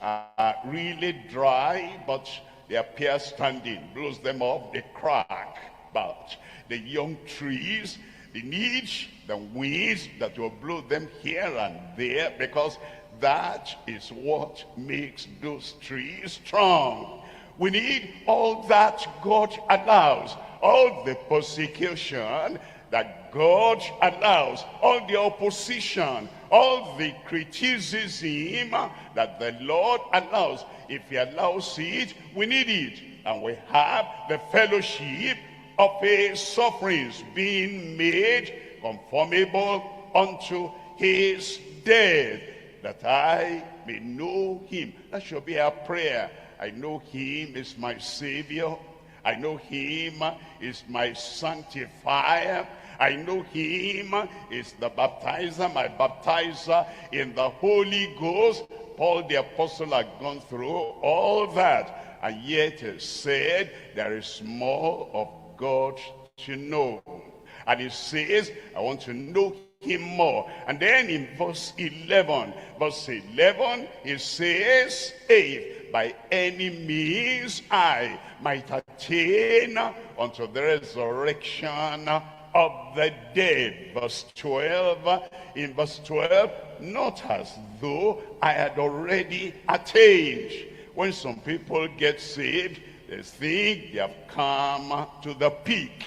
are really dry, but they appear standing, blows them up, they crack. But the young trees, they need the winds that will blow them here and there, because that is what makes those trees strong. We need all that God allows, all the persecution that God allows, all the opposition, all the criticism that the Lord allows. If he allows it, we need it. And we have the fellowship of his sufferings, being made conformable unto his death, that I may know him. That should be our prayer. I know him is my Savior. I know him is my sanctifier. I know him is the baptizer, my baptizer in the Holy Ghost. Paul the apostle had gone through all that, and yet he said there is more of God to know. And he says, I want to know him more. And then in verse 11, he says, if by any means I might attain unto the resurrection of the dead. Verse 12, in verse 12, not as though I had already attained. When some people get saved, they think they have come to the peak,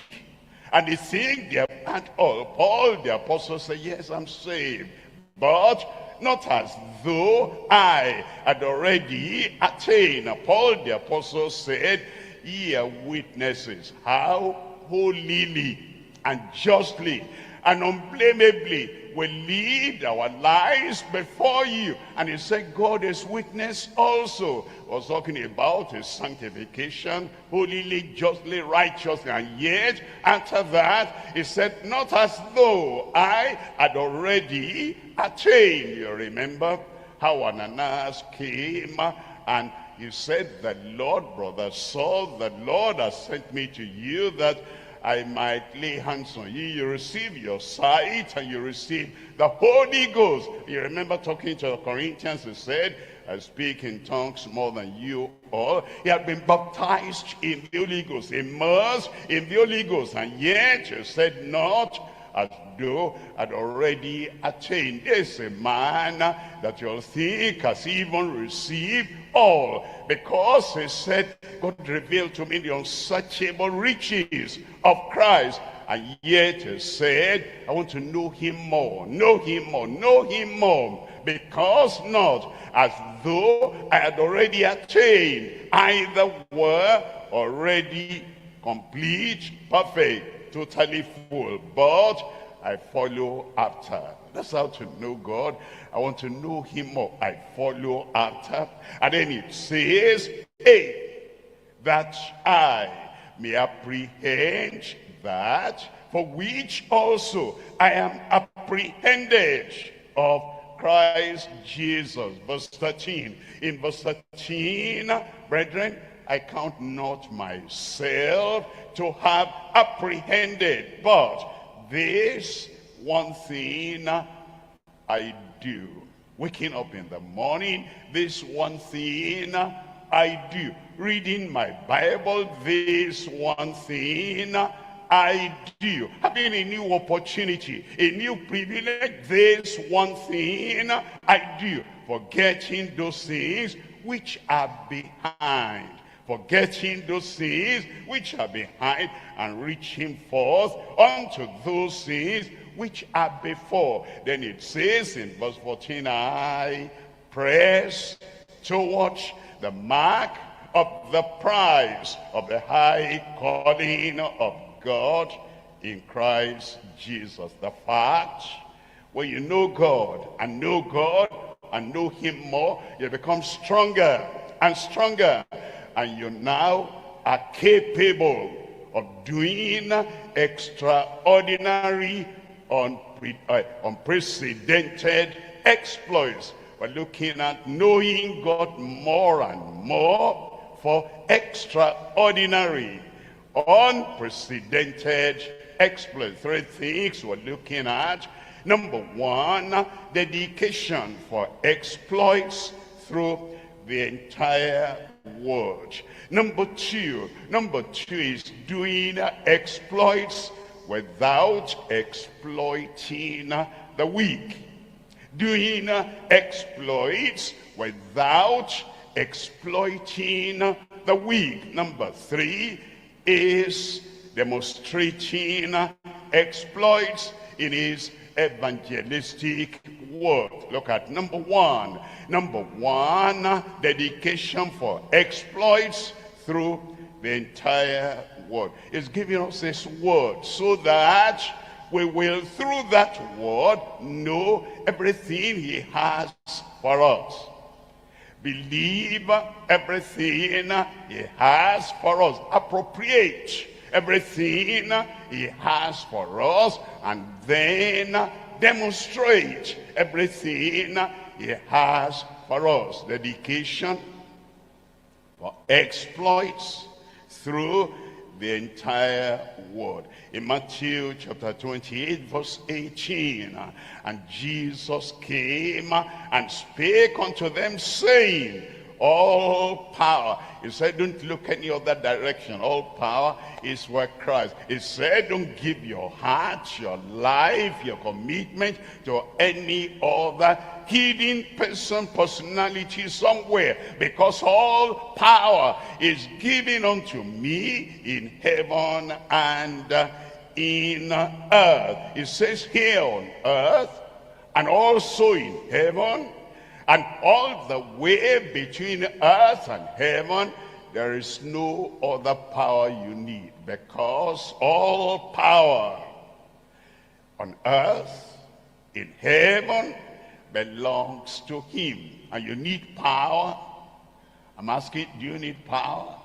and they think they have had all. Paul the apostle said, yes, I'm saved, but not as though I had already attained. Paul the apostle said, ye are witnesses how holily and justly and unblameably we lived our lives before you. And he said God is witness also. He was talking about his sanctification, holily, justly, righteously. And yet after that he said, not as though I had already attained. You remember how Ananias came and he said, the Lord, brother Saul, the Lord has sent me to you that I might lay hands on you. You receive your sight and you receive the Holy Ghost. You remember talking to the Corinthians, he said, I speak in tongues more than you all. He had been baptized in the Holy Ghost, immersed in the Holy Ghost, and yet he said, not as though had already attained. There's a man that you'll think has even received all, because he said, God revealed to me the unsearchable riches of Christ. And yet he said, I want to know him more, know him more, know him more, because not as though I had already attained, either were already complete, perfect, totally full, but I follow after. That's how to know God. I want to know him more. I follow after. And then it says, hey, that I may apprehend that for which also I am apprehended of Christ Jesus. Verse 13. In verse 13, brethren, I count not myself to have apprehended, but this one thing I do. Waking up in the morning, this one thing I do. Reading my Bible, this one thing I do. Having a new opportunity, a new privilege, this one thing I do. Forgetting those things which are behind. Forgetting those things which are behind and reaching forth unto those things which are before. Then it says in verse 14, I press towards the mark of the prize of the high calling of God in Christ Jesus. The fact, when you know God and know him more, you become stronger and stronger, and you now are capable of doing extraordinary unprecedented exploits. We're looking at knowing God more and more for extraordinary, unprecedented exploits. 3 things we're looking at. Number 1, dedication for exploits through the entire world. Number 2 is doing exploits without exploiting the weak. Doing exploits without exploiting the weak. Number 3 is demonstrating exploits in his evangelistic work. Look at number 1. Number 1, dedication for exploits through the entire word. It's giving us this word so that we will, through that word, know everything he has for us. Believe everything he has for us. Appropriate everything he has for us, and then demonstrate everything he has for us. Dedication for exploits through the entire word. In Matthew chapter 28 verse 18, and Jesus came and spake unto them, saying, all power. He said, don't look any other direction. All power is with Christ. He said, don't give your heart, your life, your commitment to any other hidden personality somewhere, because all power is given unto me in heaven and in earth. It says here on earth and also in heaven. And all the way between earth and heaven, there is no other power you need, because all power on earth, in heaven, belongs to him. And you need power. I'm asking, do you need power?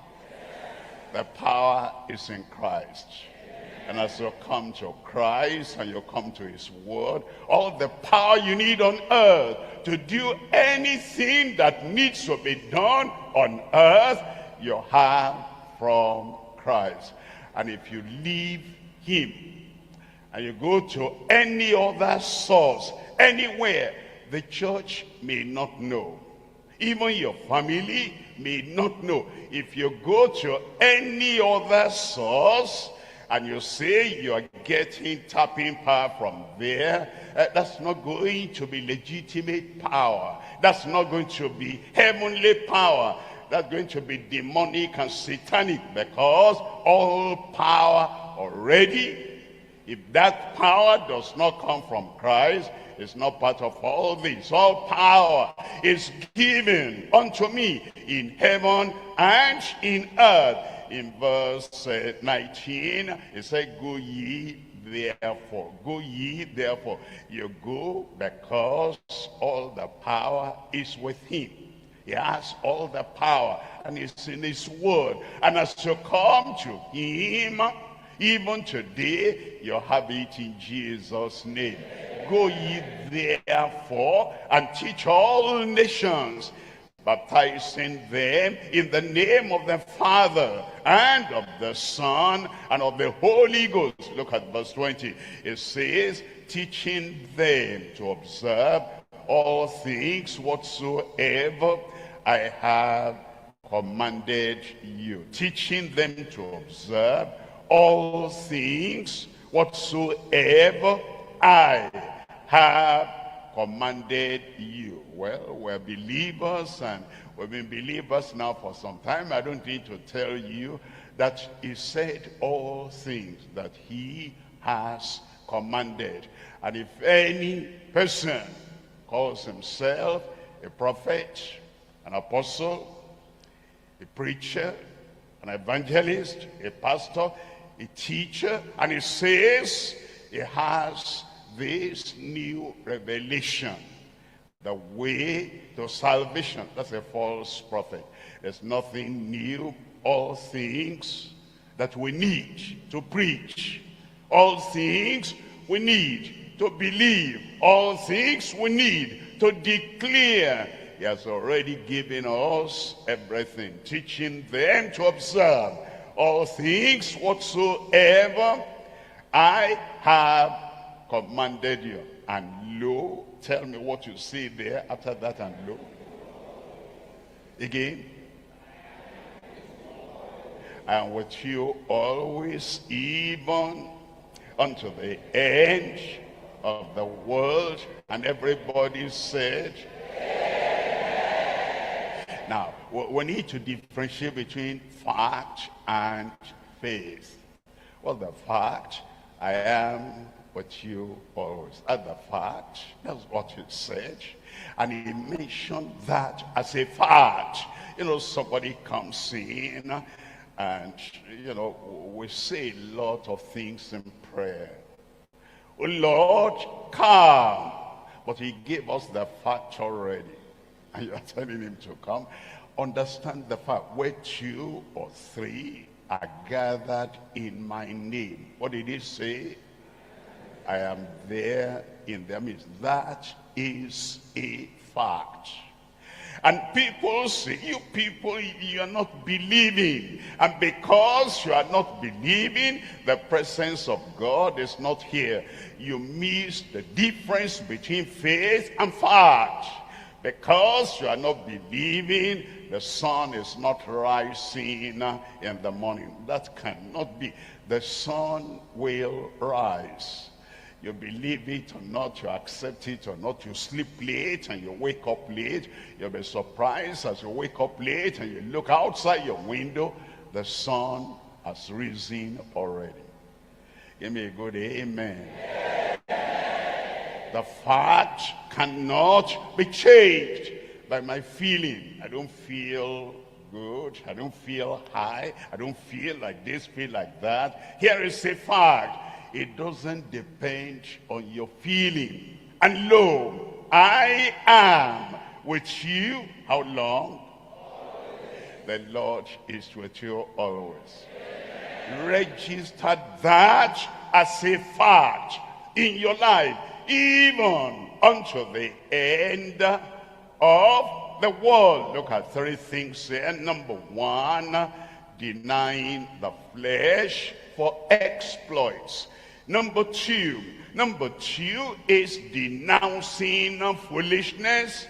The power is in Christ. And as you come to Christ and you come to his word, all the power you need on earth to do anything that needs to be done on earth, you have from Christ. And if you leave him and you go to any other source, anywhere, the church may not know. Even your family may not know. If you go to any other source and you say you are getting tapping power from there, that's not going to be legitimate power. That's not going to be heavenly power. That's going to be demonic and satanic, because all power already, if that power does not come from Christ, it's not part of all this. All power is given unto me in heaven and in earth. In verse 19, it said, go ye therefore. Go ye therefore. You go because all the power is with him. He has all the power, and it's in his word. And as you come to him, even today, you have it in Jesus' name. Go ye therefore and teach all nations, baptizing them in the name of the Father and of the Son and of the Holy Ghost. Look at verse 20. It says, teaching them to observe all things whatsoever I have commanded you. Teaching them to observe all things whatsoever I have commanded you. Well, we're believers, and we've been believers now for some time. I don't need to tell you that he said all things that he has commanded. And if any person calls himself a prophet, an apostle, a preacher, an evangelist, a pastor, a teacher, and he says he has this new revelation, the way to salvation, that's a false prophet. There's nothing new. All things that we need to preach, all things we need to believe. All things we need to declare. He has already given us everything, teaching them to observe all things whatsoever I have commanded you. And lo, tell me what you see there after that, and lo. Again. I am with you always, even unto the end of the world. And everybody said, now, we need to differentiate between fact and faith. Well, the fact, I am with you always. That's the fact. That's what he said. And he mentioned that as a fact. You know, somebody comes in and, you know, we say a lot of things in prayer. Oh, Lord, come. But he gave us the fact already. And you are telling him to come. Understand the fact, where 2 or 3 are gathered in my name. What did he say? I am there in their midst. That is a fact. And people say, you people, you are not believing. And because you are not believing, the presence of God is not here. You miss the difference between faith and fact. Because you are not believing, the sun is not rising in the morning. That cannot be. The sun will rise. You believe it or not, you accept it or not, you sleep late and you wake up late. You'll be surprised as you wake up late and you look outside your window, the sun has risen already. Give me a good amen. The fact cannot be changed by my feeling. I don't feel good. I don't feel high. I don't feel like this, feel like that. Here is a fact. It doesn't depend on your feeling. And lo, I am with you. How long? Always. The Lord is with you always. Amen. Register that as a fact in your life, even unto the end of the world. Look at 3 things here. Number 1, denying the flesh for exploits. Number 2 is denouncing foolishness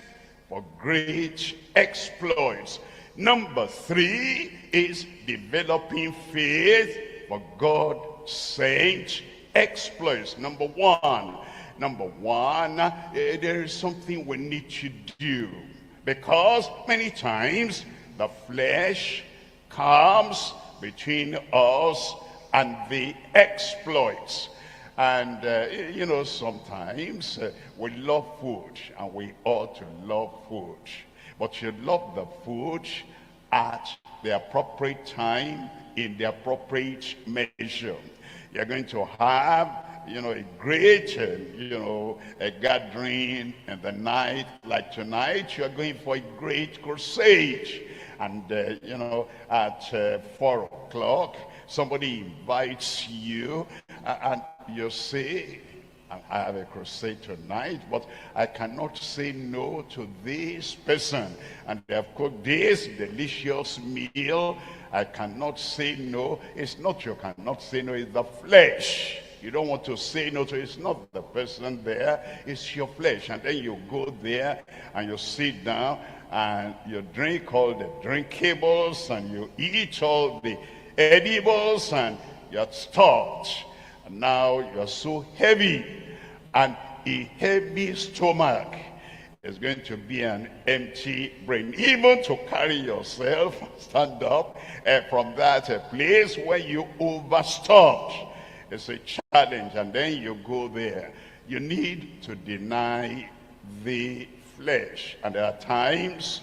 for great exploits. Number 3 is developing faith for God-sent exploits. Number one, there is something we need to do, because many times the flesh comes between us and the exploits. And you know, sometimes we love food, and we ought to love food, but you love the food at the appropriate time, in the appropriate measure. You're going to have, you know, a great, a gathering in the night. Like tonight, you're going for a great crusade. And, at 4 o'clock, somebody invites you, and you say, I have a crusade tonight, but I cannot say no to this person. And they have cooked this delicious meal. I cannot say no. It's not you cannot say no, it's the flesh. You don't want to say no to it. It's not the person there, it's your flesh. And then you go there and you sit down and you drink all the drinkables and you eat all the edibles and you're stuffed. And now you're so heavy, and a heavy stomach is going to be an empty brain. Even to carry yourself, stand up from that place where you overstuffed, it's a challenge. And then you go there. You need to deny the flesh. And there are times,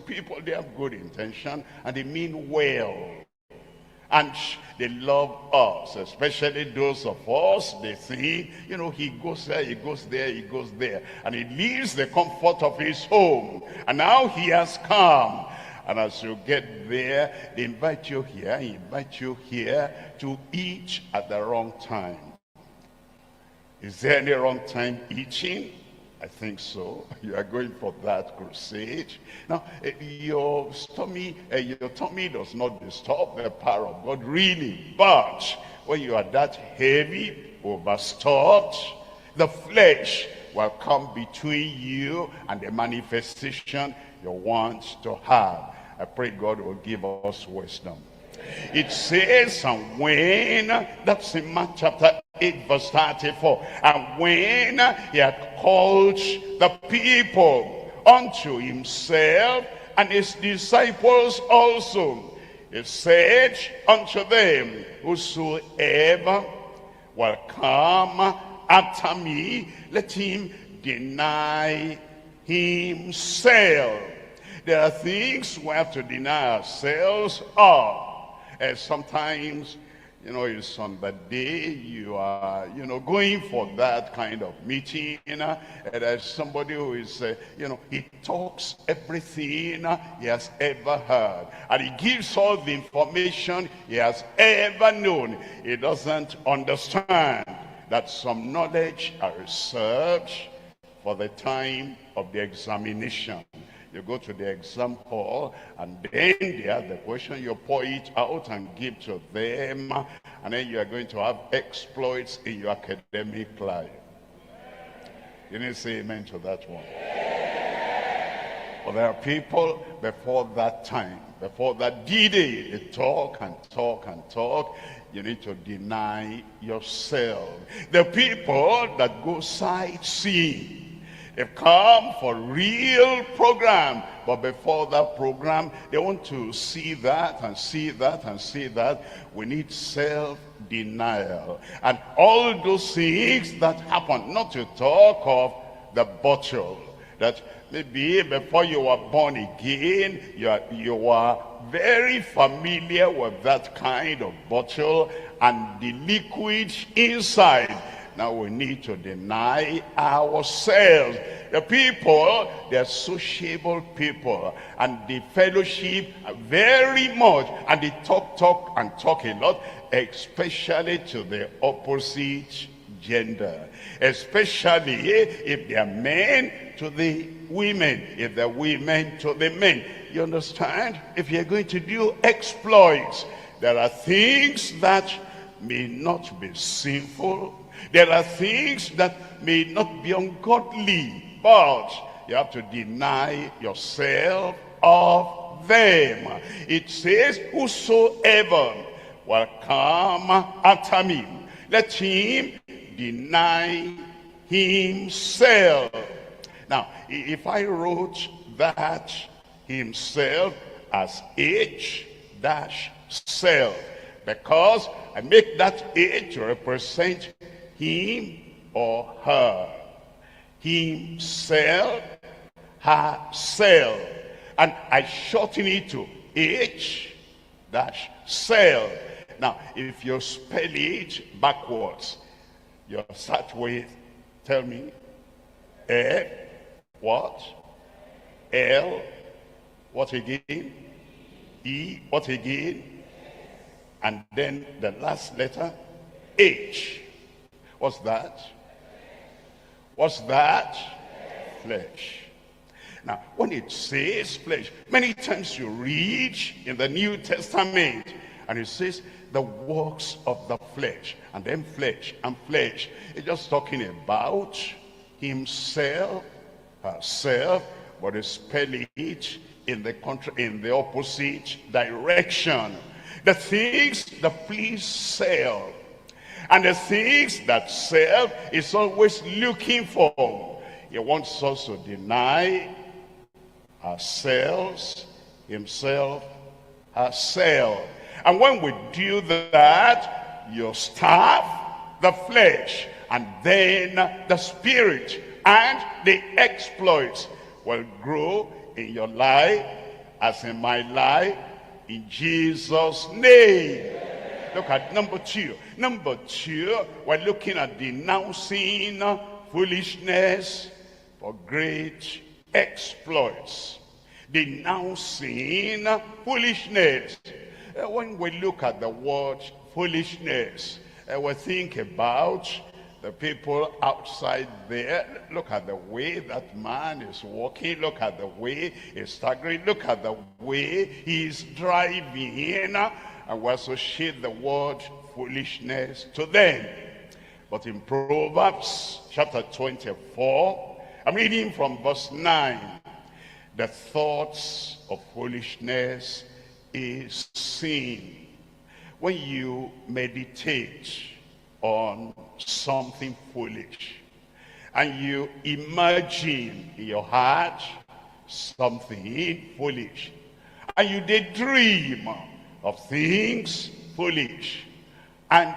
people, they have good intention and they mean well. And they love us, especially those of us, they think, he goes there, he goes there, he goes there. And he leaves the comfort of his home. And now he has come. And as you get there, they invite you here to eat at the wrong time. Is there any wrong time eating? I think so. You are going for that crusade. Now, your tummy does not disturb the power of God, really. But when you are that heavy, overstuffed, the flesh will come between you and the manifestation you want to have. I pray God will give us wisdom. It says, and when, that's in Mark chapter 8 verse 34, and when he had called the people unto himself and his disciples also, he said unto them, whosoever will come after me, let him deny himself. There are things we have to deny ourselves of. Sometimes, it's on the day you are, going for that kind of meeting. There's somebody who is, he talks everything he has ever heard. And he gives all the information he has ever known. He doesn't understand that some knowledge are reserved for the time of the examination. You go to the exam hall, and then they have the question, you pour it out and give to them, and then you are going to have exploits in your academic life. You need to say amen to that one. Well, there are people before that time, before that D-Day, they talk and talk and talk. You need to deny yourself. The people that go sightseeing, they've come for real program, but before that program, they want to see that and see that and see that. We need self-denial. And all those things that happen, not to talk of the bottle, that maybe before you were born again, you were very familiar with that kind of bottle and the liquid inside. Now we need to deny ourselves. The people, they're sociable people, and they fellowship very much, and they talk a lot, especially to the opposite gender, especially if they are men to the women, if they're women to the men. You understand? If you're going to do exploits, there are things that may not be sinful. There are things that may not be ungodly, but you have to deny yourself of them. It says, whosoever will come after me, let him deny himself. Now, if I wrote that himself as H-self, because I make that H to represent him or her, himself, herself, and I shorten it to H-self. Now, if you spell it backwards, you start with, tell me, F, what? L, what again? E, what again? And then the last letter, H. What's that? What's that? Flesh. Now, when it says flesh, many times you read in the New Testament, and it says the works of the flesh, and then flesh and flesh. It's just talking about himself, herself, but it's spelling it in the opposite direction. The things that please self, and the things that self is always looking for. He wants us to deny ourselves, himself, herself. And when we do that, you starve the flesh, and then the spirit and the exploits will grow in your life as in my life, in Jesus' name. Look at number two. Number two, we're looking at denouncing foolishness for great exploits. Denouncing foolishness. When we look at the word foolishness, we think about the people outside there, look at the way that man is walking, look at the way he's staggering, look at the way he's driving, and we associate the word foolishness to them. But in Proverbs chapter 24, I'm reading from verse 9, the thoughts of foolishness is sin. When you meditate on something foolish and you imagine in your heart something foolish and you daydream of things foolish and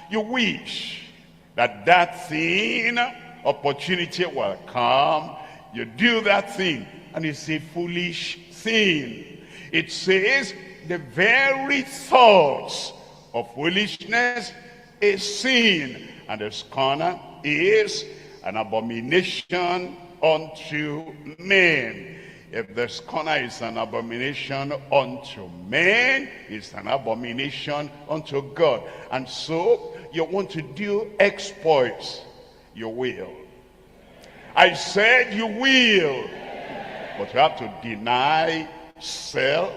you wish that that thing, opportunity will come, you do that thing and it's a foolish thing. It says the very thoughts of foolishness is sin, and the scorner is an abomination unto men. If the scorner is an abomination unto men, it's an abomination unto God. And so you want to do exploits, you will. I said you will, but you have to deny self,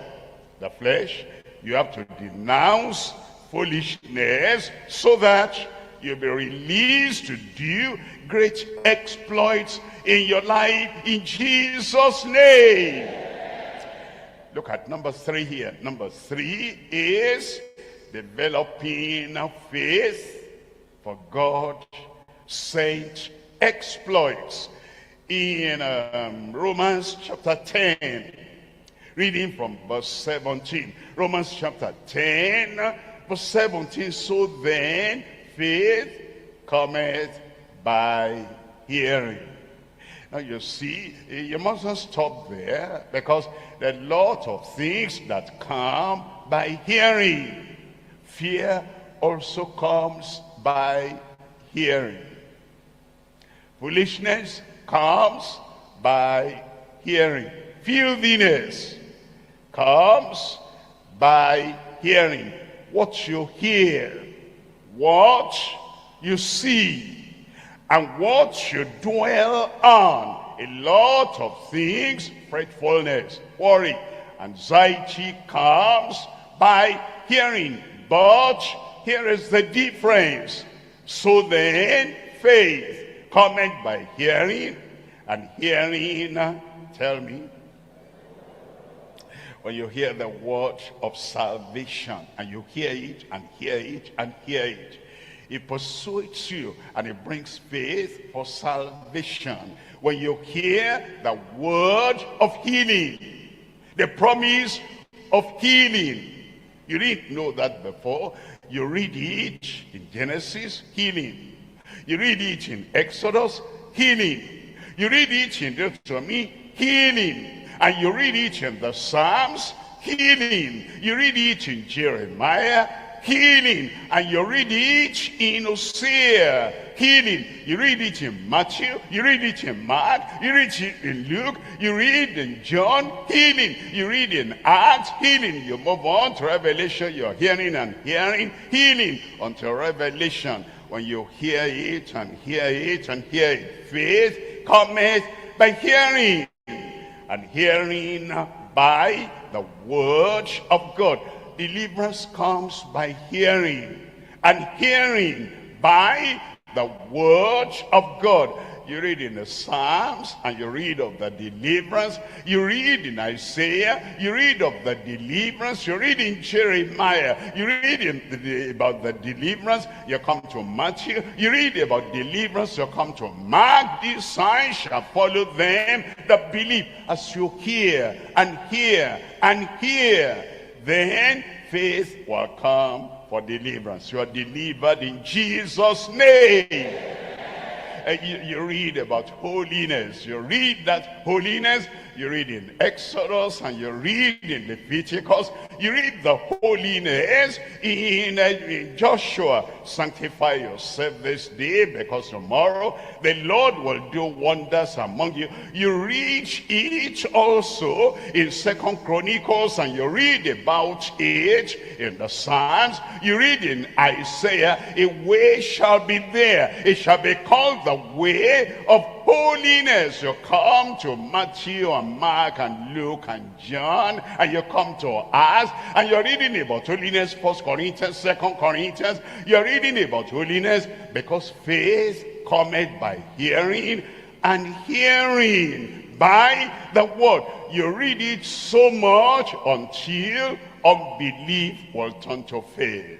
the flesh. You have to denounce foolishness so that you'll be released to do great exploits in your life in Jesus' name. Look at number 3 here. Number 3 is developing faith for God-sent exploits. In Romans chapter 10, reading from verse 17. Romans chapter 10, verse 17, so then faith cometh by hearing. Now you see, you mustn't stop there, because there are a lot of things that come by hearing. Fear also comes by hearing. Foolishness comes by hearing. Filthiness comes by hearing. What you hear, what you see, and what you dwell on. A lot of things, fretfulness, worry, anxiety comes by hearing. But here is the difference. So then faith cometh by hearing, and hearing, tell me, when you hear the word of salvation, and you hear it, and hear it, and hear it, it persuades you, and it brings faith for salvation. When you hear the word of healing, the promise of healing, you didn't know that before. You read it in Genesis, healing. You read it in Exodus, healing. You read it in Deuteronomy, healing. And you read it in the Psalms, healing. You read it in Jeremiah, healing. And you read it in Hosea, healing. You read it in Matthew, you read it in Mark, you read it in Luke, you read in John, healing. You read in Acts, healing. You move on to Revelation, you're hearing and hearing, healing until Revelation. When you hear it and hear it and hear it, faith cometh by hearing, and hearing by the word of God. Deliverance comes by hearing, and hearing by the word of God. You read in the Psalms, and you read of the deliverance. You read in Isaiah, you read of the deliverance. You read in Jeremiah, you read about the deliverance. You come to Matthew, you read about deliverance. You come to Mark. These signs shall follow them that believe. As you hear and hear and hear, then faith will come for deliverance. You are delivered in Jesus' name. You read about holiness. You read that holiness. You read in Exodus, and you read in Leviticus. You read the holiness in Joshua. Sanctify yourself this day, because tomorrow the Lord will do wonders among you. You read it also in 2 Chronicles, and you read about it in the Psalms. You read in Isaiah, a way shall be there. It shall be called the way of holiness. You come to Matthew and Mark and Luke and John, and you come to us, and you're reading about holiness. 1 Corinthians, 2 Corinthians. You're reading about holiness because faith cometh by hearing, and hearing by the word. You read it so much until unbelief will turn to faith.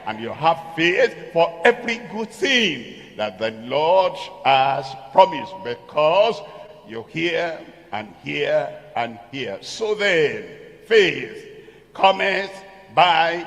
And you have faith for every good thing that the Lord has promised, because you hear and hear and hear. So then, faith cometh by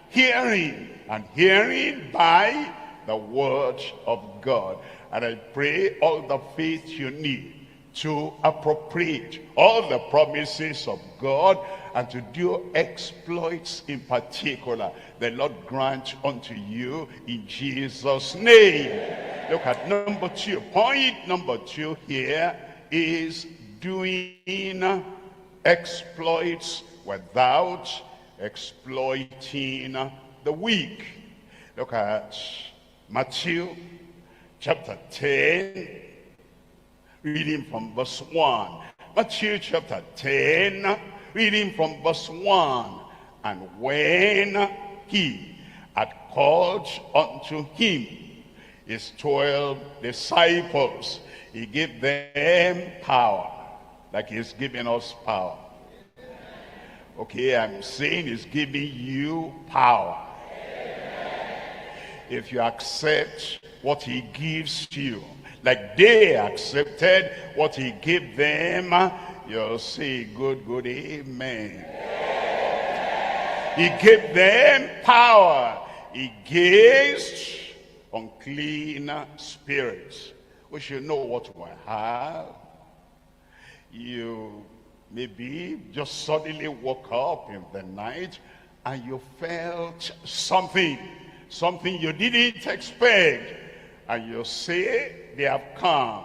hearing, and hearing by the word of God. And I pray all the faith you need to appropriate all the promises of God and to do exploits in particular, the Lord grant unto you in Jesus' name. Look at number 2. Point number 2 here is doing exploits without exploiting the weak. Look at Matthew chapter 10, reading from verse 1. Matthew chapter 10, reading from verse 1. And when he had called unto him his 12 disciples, he gave them power, like he's giving us power. Okay, I'm saying he's giving you power. If you accept what he gives you, like they accepted what he gave them, you'll say, good, good, amen. He gave them power against unclean spirits. We should know what we have. You maybe just suddenly woke up in the night and you felt something you didn't expect, and you say, they have come.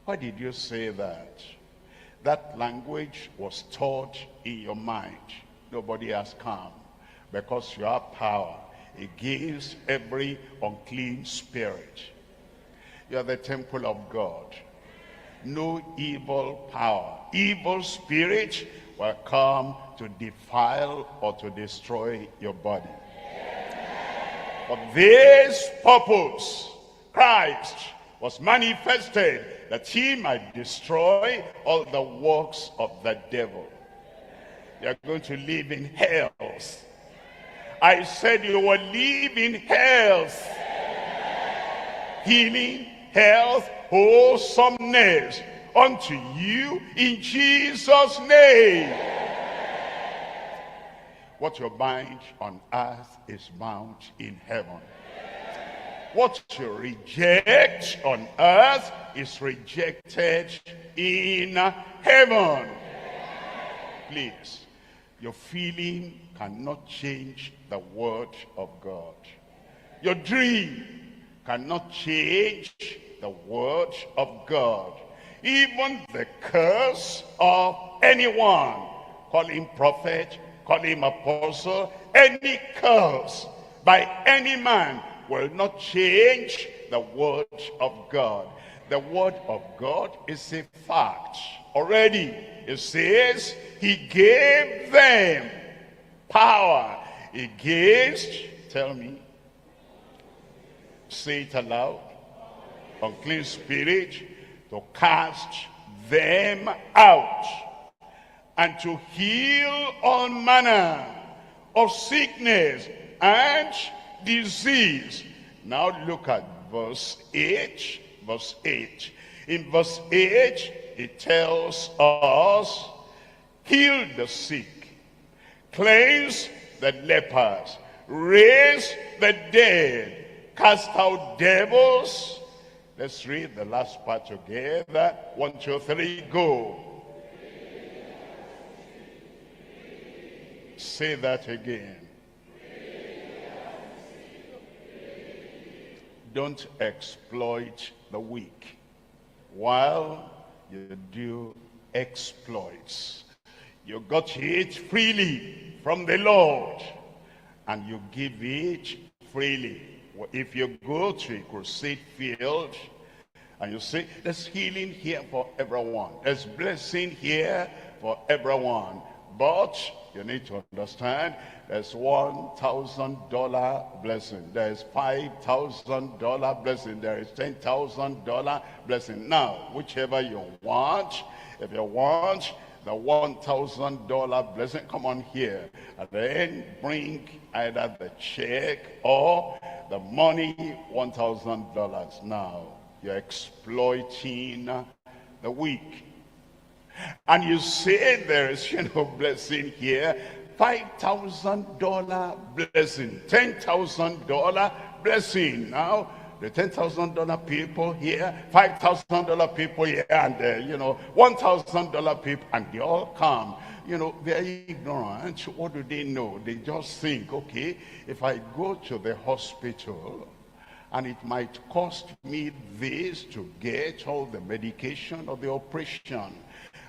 Why did you say that? That language was taught in your mind. Nobody has come, because you have power against every unclean spirit. You are the temple of God. No evil power, evil spirit will come to defile or to destroy your body. For this purpose, Christ was manifested, that he might destroy all the works of the devil. You are going to live in health. I said you will live in health. Healing, health, wholesomeness unto you in Jesus' name. What you bind on earth is bound in heaven. What you reject on earth is rejected in heaven. Please, your feeling cannot change the word of God. Your dream cannot change the word of God. Even the curse of anyone, call him prophet, call him apostle, any curse by any man will not change the word of God. The word of God is a fact. Already it says he gave them power against, tell me, say it aloud, unclean spirit, to cast them out, and to heal all manner of sickness and disease. Now look at verse 8. Verse 8. In verse 8, it tells us, heal the sick, cleanse the lepers, raise the dead, cast out devils. Let's read the last part together. 1, 2, 3, go. Say that again. Don't exploit the weak while you do exploits. You got it freely from the Lord, and you give it freely. If you go to a crusade field and you say, there's healing here for everyone, there's blessing here for everyone, but you need to understand there's $1,000 blessing, there's $5,000 blessing, there is $10,000 blessing. Now, whichever you want, if you want the $1,000 blessing, come on here, and then bring either the check or the money, $1,000. Now, you're exploiting the weak. And you say there is, blessing here, $5,000 blessing, $10,000 blessing. Now, the $10,000 people here, $5,000 people here, and $1,000 people, and they all come. They're ignorant. What do they know? They just think, okay, if I go to the hospital, and it might cost me this to get all the medication or the operation.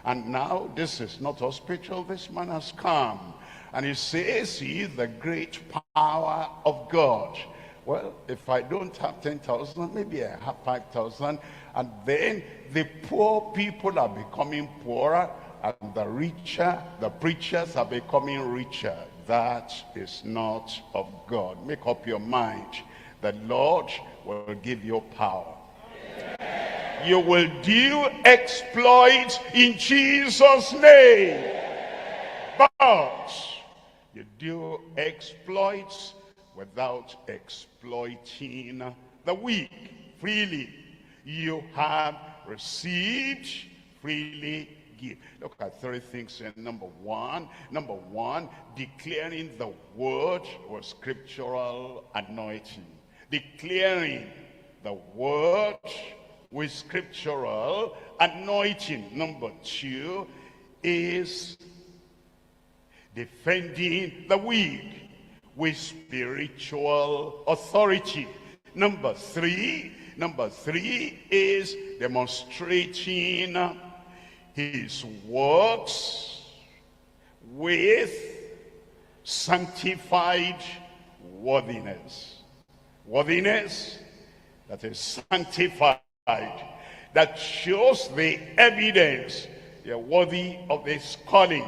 And now this is not hospital, this man has come. And he says he is the great power of God. Well, if I don't have 10,000, maybe I have 5,000. And then the poor people are becoming poorer, and the richer, the preachers are becoming richer. That is not of God. Make up your mind. The Lord will give you power. You will do exploits in Jesus' name. But you do exploits without exploiting the weak. Freely you have received, freely give. Look at three things here. Number one, declaring the word with scriptural anointing. Declaring the word with scriptural anointing. Number two is defending the weak with spiritual authority. Number three is demonstrating his works with sanctified worthiness. Worthiness that is sanctified, that shows the evidence you're worthy of his calling.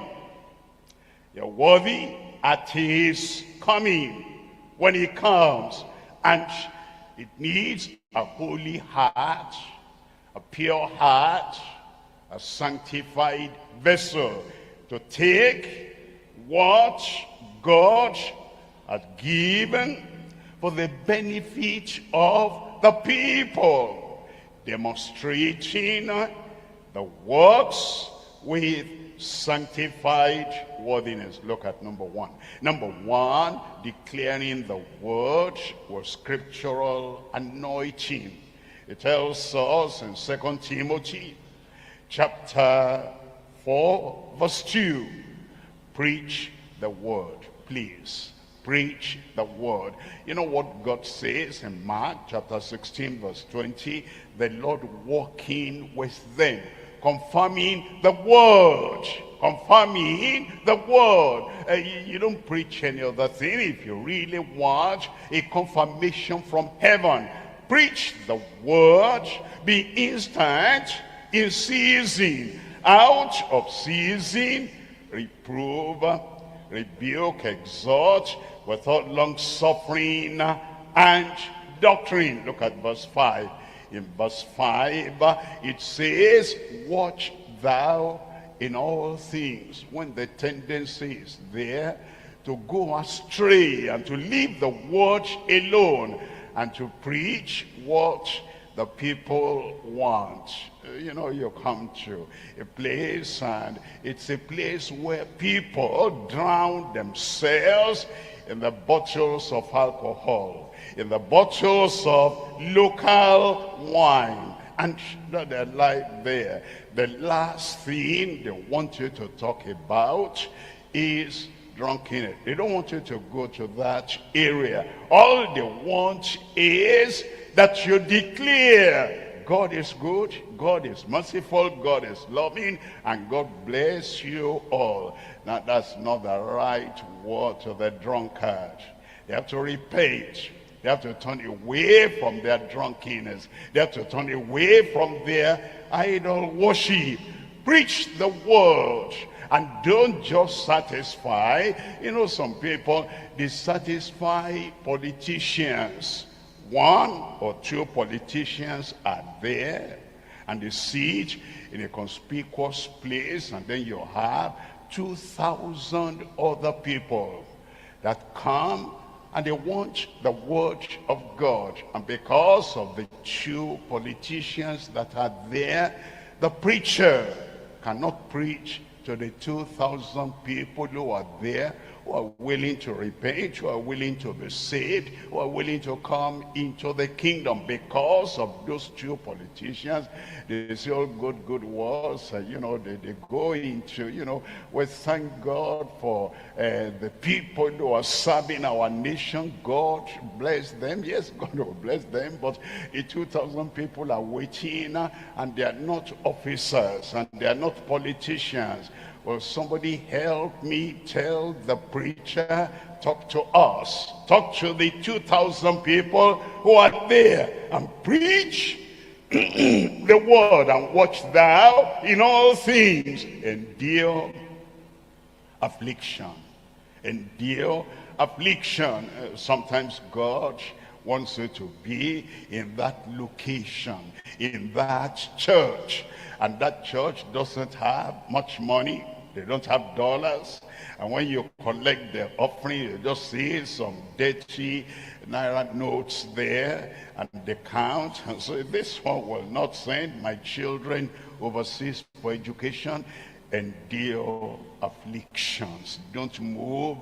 You're worthy at his coming, when he comes. And it needs a holy heart, a pure heart, a sanctified vessel to take what God had given for the benefit of the people, demonstrating the works with sanctified worthiness. Look at number one. Number one, declaring the word with scriptural anointing. It tells us in 2 Timothy chapter 4 verse 2, preach the word. Please preach the word. You know what God says in Mark chapter 16 verse 20? The Lord walking with them, confirming the word. Confirming the word. You don't preach any other thing. If you really want a confirmation from heaven, preach the word. Be instant, in season, out of season. Reprove, rebuke, exhort with all long suffering and doctrine. Look at verse 5. In verse 5 it says, watch thou in all things. When the tendency is there to go astray and to leave the word alone and to preach what the people want. You come to a place and it's a place where people drown themselves in the bottles of alcohol, in the bottles of local wine, and their life there. The last thing they want you to talk about is drunkenness. They don't want you to go to that area. All they want is that you declare God is good, God is merciful, God is loving, and God bless you all. Now that's not the right word to the drunkard. They have to repent. They have to turn away from their drunkenness. They have to turn away from their idol worship. Preach the word. And don't just satisfy. You know, some people, they satisfy politicians. One or two politicians are there, and they sit in a conspicuous place, and then you have 2,000 other people that come and they want the word of God. And because of the two politicians that are there, the preacher cannot preach to the 2,000 people who are there, who are willing to repent, who are willing to be saved, who are willing to come into the kingdom. Because of those two politicians, they say all good words, you know, they go into, you know, we thank God for the people who are serving our nation. God bless them. Yes, God will bless them, but the 2,000 people are waiting, and they are not officers, and they are not politicians. Well, somebody help me tell the preacher, talk to us. Talk to the 2,000 people who are there, and preach the word, and watch thou in all things endure affliction. Endure affliction. Sometimes God wants you to be in that location, in that church, and that church doesn't have much money. They don't have dollars, and when you collect the offering, you just see some dirty naira notes there, and they count, and so this one will not send my children overseas for education. Endure afflictions. Don't move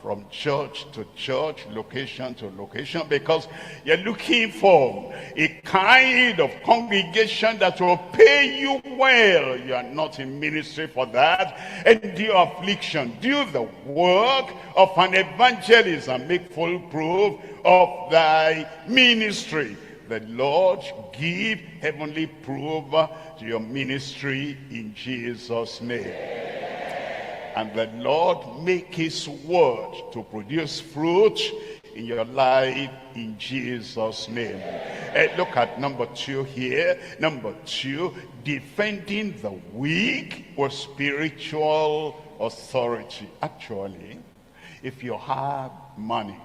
from church to church, location to location, because you're looking for a kind of congregation that will pay you well. You are not in ministry for that. Endure affliction. Do the work of an evangelist and make full proof of thy ministry. The Lord give heavenly proof to your ministry in Jesus' name. And the Lord make his word to produce fruit in your life in Jesus' name. Look at number 2 here. Number 2, defending the weak with spiritual authority. Actually, if you have money,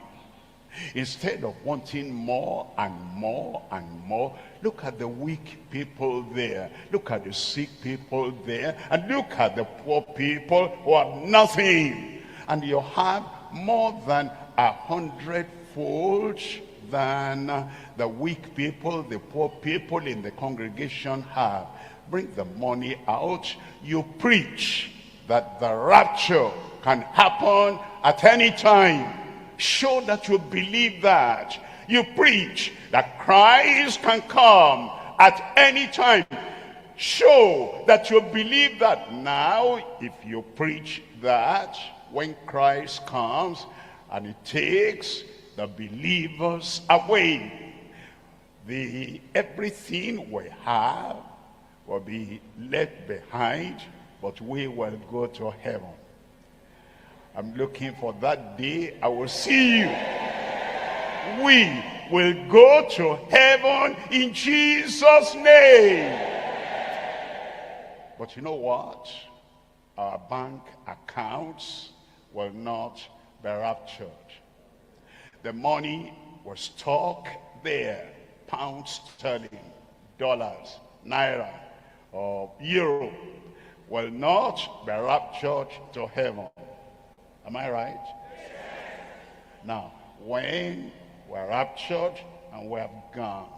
instead of wanting more and more and more, look at the weak people there. Look at the sick people there. And look at the poor people who have nothing. And you have more than 100-fold than the weak people, the poor people in the congregation have. Bring the money out. You preach that the rapture can happen at any time. Show that you believe that. You preach that Christ can come at any time. Show that you believe that. Now, if you preach that, when Christ comes and he takes the believers away, everything we have will be left behind, but we will go to heaven. I'm looking for that day. I will see you. We will go to heaven in Jesus' name. But you know what? Our bank accounts will not be raptured. The money was stuck there. Pounds sterling, dollars, naira, or euro will not be raptured to heaven. Am I right? Yes. Now, when we're raptured and we have gone,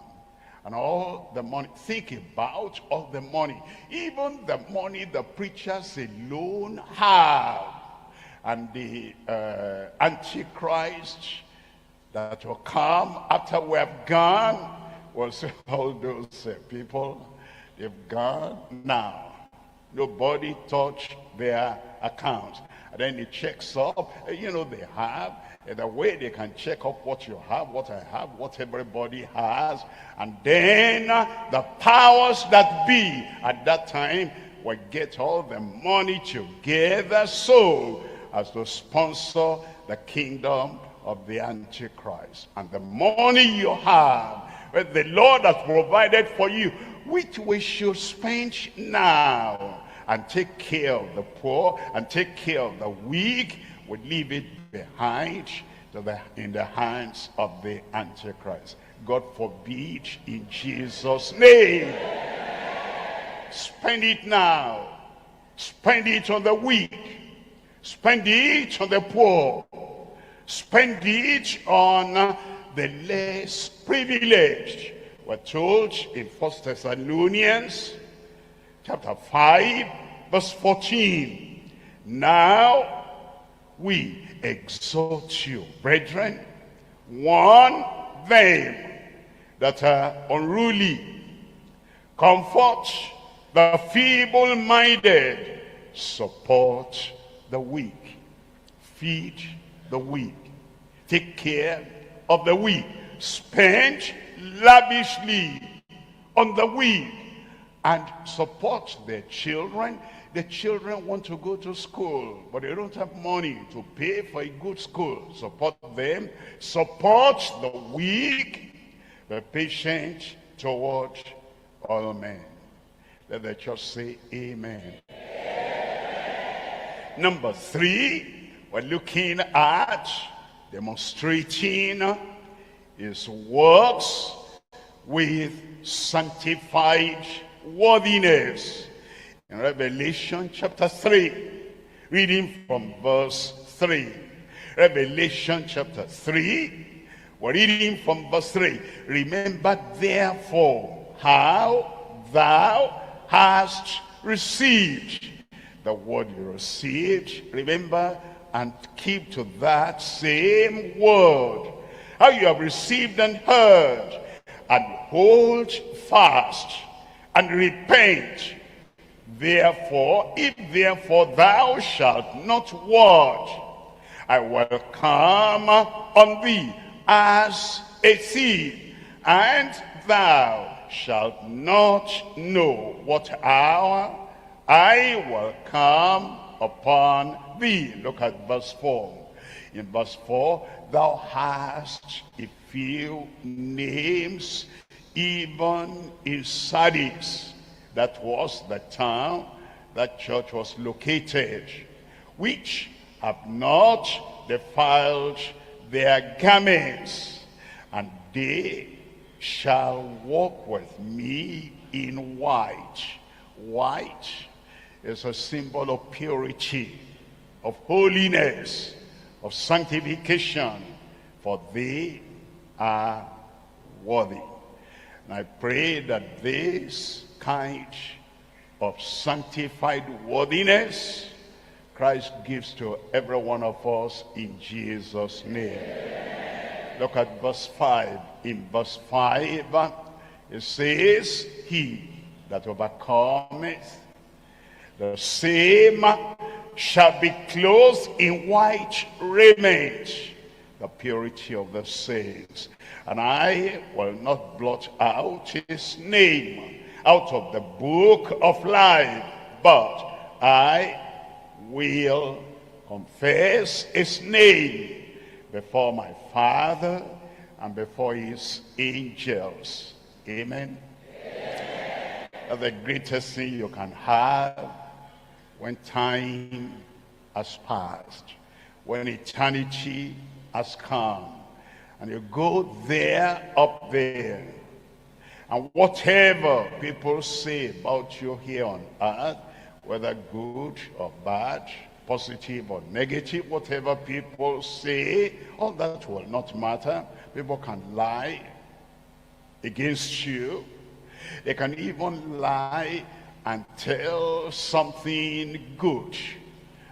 and all the money, think about all the money, even the money the preachers alone have, and the Antichrist that will come after we have gone, will say all those people, they've gone now. Nobody touched their accounts. And then it checks up. You know, they have the way they can check up what you have, what I have, what everybody has. And then the powers that be at that time will get all the money together so as to sponsor the kingdom of the Antichrist. And the money you have, the Lord has provided for you, which we should spend now and take care of the poor and take care of the weak, we leave it behind in the hands of the Antichrist. God forbid, in Jesus' name. Spend it now. Spend it on the weak. Spend it on the poor. Spend it on the less privileged. We're told in 1 Thessalonians chapter 5 verse 14, now we exhort you, brethren, warn them that are unruly, comfort the feeble-minded, support the weak, feed the weak, take care of the weak, spend lavishly on the weak, and support their children. The children want to go to school, but they don't have money to pay for a good school. Support them. Support the weak. Be patient toward all men. Let the church say amen. Number 3, we're looking at demonstrating his works with sanctified worthiness. In Revelation chapter 3, reading from verse 3. Revelation chapter 3, we're reading from verse 3. Remember therefore how thou hast received the word you received. Remember and keep to that same word. How you have received and heard, and hold fast and repent. Therefore, if therefore thou shalt not watch, I will come on thee as a thief, and thou shalt not know what hour I will come upon thee. Look at verse 4. In verse 4, thou hast a few names, even in Sardis. That was the town that church was located, which have not defiled their garments, and they shall walk with me in white. White is a symbol of purity, of holiness, of sanctification, for they are worthy. And I pray that this kind of sanctified worthiness Christ gives to every one of us in Jesus' name. Look at verse 5. In verse 5, it says, he that overcometh, the same shall be clothed in white raiment, the purity of the saints. And I will not blot out his name out of the book of life, but I will confess his name before my Father and before his angels. Amen. That's the greatest thing you can have when time has passed, when eternity has come, and you go there, up there, and whatever people say about you here on earth, whether good or bad, positive or negative, whatever people say, all that will not matter. People can lie against you. They can even lie and tell something good.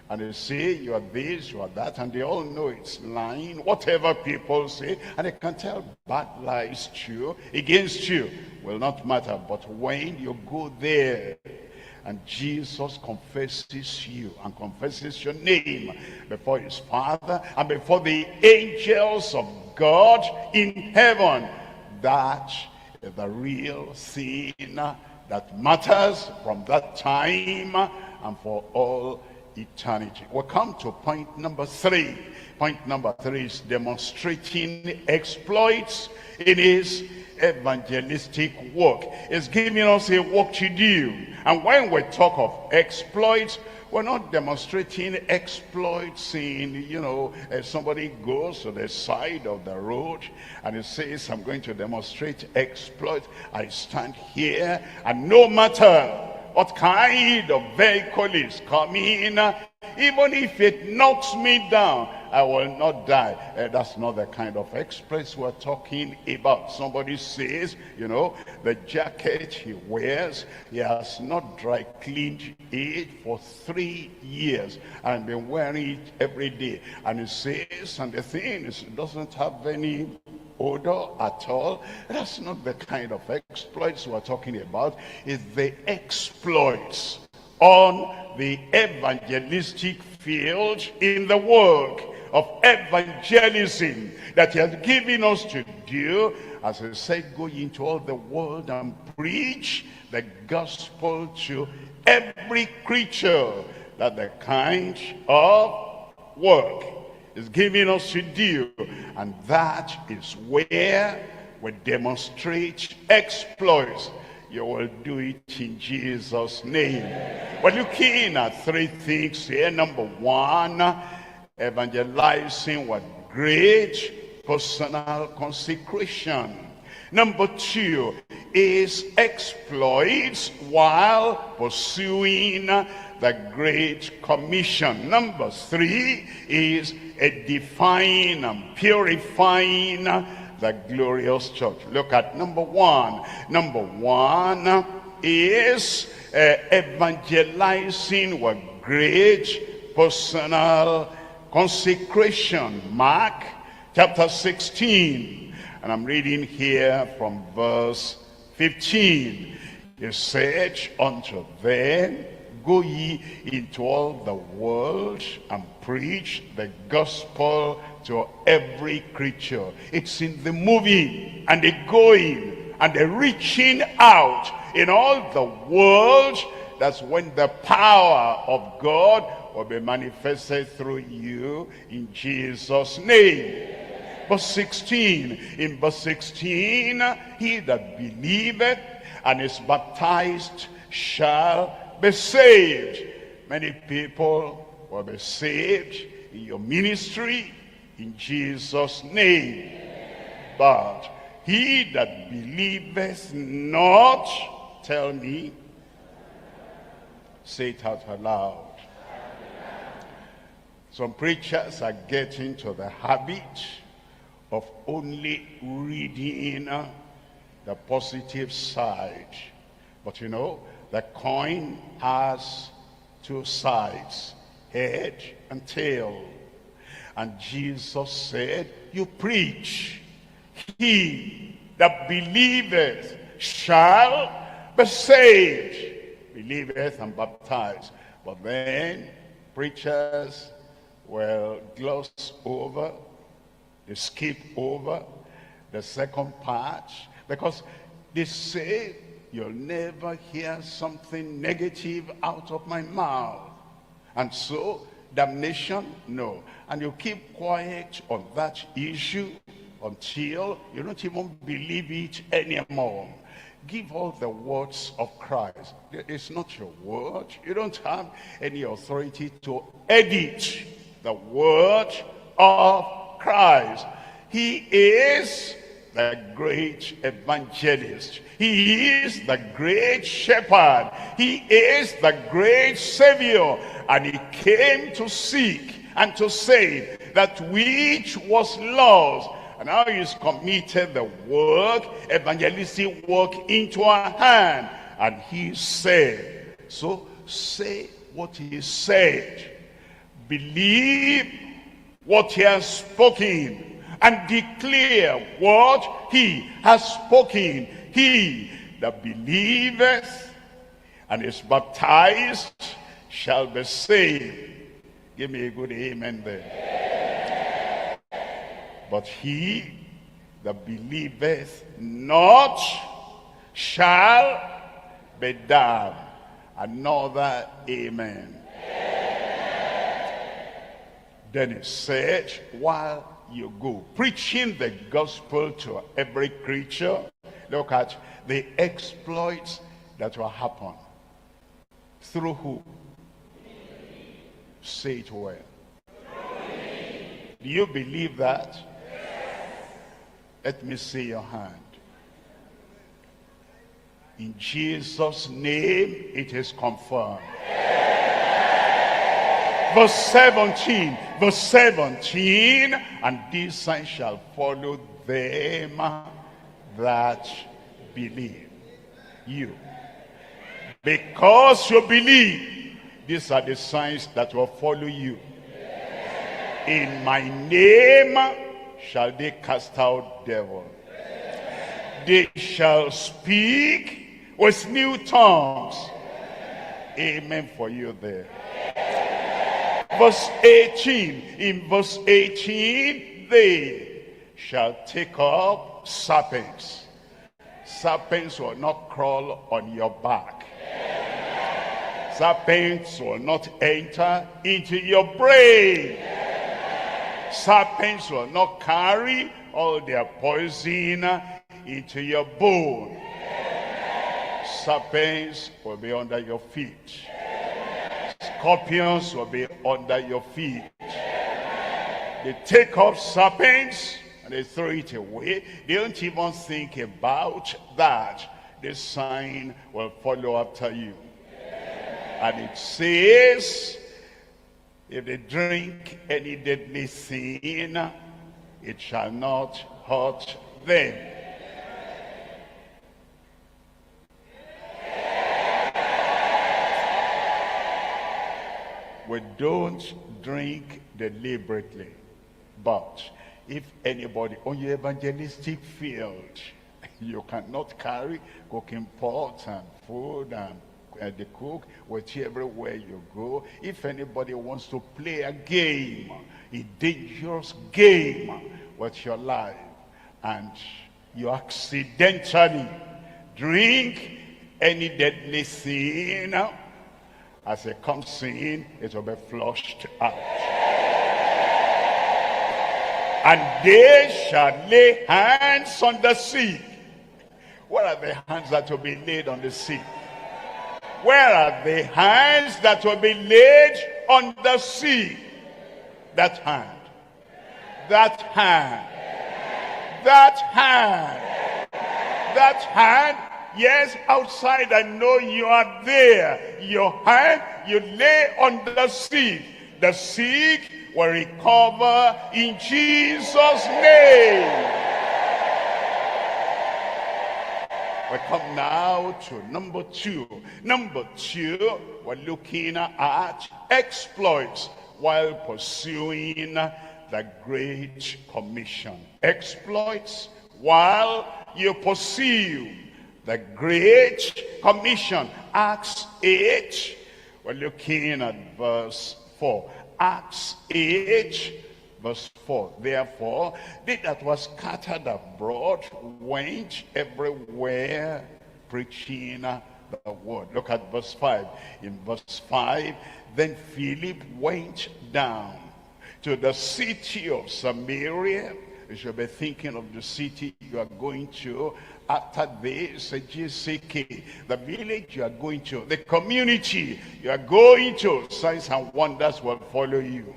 And they say, you are this, you are that, and they all know it's lying, whatever people say, and they can tell bad lies to you, against you, will not matter. But when you go there, And Jesus confesses you and confesses your name before his Father and before the angels of God in heaven. That is the real thing that matters from that time and for all eternity. We'll come to point number 3. Point number 3 is demonstrating exploits in his evangelistic work. It's giving us a work to do. And when we talk of exploits, we're not demonstrating exploits in, somebody goes to the side of the road and he says, I'm going to demonstrate exploits. I stand here and no matter what kind of vehicle is coming, even if it knocks me down, I will not die. That's not the kind of exploits we're talking about. Somebody says, the jacket he wears, he has not dry cleaned it for 3 years and been wearing it every day. And he says, and the thing is, it doesn't have any odor at all. That's not the kind of exploits we're talking about. It's the exploits on the evangelistic field in the work of evangelism that he has given us to do. As he said, go into all the world and preach the gospel to every creature. That the kind of work is giving us to do, and that is where we demonstrate exploits. You will do it in Jesus' name. We're looking at 3 things here. Number 1, evangelizing with great personal consecration. Number 2 is exploits while pursuing the Great Commission. Number 3 is edifying and purifying the glorious church. Look at number 1. Number 1 is evangelizing with great personal consecration. Mark chapter 16, and I'm reading here from verse 15. He said unto them, go ye into all the world and preach the gospel to every creature. It's in the moving and the going and the reaching out in all the world. That's when the power of God will be manifested through you in Jesus' name. Verse 16. In verse 16, he that believeth and is baptized shall be saved. Many people will be saved in your ministry in Jesus' name. But he that believeth not, tell me, say it out aloud. Some preachers are getting to the habit of only reading the positive side. But the coin has 2 sides, head and tail. And Jesus said, you preach, he that believeth shall be saved. Believeth and baptized. But then preachers will gloss over, they skip over the second part, because they say, you'll never hear something negative out of my mouth. And so, damnation, no. And you keep quiet on that issue until you don't even believe it anymore. Give all the words of Christ. It's not your word. You don't have any authority to edit the word of Christ. He is the great evangelist. He is the great shepherd. He is the great savior. And he came to seek and to save that which was lost. And now he's committed the work, evangelistic work, into our hand. And he said, so say what he said. Believe what he has spoken and declare what he has spoken. He that believeth and is baptized shall be saved. Give me a good amen there. But he that believeth not shall be damned. Another amen. Then it said, while you go preaching the gospel to every creature, look at the exploits that will happen. Through who? Say it well. Do you believe that? Let me see your hand. In Jesus' name, it is confirmed. Verse 17, and these signs shall follow them that believe. You. Because you believe, these are the signs that will follow you. In my name shall they cast out devils. They shall speak with new tongues. Amen for you there. Verse 18, in verse 18, they shall take up serpents. Serpents will not crawl on your back. Serpents will not enter into your brain. Serpents will not carry all their poison into your bone. Serpents will be under your feet. Scorpions will be under your feet. They take up serpents and they throw it away. They don't even think about that. This sign will follow after you. And it says, if they drink any deadly thing, it shall not hurt them. We don't drink deliberately, but if anybody on your evangelistic field, you cannot carry cooking pots and food and the cook with you everywhere you go. If anybody wants to play a game, a dangerous game with your life, and you accidentally drink any deadly thing, as it comes in, it will be flushed out. And they shall lay hands on the sick. What are the hands that will be laid on the sick? Where are the hands that will be laid on the sick? That hand. That hand. That hand. That hand. Yes, outside I know you are there. Your hand you lay on the sick. The sick will recover in Jesus' name. We come now to number two. Number two, we're looking at exploits while pursuing the Great Commission. Exploits while you pursue the Great Commission. Acts 8, we're looking at verse 4. Acts 8, verse 4. Therefore, they that were scattered abroad went everywhere preaching the word. Look at verse 5. In verse 5, then Philip went down to the city of Samaria. You should be thinking of the city you are going to after this, GCK, the village you are going to, the community you are going to. Signs and wonders will follow you.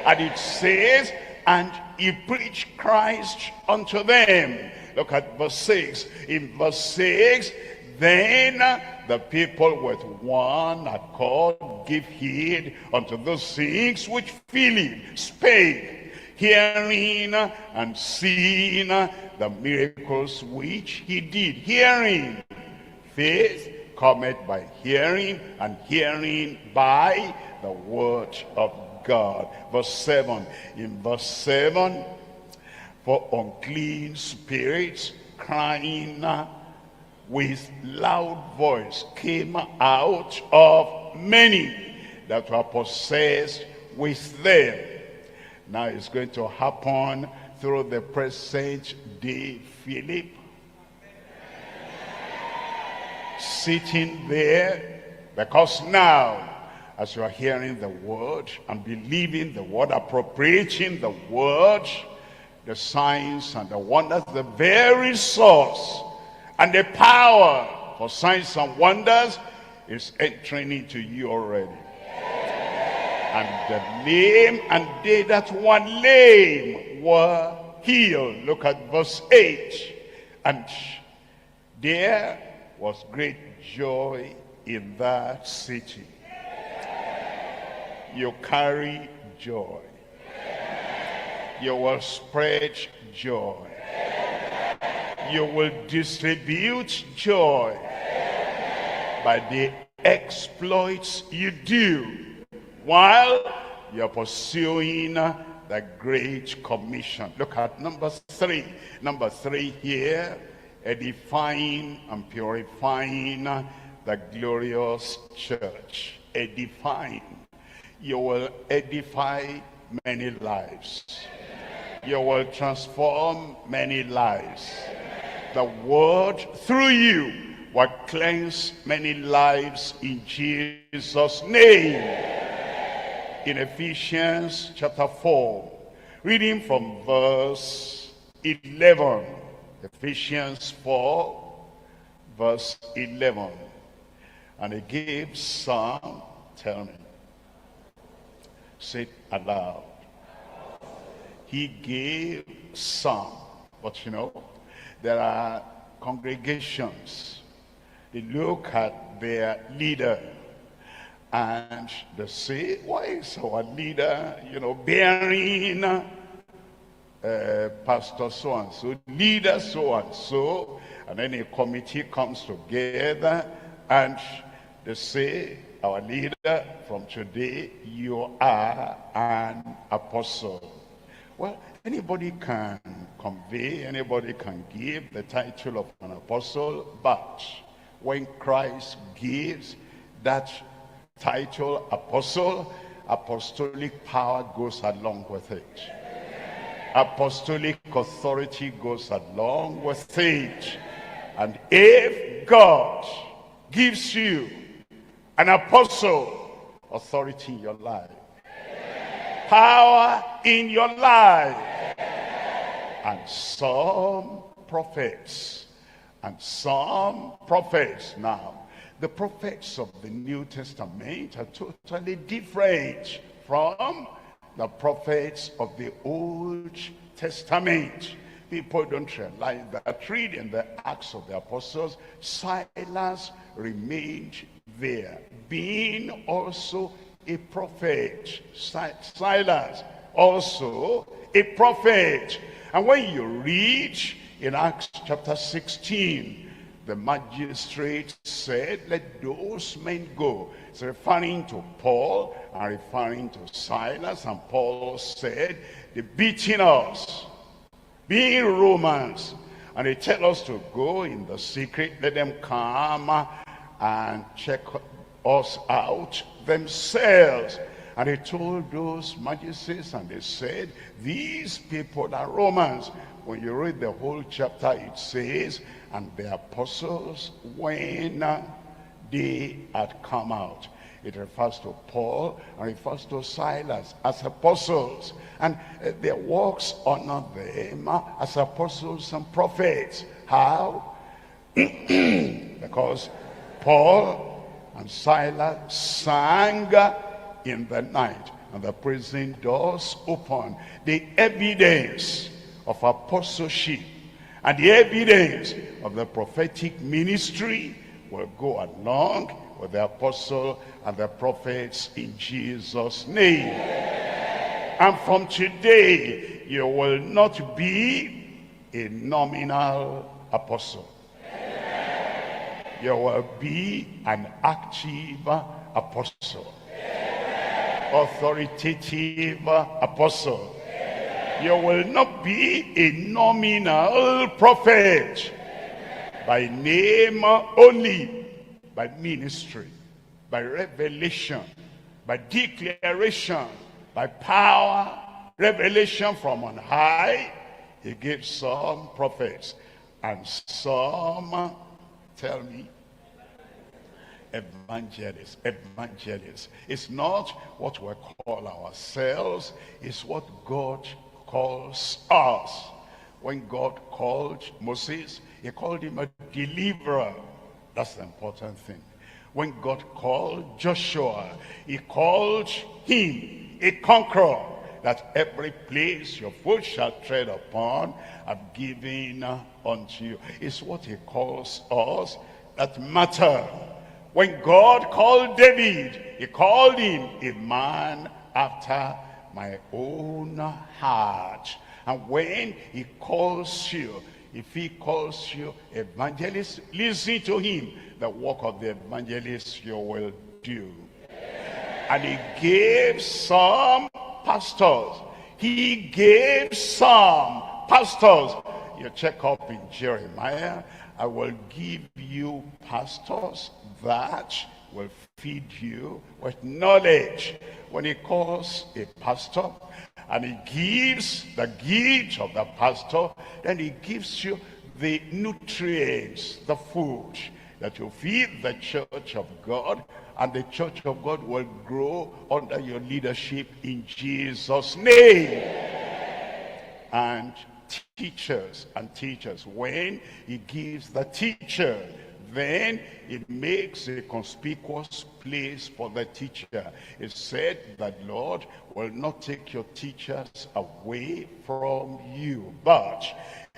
And it says, and he preached Christ unto them. Look at verse 6. In verse 6, then the people with one accord give heed unto those things which Philip spake, hearing and seeing the miracles which he did. Hearing, faith cometh by hearing, and hearing by the word of God. Verse 7. In verse 7, for unclean spirits crying with loud voice came out of many that were possessed with them. Now it's going to happen through the present day. Philip, sitting there, because now, as you are hearing the word and believing the word, appropriating the word, the signs and the wonders, the very source and the power for signs and wonders is entering into you already. And the lame and they that were lame were healed. Look at verse 8. And there was great joy in that city. You carry joy. You will spread joy. You will distribute joy by the exploits you do while you're pursuing the Great Commission. Look at number 3. Number 3 here, edifying and purifying the glorious church. Edifying. You will edify many lives. You will transform many lives. The word through you will cleanse many lives in Jesus' name. In Ephesians chapter 4, reading from verse 11. Ephesians 4, verse 11. And he gave some, tell me, say it aloud. He gave some. But you know, there are congregations. They look at their leader and they say, why is our leader, bearing pastor so-and-so, leader so-and-so, and then a committee comes together and they say, our leader, from today, you are an apostle. Well, anybody can convey, anybody can give the title of an apostle, but when Christ gives that title apostle, apostolic power goes along with it. Apostolic authority goes along with it. And if God gives you an apostle, authority in your life, power in your life, and some prophets, now, the prophets of the New Testament are totally different from the prophets of the Old Testament. People don't realize that. Reading the Acts of the Apostles, Silas remained there, being also a prophet. Silas, also a prophet. And when you read in Acts chapter 16, the magistrate said, let those men go. It's referring to Paul and referring to Silas. And Paul said, they're beating us, being Romans. And they tell us to go in the secret. Let them come and check us out themselves. And he told those magistrates, and they said, these people are Romans. When you read the whole chapter, it says, and the apostles, when they had come out. It refers to Paul and refers to Silas as apostles. And their works honor them as apostles and prophets. How? Because Paul and Silas sang in the night, and the prison doors opened. The evidence of apostleship and the evidence of the prophetic ministry will go along with the apostle and the prophets in Jesus' name. And from today, you will not be a nominal apostle. You will be an active apostle. Authoritative apostle. You will not be a nominal prophet. by name only, by ministry, by revelation, by declaration, by power, revelation from on high. He gave some prophets and some, tell me, evangelists. Evangelists. It's not what we call ourselves, it's what God calls us. When God called Moses, he called him a deliverer. That's the important thing. When God called Joshua, he called him a conqueror, that every place your foot shall tread upon, I've given unto you. It's what he calls us that matter. When God called David, he called him a man after my own heart. And when he calls you, if he calls you evangelist, listen to him. The work of the evangelist you will do. And he gave some pastors. He gave some pastors. You check up in Jeremiah. I will give you pastors that will feed you with knowledge. When he calls a pastor and he gives the gift of the pastor, then he gives you the nutrients, the food that will feed the church of God, and the church of God will grow under your leadership in Jesus' name. And teachers, when he gives the teacher, then it makes a conspicuous place for the teacher. It said that Lord will not take your teachers away from you, but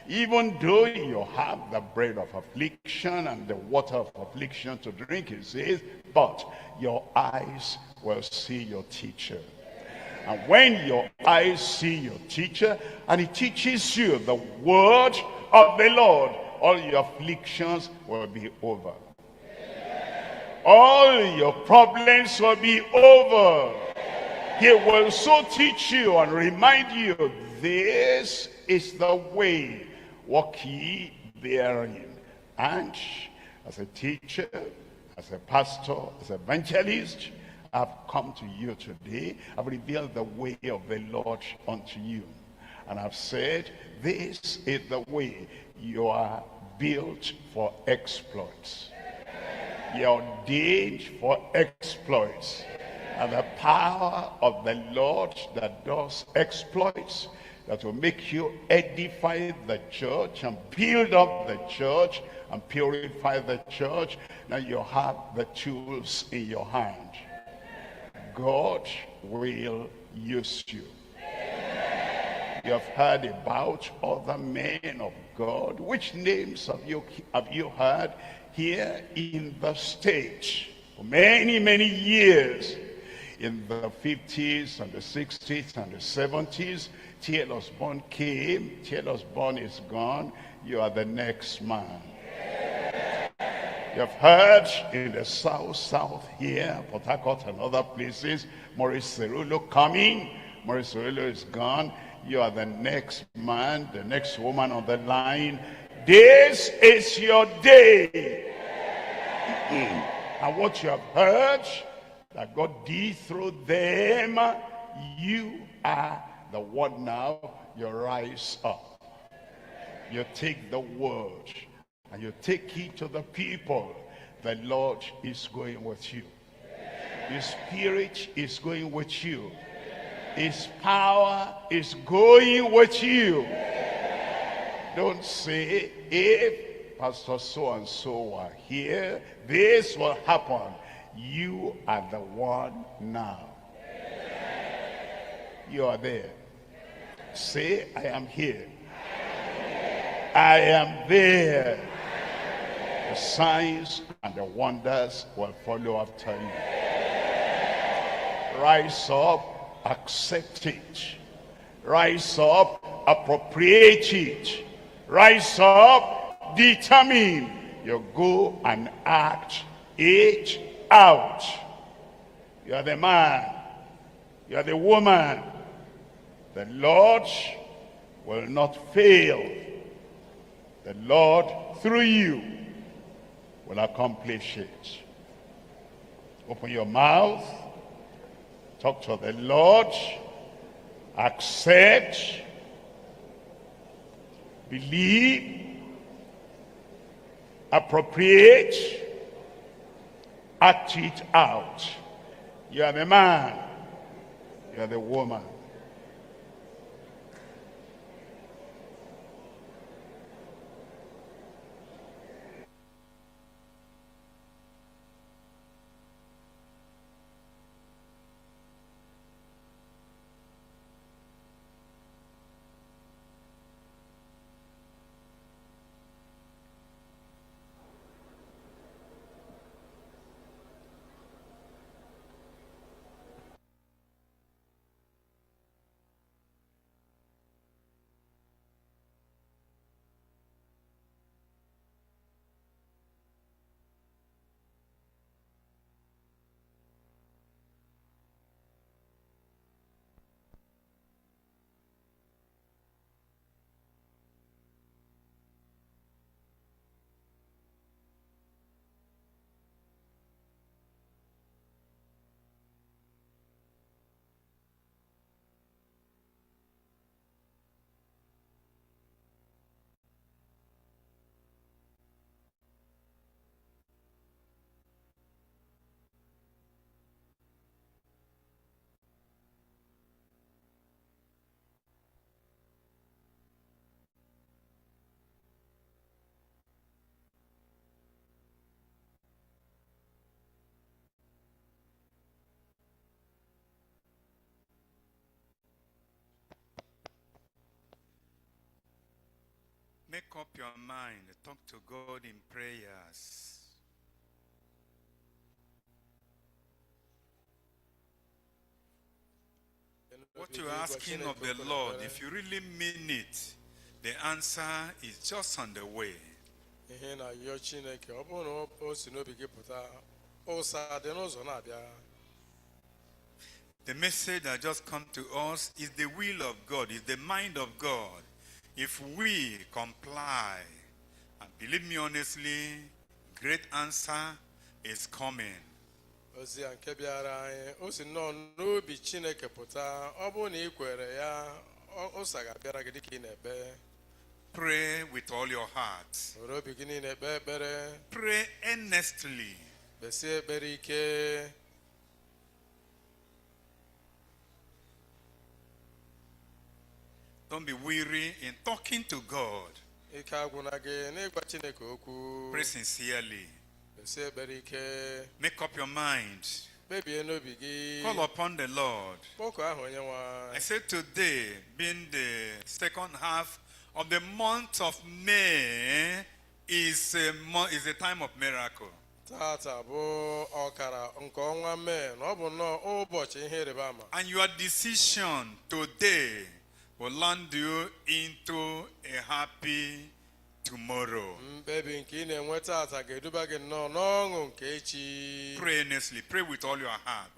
even though you have the bread of affliction and the water of affliction to drink, it says, but your eyes will see your teacher. And when your eyes see your teacher, and he teaches you the word of the Lord, all your afflictions will be over. All your problems will be over. He will so teach you and remind you, this is the way. Walk ye therein. And as a teacher, as a pastor, as an evangelist, I've come to you today. I've revealed the way of the Lord unto you. And I've said, this is the way. You are built for exploits. You're ordained for exploits. And the power of the Lord that does exploits, that will make you edify the church and build up the church and purify the church. Now you have the tools in your hand. God will use you. You have heard about other men of God. Which names have you heard here in the States? For many, many years. In the 50s and the 60s and the 70s, T.L. Osborne came. T.L. Osborne is gone. You are the next man. You have heard in the south here, Port Harcourt and other places, Maurice Cerullo coming. Maurice Cerullo is gone. You are the next man, the next woman on the line. This is your day. And what you have heard that God did through them, you are the one now. You rise up. You take the word and you take it to the people. The Lord is going with you. His Spirit is going with you. His power is going with you. Don't say, if Pastor so-and-so were here, this will happen. You are the one now. You are there. Say, I am here. I am there. The signs and the wonders will follow after you. Rise up, accept it. Rise up, appropriate it. Rise up, determine. You go and act it out. You are the man. You are the woman. The Lord will not fail. The Lord through you will accomplish it. Open your mouth. Talk to the Lord. Accept. Believe. Appropriate. Act it out. You are the man. You are the woman. Make up your mind. Talk to God in prayers. What you're asking of the Lord, if you really mean it, the answer is just on the way. The message that just come to us is the will of God, is the mind of God. If we comply, and believe me honestly, great answer is coming. Pray with all your heart. Pray earnestly. Don't be weary in talking to God. Pray sincerely. Make up your mind. Call upon the Lord. I said today, being the second half of the month of May, is a time of miracle. And your decision today will land you into a happy tomorrow. Pray earnestly. Pray with all your heart.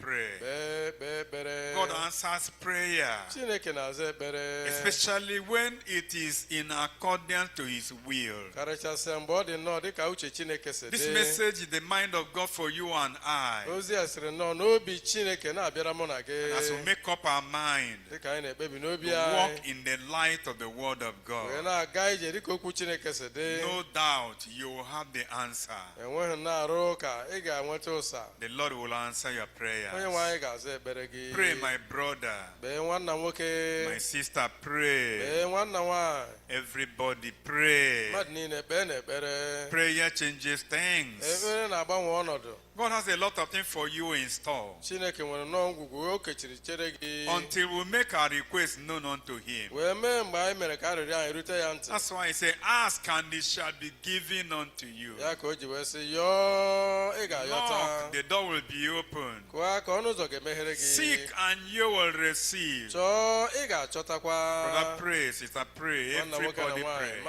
Pray. God answers prayer, especially when it is in accordance to His will. This message is the mind of God for you and I. And as we make up our mind to walk in the light of the Word of God, no doubt you will have the answer. The Lord will answer your prayers. Pray, my brother. My sister, pray. Everybody pray. Prayer changes things. God has a lot of things for you in store. Until we make our request known unto Him. That's why I say, ask and it shall be given unto you. Knock, the door will be opened. Seek and you will receive. Brother, pray, sister, pray. Everybody pray.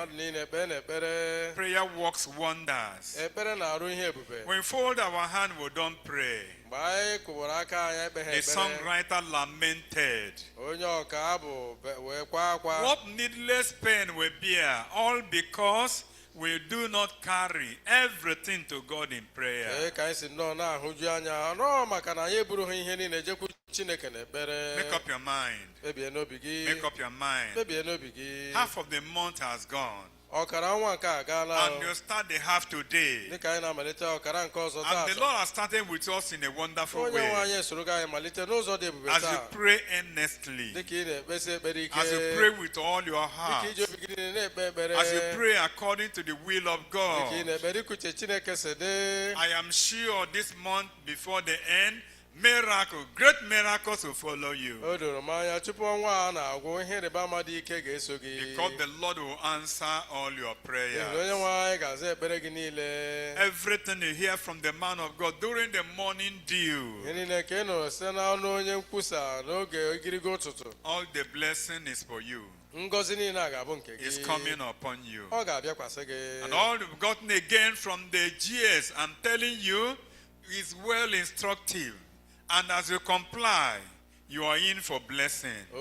Prayer works wonders. When we fold our hand, we don't pray. The songwriter lamented. What needless pain we bear, all because we do not carry everything to God in prayer. Make up your mind. Make up your mind. Half of the month has gone. And you start the half today. And the Lord has started with us in a wonderful way. As you pray earnestly, as you pray with all your heart, as you pray according to the will of God, I am sure this month before the end, great miracles will follow you. Because the Lord will answer all your prayers. Everything you hear from the man of God during the morning dew, all the blessing is for you. It's coming upon you. And all you've gotten again from the GS, I'm telling you, is well instructive. And as you comply, you are in for blessing. The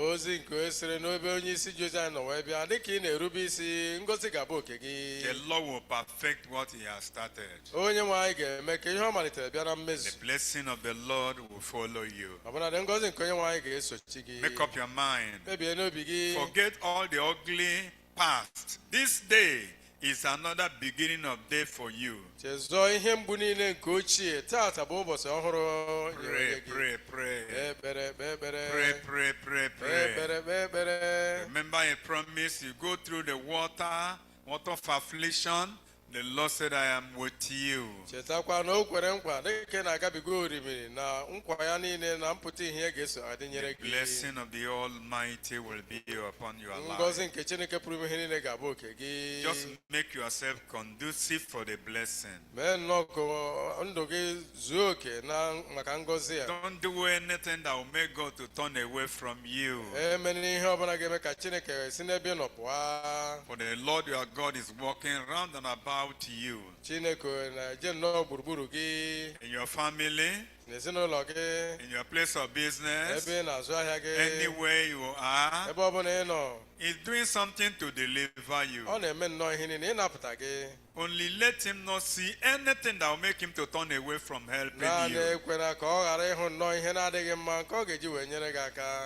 Lord will perfect what He has started. The blessing of the Lord will follow you. Make up your mind. Forget all the ugly past. This day is another beginning of day for you. Pray, pray, pray. Pray. Remember a promise, you go through the water of affliction. The Lord said, I am with you. The blessing of the Almighty will be upon your life. Just make yourself conducive for the blessing. Don't do anything that will make God to turn away from you. For the Lord your God is walking round and about you, in your family, in your place of business, anywhere you are, He's doing something to deliver you. Only let Him not see anything that will make Him to turn away from helping you.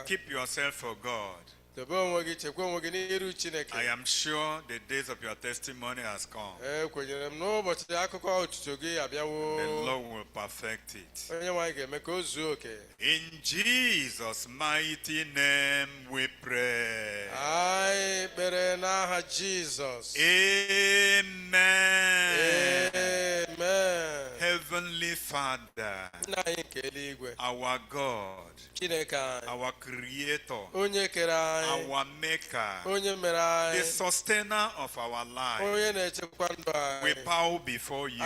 Keep yourself for God. I am sure the days of your testimony has come. The Lord will perfect it. In Jesus' mighty name we pray. Jesus. Amen. Amen. Heavenly Father, our God, our Creator, our Maker, the Sustainer of our life, we bow before you.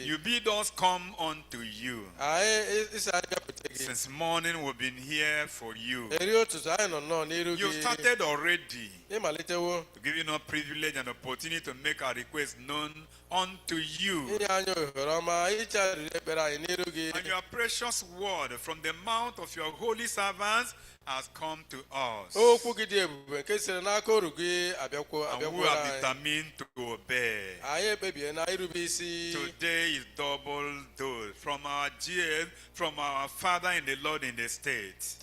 You bid us come unto you. Since morning we've been here for you. You've started already to give you no privilege and opportunity to make our request known unto you. And your precious word from the mouth of your holy servants has come to us. And we are determined to obey. Today is double dose from our GS, from our Father in the Lord in the state.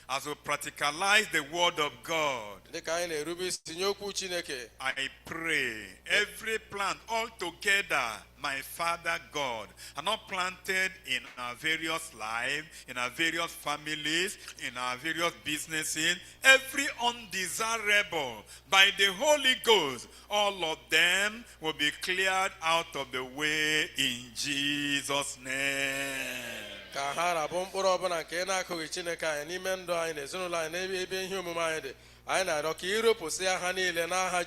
As we practicalize the word of God, I pray every plant all together, my Father God, are not planted in our various lives, in our various families, in our various businesses, every undesirable, by the Holy Ghost, all of them will be cleared out of the way in Jesus' name.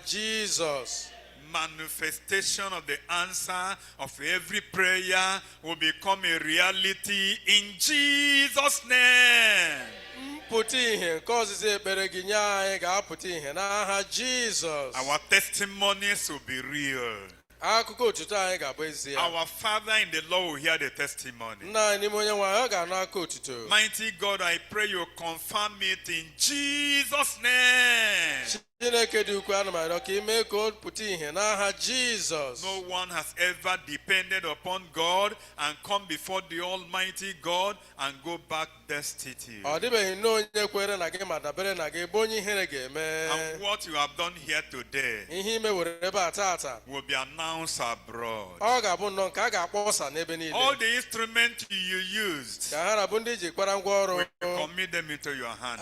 Jesus. Manifestation of the answer of every prayer will become a reality in Jesus' name. Our testimonies will be real. Our Father in the Lord will hear the testimony. Mighty God, I pray you confirm it in Jesus' name. No one has ever depended upon God and come before the Almighty God and go back destitute. And what you have done here today will be announced abroad. All the instruments you used, we commit them into your hand,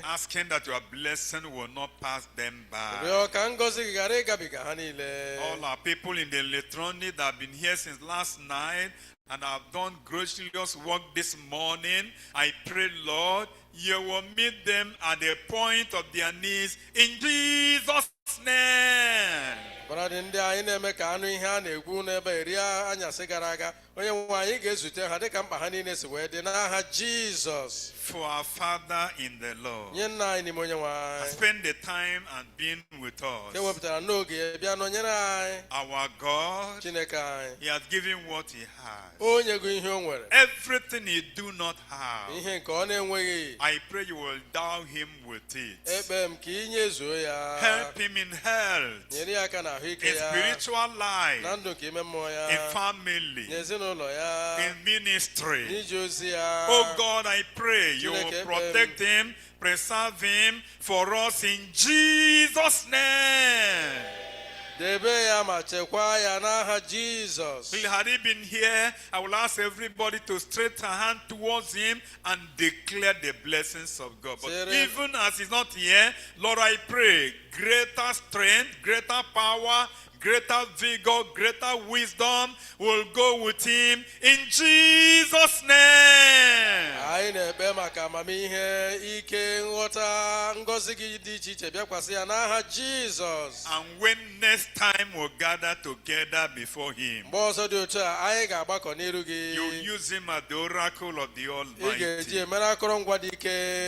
asking that your blessing will not pass them by. All our people in the electronic that have been here since last night and have done gracious work this morning, I pray, Lord, you will meet them at the point of their knees in Jesus' name. Jesus, for our Father in the Lord, has spent the time and been with us. Our God, He has given what He has. Everything He do not have, I pray you will endow Him with it. Help Him in health, in spiritual life, in family, in ministry. Oh God, I pray you will protect Him, preserve Him for us in Jesus' name. Had he been here, I will ask everybody to stretch a hand towards him and declare the blessings of God. But even as he's not here, Lord, I pray greater strength, greater power, greater vigor, greater wisdom will go with him in Jesus' name. And when next time we'll gather together before him, you use him as the oracle of the Almighty.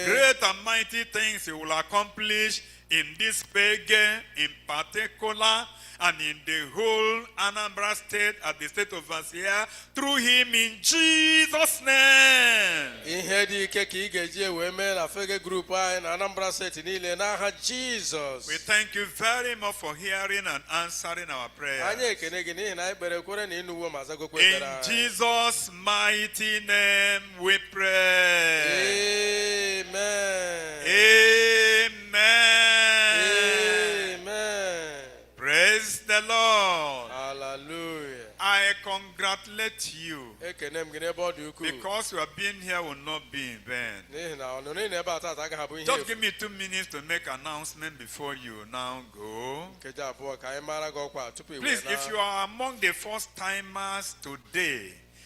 Great and mighty things he will accomplish in this pagan in particular, and in the whole Anambra state, at the state of Vasia, through him in Jesus' name. We thank you very much for hearing and answering our prayers. In Jesus' mighty name we pray. Amen. Amen. Amen. Praise the Lord. Hallelujah. I congratulate you because your being here will not be in vain. Just give me 2 minutes to make an announcement before you now go. Please, if you are among the first timers today,